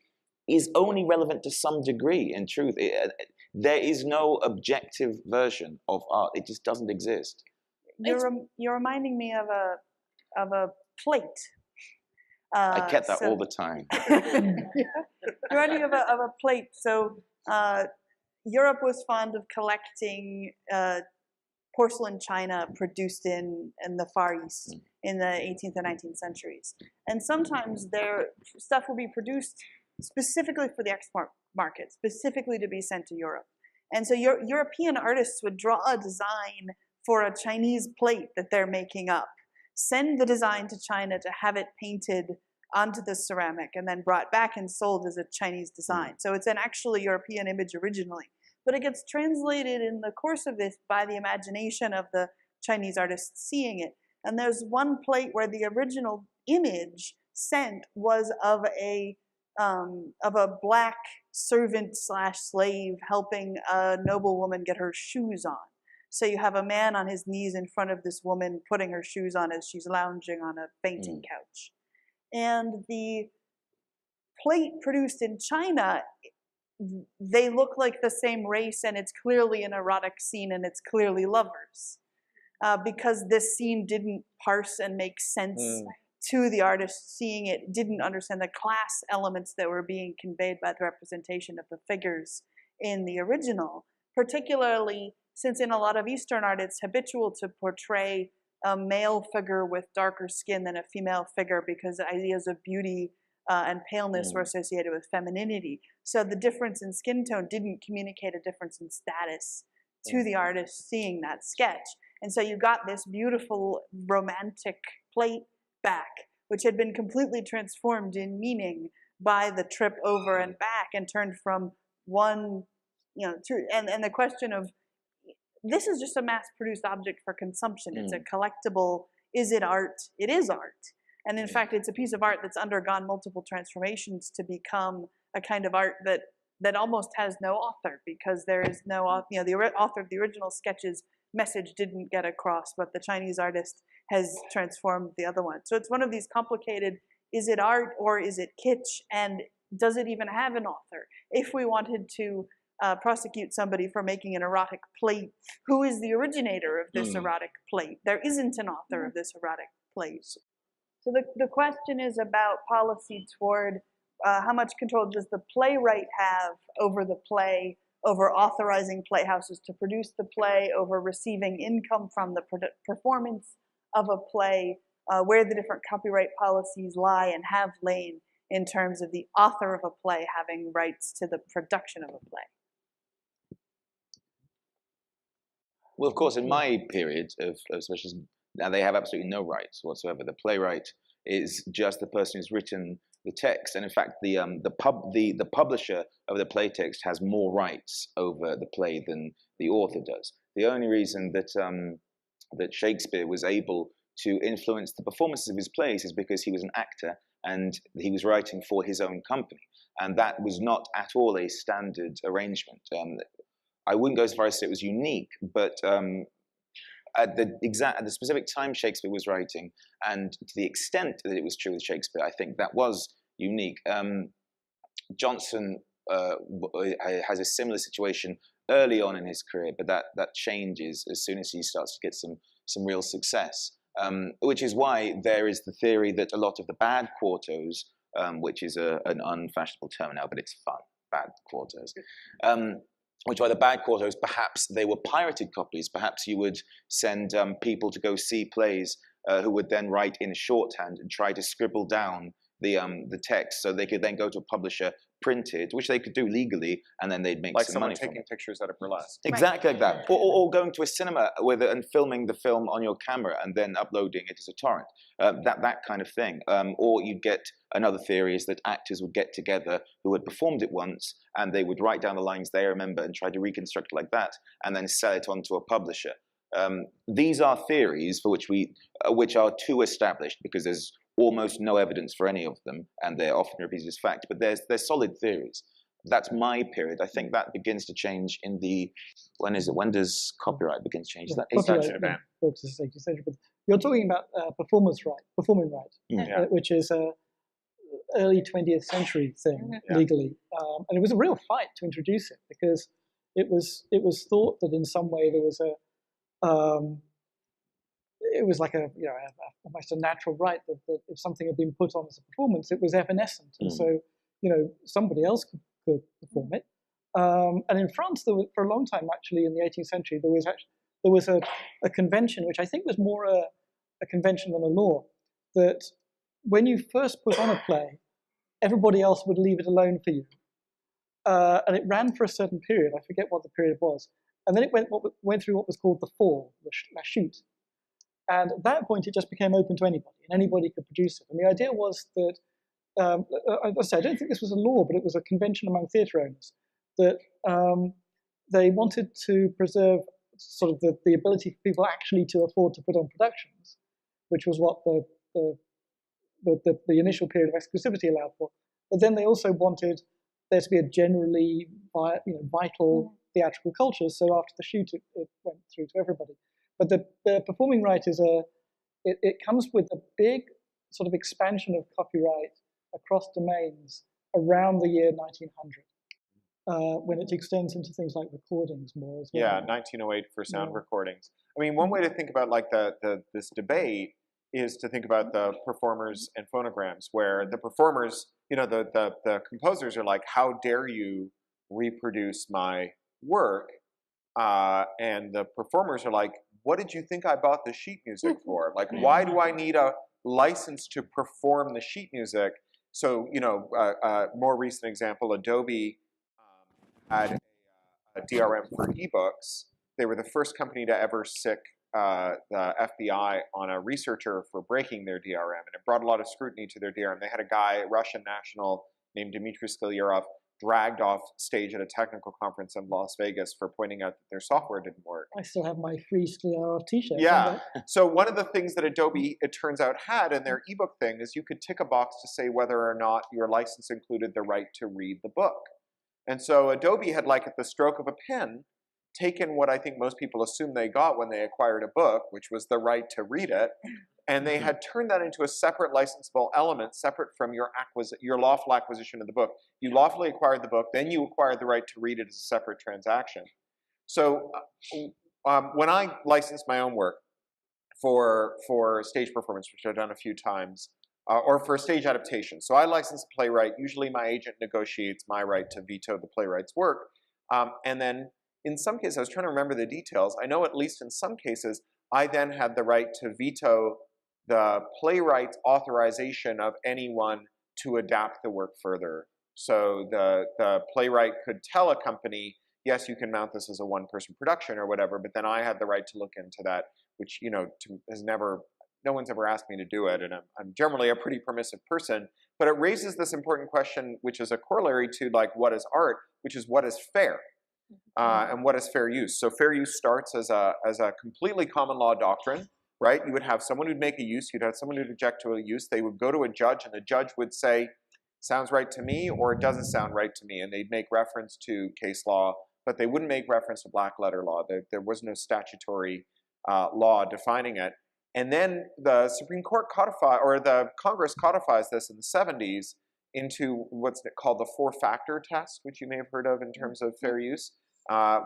is only relevant to some degree, in truth. There is no objective version of art. It just doesn't exist. You're reminding me of a plate. I get that all the time. Reminding me of a plate. So Europe was fond of collecting porcelain china produced in the Far East in the 18th and 19th centuries. And sometimes their stuff will be produced specifically for the export market, specifically to be sent to Europe. And so European artists would draw a design for a Chinese plate that they're making up, send the design to China to have it painted onto the ceramic and then brought back and sold as a Chinese design. So it's an actually European image originally. But it gets translated in the course of this by the imagination of the Chinese artists seeing it. And there's one plate where the original image sent was of a black servant / slave helping a noblewoman get her shoes on. So you have a man on his knees in front of this woman putting her shoes on as she's lounging on a fainting couch. And the plate produced in China, they look like the same race, and it's clearly an erotic scene, and it's clearly lovers. Because this scene didn't parse and make sense to the artist seeing it, didn't understand the class elements that were being conveyed by the representation of the figures in the original, particularly since in a lot of Eastern art it's habitual to portray a male figure with darker skin than a female figure because ideas of beauty and paleness were associated with femininity. So the difference in skin tone didn't communicate a difference in status to the artist seeing that sketch. And so you got this beautiful romantic plate back, which had been completely transformed in meaning by the trip over and back and turned from one, and the question of, this is just a mass-produced object for consumption. It's a collectible. Is it art? It is art. And in fact, it's a piece of art that's undergone multiple transformations to become a kind of art that almost has no author, because there is no, the author of the original sketches message didn't get across, but the Chinese artist has transformed the other one. So it's one of these complicated, is it art or is it kitsch? And does it even have an author? If we wanted to prosecute somebody for making an erotic plate, who is the originator of this erotic plate? There isn't an author of this erotic plate. So the question is about policy toward how much control does the playwright have over the play, over authorizing playhouses to produce the play, over receiving income from the performance of a play, where the different copyright policies lie and have lain in terms of the author of a play having rights to the production of a play. Well, of course, in my period of specialism, now they have absolutely no rights whatsoever. The playwright is just the person who's written the text, and in fact, the publisher of the play text has more rights over the play than the author does. The only reason that that Shakespeare was able to influence the performances of his plays is because he was an actor and he was writing for his own company, and that was not at all a standard arrangement. I wouldn't go as far as to say it was unique, but at the specific time Shakespeare was writing, and to the extent that it was true with Shakespeare, I think that was unique. Johnson has a similar situation early on in his career, but that changes as soon as he starts to get some real success. Which is why there is the theory that a lot of the bad quartos, which is an unfashionable term now, but it's fun, bad quartos, which are the bad quartos, perhaps they were pirated copies. Perhaps you would send people to go see plays who would then write in shorthand and try to scribble down the text so they could then go to a publisher, print it, which they could do legally, and then they'd make some money from it. Like someone taking pictures at a burlesque. Exactly like that. Or going to a cinema and filming the film on your camera and then uploading it as a torrent. That kind of thing. Or you'd get, another theory is that actors would get together who had performed it once, and they would write down the lines they remember and try to reconstruct it like that, and then sell it on to a publisher. These are theories for which are too established, because there's almost no evidence for any of them, and they're often repeated as fact, but they're solid theories. That's my period. I think that begins to change in the, when does copyright begin to change? Is that 18th century? Books is 18th century, but you're talking about performing rights, which is a early 20th century thing legally, and it was a real fight to introduce it, because it was thought that in some way there was it was like almost a natural right that if something had been put on as a performance, it was evanescent, and so somebody else could perform it. And in France, for a long time, actually, in the 18th century, there was a convention, which I think was more a convention than a law, that when you first put on a play, everybody else would leave it alone for you, and it ran for a certain period. I forget what the period was, and then it went through what was called the fall, la chute. And at that point, it just became open to anybody, and anybody could produce it. And the idea was that, I don't think this was a law, but it was a convention among theatre owners, that they wanted to preserve sort of the ability for people actually to afford to put on productions, which was what the initial period of exclusivity allowed for. But then they also wanted there to be a generally vital theatrical culture. So after the shoot, it went through to everybody. But the performing right is it comes with a big sort of expansion of copyright across domains around the year 1900. When it extends into things like recordings more as well. Yeah, 1908 for sound recordings. I mean, one way to think about like this debate is to think about the performers and phonograms, where the performers, the composers are like, how dare you reproduce my work? And the performers are like, what did you think I bought the sheet music for? Like, why do I need a license to perform the sheet music? So, more recent example, Adobe had a DRM for ebooks. They were the first company to ever sic the FBI on a researcher for breaking their DRM, and it brought a lot of scrutiny to their DRM. They had a guy, a Russian national named Dmitry Skilyarov, dragged off stage at a technical conference in Las Vegas for pointing out that their software didn't work. I still have my free Skilyarov t-shirt. Yeah. So one of the things that Adobe, it turns out, had in their ebook thing is you could tick a box to say whether or not your license included the right to read the book. And so Adobe had, like at the stroke of a pen, taken what I think most people assume they got when they acquired a book, which was the right to read it, and they had turned that into a separate licensable element, separate from your lawful acquisition of the book. You lawfully acquired the book, then you acquired the right to read it as a separate transaction. So when I licensed my own work for stage performance, which I've done a few times, or for a stage adaptation. So I license a playwright. Usually my agent negotiates my right to veto the playwright's work. And then in some cases, I was trying to remember the details. I know at least in some cases, I then had the right to veto the playwright's authorization of anyone to adapt the work further. So the playwright could tell a company, yes, you can mount this as a one-person production or whatever, but then I had the right to look into that, which no one's ever asked me to do it, and I'm generally a pretty permissive person, but it raises this important question, which is a corollary to like what is art, which is what is fair, and what is fair use. So fair use starts as a completely common law doctrine, right? You would have someone who'd make a use, you'd have someone who'd object to a use, they would go to a judge, and the judge would say, sounds right to me, or it doesn't sound right to me, and they'd make reference to case law, but they wouldn't make reference to black letter law. There was no statutory law defining it. And then the Supreme Court the Congress codifies this in the 70s into what's called the four-factor test, which you may have heard of in terms of fair use,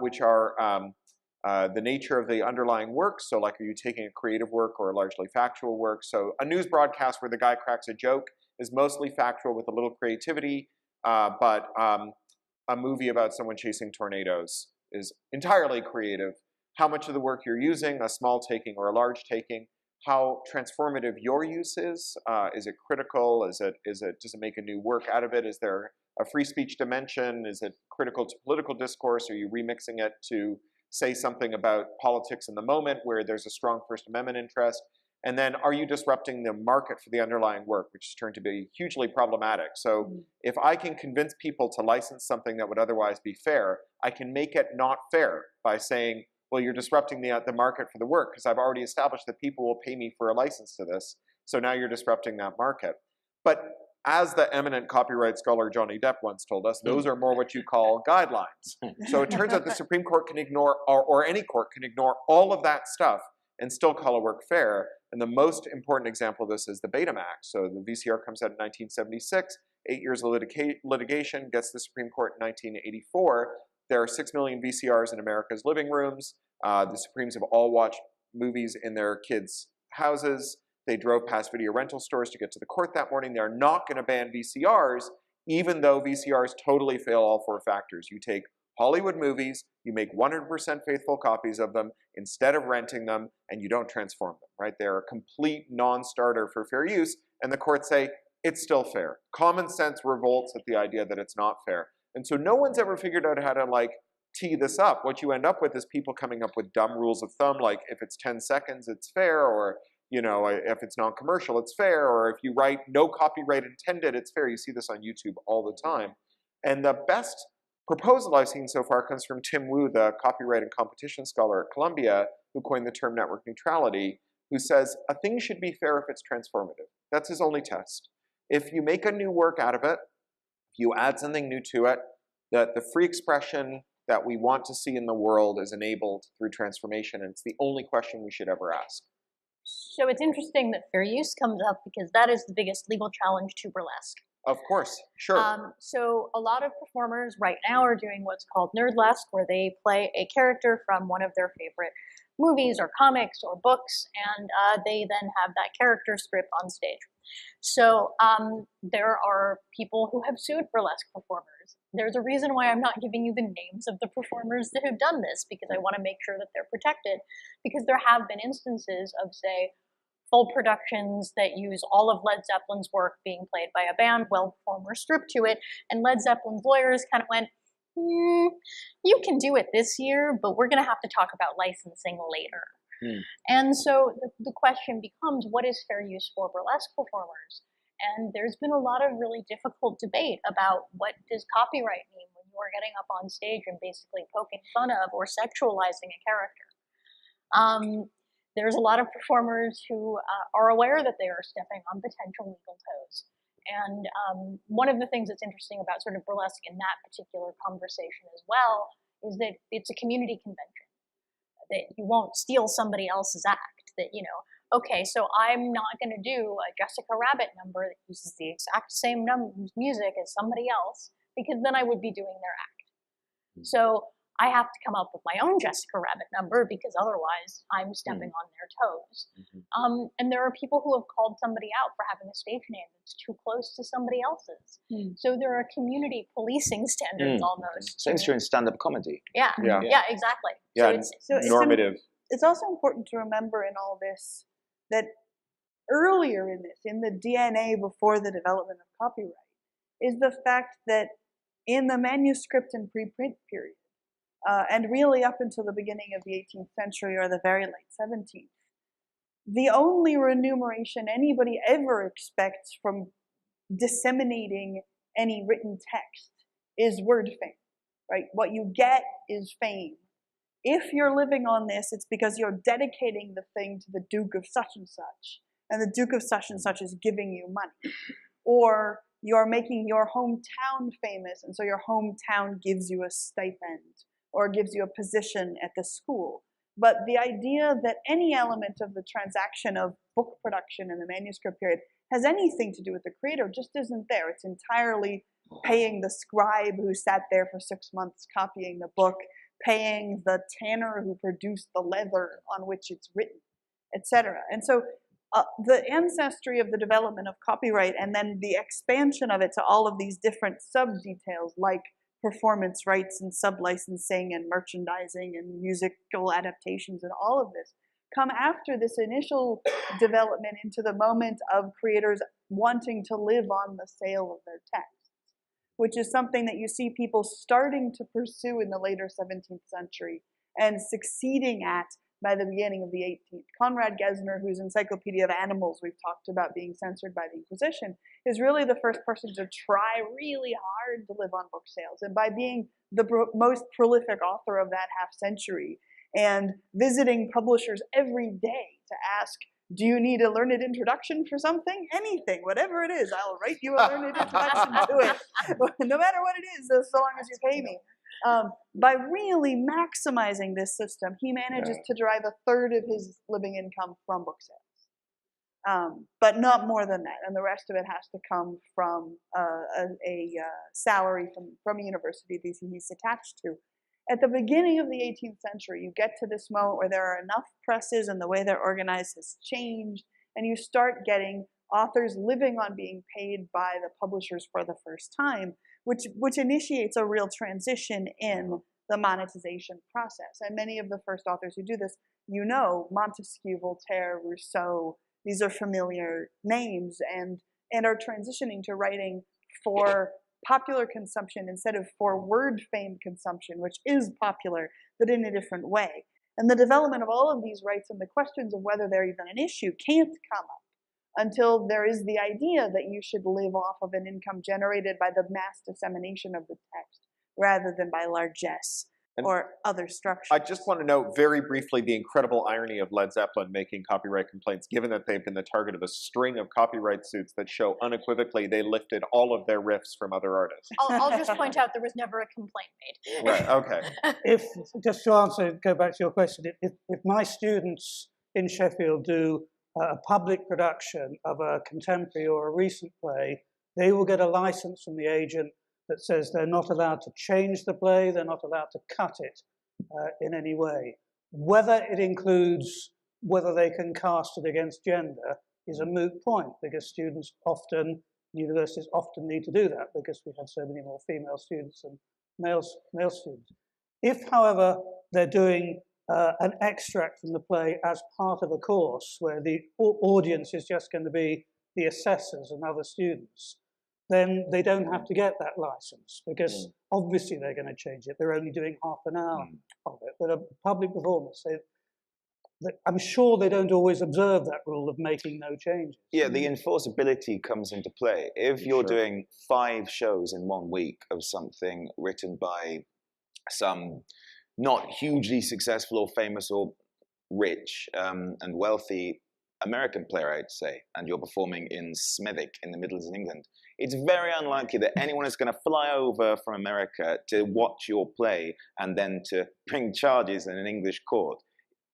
which are the nature of the underlying work. So like, are you taking a creative work or a largely factual work? So a news broadcast where the guy cracks a joke is mostly factual with a little creativity, but a movie about someone chasing tornadoes is entirely creative. How much of the work you're using, a small taking or a large taking, how transformative your use is it critical? Does it make a new work out of it? Is there a free speech dimension? Is it critical to political discourse? Are you remixing it to say something about politics in the moment where there's a strong First Amendment interest? And then are you disrupting the market for the underlying work, which has turned to be hugely problematic? So if I can convince people to license something that would otherwise be fair, I can make it not fair by saying, well, you're disrupting the market for the work because I've already established that people will pay me for a license to this. So now you're disrupting that market. But as the eminent copyright scholar Johnny Depp once told us, those are more what you call guidelines. So it turns out the Supreme Court can ignore, or any court can ignore all of that stuff and still call a work fair. And the most important example of this is the Betamax. So the VCR comes out in 1976, 8 years of litigation, gets the Supreme Court in 1984. There are 6 million VCRs in America's living rooms. The Supremes have all watched movies in their kids' houses. They drove past video rental stores to get to the court that morning. They're not going to ban VCRs, even though VCRs totally fail all four factors. You take Hollywood movies, you make 100% faithful copies of them instead of renting them, and you don't transform them, right? They're a complete non-starter for fair use, and the courts say, it's still fair. Common sense revolts at the idea that it's not fair. And so no one's ever figured out how to like tee this up. What you end up with is people coming up with dumb rules of thumb, like if it's 10 seconds, it's fair, or if it's non-commercial, it's fair, or if you write no copyright intended, it's fair. You see this on YouTube all the time. And the best proposal I've seen so far comes from Tim Wu, the copyright and competition scholar at Columbia, who coined the term network neutrality, who says a thing should be fair if it's transformative. That's his only test. If you make a new work out of it, if you add something new to it, that the free expression that we want to see in the world is enabled through transformation, and it's the only question we should ever ask. So it's interesting that fair use comes up because that is the biggest legal challenge to burlesque. Of course, sure. So a lot of performers right now are doing what's called nerdlesque, where they play a character from one of their favorite movies or comics or books, and they then have that character script on stage. So there are people who have sued burlesque performers. There's a reason why I'm not giving you the names of the performers that have done this, because I want to make sure that they're protected, because there have been instances of, say, full productions that use all of Led Zeppelin's work being played by a band, well, performers stripped to it, and Led Zeppelin's lawyers kind of went, you can do it this year, but we're going to have to talk about licensing later. And so the question becomes, what is fair use for burlesque performers? And there's been a lot of really difficult debate about what does copyright mean when you are getting up on stage and basically poking fun of or sexualizing a character. There's a lot of performers who are aware that they are stepping on potential legal toes. And one of the things that's interesting about sort of burlesque in that particular conversation as well is that it's a community convention, that you won't steal somebody else's act, that, you know, okay, so I'm not going to do a Jessica Rabbit number that uses the exact same music as somebody else, because then I would be doing their act. So I have to come up with my own Jessica Rabbit number, because otherwise I'm stepping on their toes. And there are people who have called somebody out for having a stage name that's too close to somebody else's. So there are community policing standards almost. Same true in stand-up comedy. Yeah, exactly. Yeah, So normative. It's also important to remember in all this that earlier in this, in the DNA before the development of copyright, is the fact that in the manuscript and preprint period, and really up until the beginning of the 18th century or the very late 17th, the only remuneration anybody ever expects from disseminating any written text is word fame, right? What you get is fame. If you're living on this, it's because you're dedicating the thing to the Duke of such and the Duke of such and such is giving you money. Or you're making your hometown famous, and so your hometown gives you a stipend or gives you a position at the school. But the idea that any element of the transaction of book production in the manuscript period has anything to do with the creator just isn't there. It's entirely paying the scribe who sat there for 6 months copying the book, paying the tanner who produced the leather on which it's written, etc. And so the ancestry of the development of copyright and then the expansion of it to all of these different sub-details like performance rights and sub-licensing and merchandising and musical adaptations and all of this come after this initial development into the moment of creators wanting to live on the sale of their texts, which is something that you see people starting to pursue in the later 17th century and succeeding at by the beginning of the 18th. Conrad Gesner, whose Encyclopedia of Animals we've talked about being censored by the Inquisition, is really the first person to try really hard to live on book sales. And by being the most prolific author of that half century and visiting publishers every day to ask, do you need a learned introduction for something? Anything, whatever it is, I'll write you a learned introduction to it, no matter what it is, so long as you pay me. By really maximizing this system, he manages to derive a third of his living income from book sales, but not more than that, and the rest of it has to come from a salary from a university that he's attached to. At the beginning of the 18th century, you get to this moment where there are enough presses and the way they're organized has changed, and you start getting authors living on being paid by the publishers for the first time, which initiates a real transition in the monetization process. And many of the first authors who do this, you know, Montesquieu, Voltaire, Rousseau, these are familiar names, and are transitioning to writing for popular consumption instead of for word fame consumption, which is popular, but in a different way. And the development of all of these rights and the questions of whether they're even an issue can't come up until there is the idea that you should live off of an income generated by the mass dissemination of the text, rather than by largesse or other structures. I just want to note very briefly the incredible irony of Led Zeppelin making copyright complaints, given that they've been the target of a string of copyright suits that show unequivocally they lifted all of their riffs from other artists. I'll just point out there was never a complaint made. Right, okay. If, just to answer, go back to your question, if my students in Sheffield do a public production of a contemporary or a recent play, they will get a license from the agent that says they're not allowed to change the play, they're not allowed to cut it in any way. Whether it includes whether they can cast it against gender is a moot point, because students often, universities often need to do that because we have so many more female students than male students. If, however, they're doing an extract from the play as part of a course where the audience is just going to be the assessors and other students, then they don't have to get that license, because obviously they're going to change it. They're only doing half an hour of it. But a public performance, I'm sure they don't always observe that rule of making no changes. Yeah, the enforceability comes into play. If you're doing 5 shows in 1 week of something written by some not hugely successful or famous or rich and wealthy American playwright, say, and you're performing in Smethwick in the Midlands of England, it's very unlikely that anyone is going to fly over from America to watch your play and then to bring charges in an English court.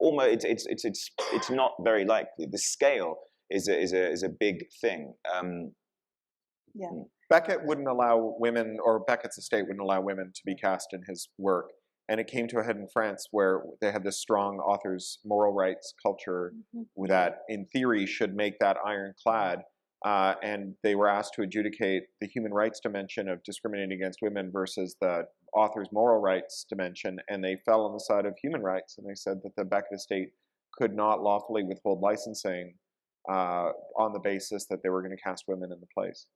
Almost, it's not very likely. The scale is a big thing. Beckett wouldn't allow women, or Beckett's estate wouldn't allow women to be cast in his work. And it came to a head in France where they had this strong authors' moral rights culture that, in theory, should make that ironclad. And they were asked to adjudicate the human rights dimension of discriminating against women versus the author's moral rights dimension, and they fell on the side of human rights. And they said that the Beckett estate could not lawfully withhold licensing on the basis that they were going to cast women in the plays.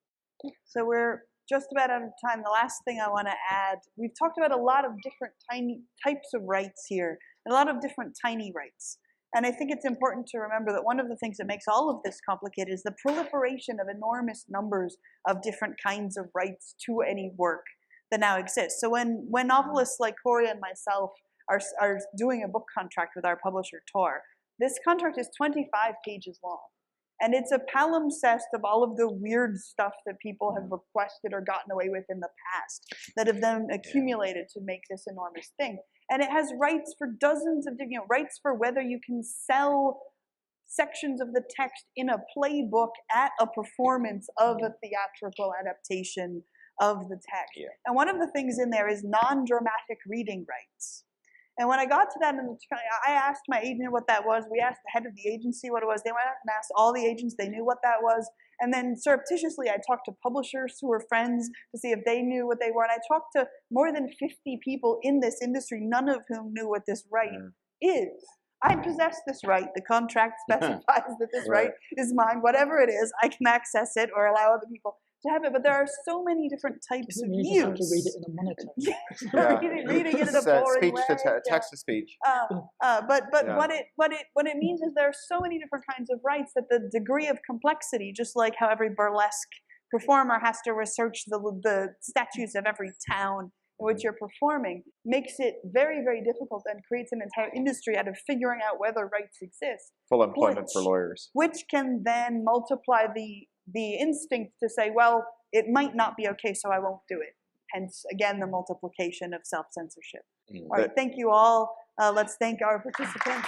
So we're just about out of time. The last thing I want to add, we've talked about a lot of different tiny types of rights here, and a lot of different tiny rights. And I think it's important to remember that one of the things that makes all of this complicated is the proliferation of enormous numbers of different kinds of rights to any work that now exists. So when novelists like Cory and myself are doing a book contract with our publisher, Tor, this contract is 25 pages long. And it's a palimpsest of all of the weird stuff that people have requested or gotten away with in the past that have then accumulated to make this enormous thing. And it has rights for dozens of different, rights for whether you can sell sections of the text in a playbook at a performance of a theatrical adaptation of the text. And one of the things in there is non-dramatic reading rights. And when I got to that, I asked my agent what that was. We asked the head of the agency what it was. They went out and asked all the agents. They knew what that was. And then surreptitiously, I talked to publishers who were friends to see if they knew what they were. And I talked to more than 50 people in this industry, none of whom knew what this right is. I possess this right. The contract specifies that this right is mine. Whatever it is, I can access it or allow other people to have it. But there are so many different types of use. You have to read it in a monitor. Reading it in a boring speech way. to text to speech. But what it means is there are so many different kinds of rights that the degree of complexity, just like how every burlesque performer has to research the statutes of every town in which you're performing, makes it very, very difficult and creates an entire industry out of figuring out whether rights exist. Full employment for lawyers. Which can then multiply the instinct to say, well, it might not be okay, so I won't do it. Hence, again, the multiplication of self-censorship. All right, thank you all. Let's thank our participants.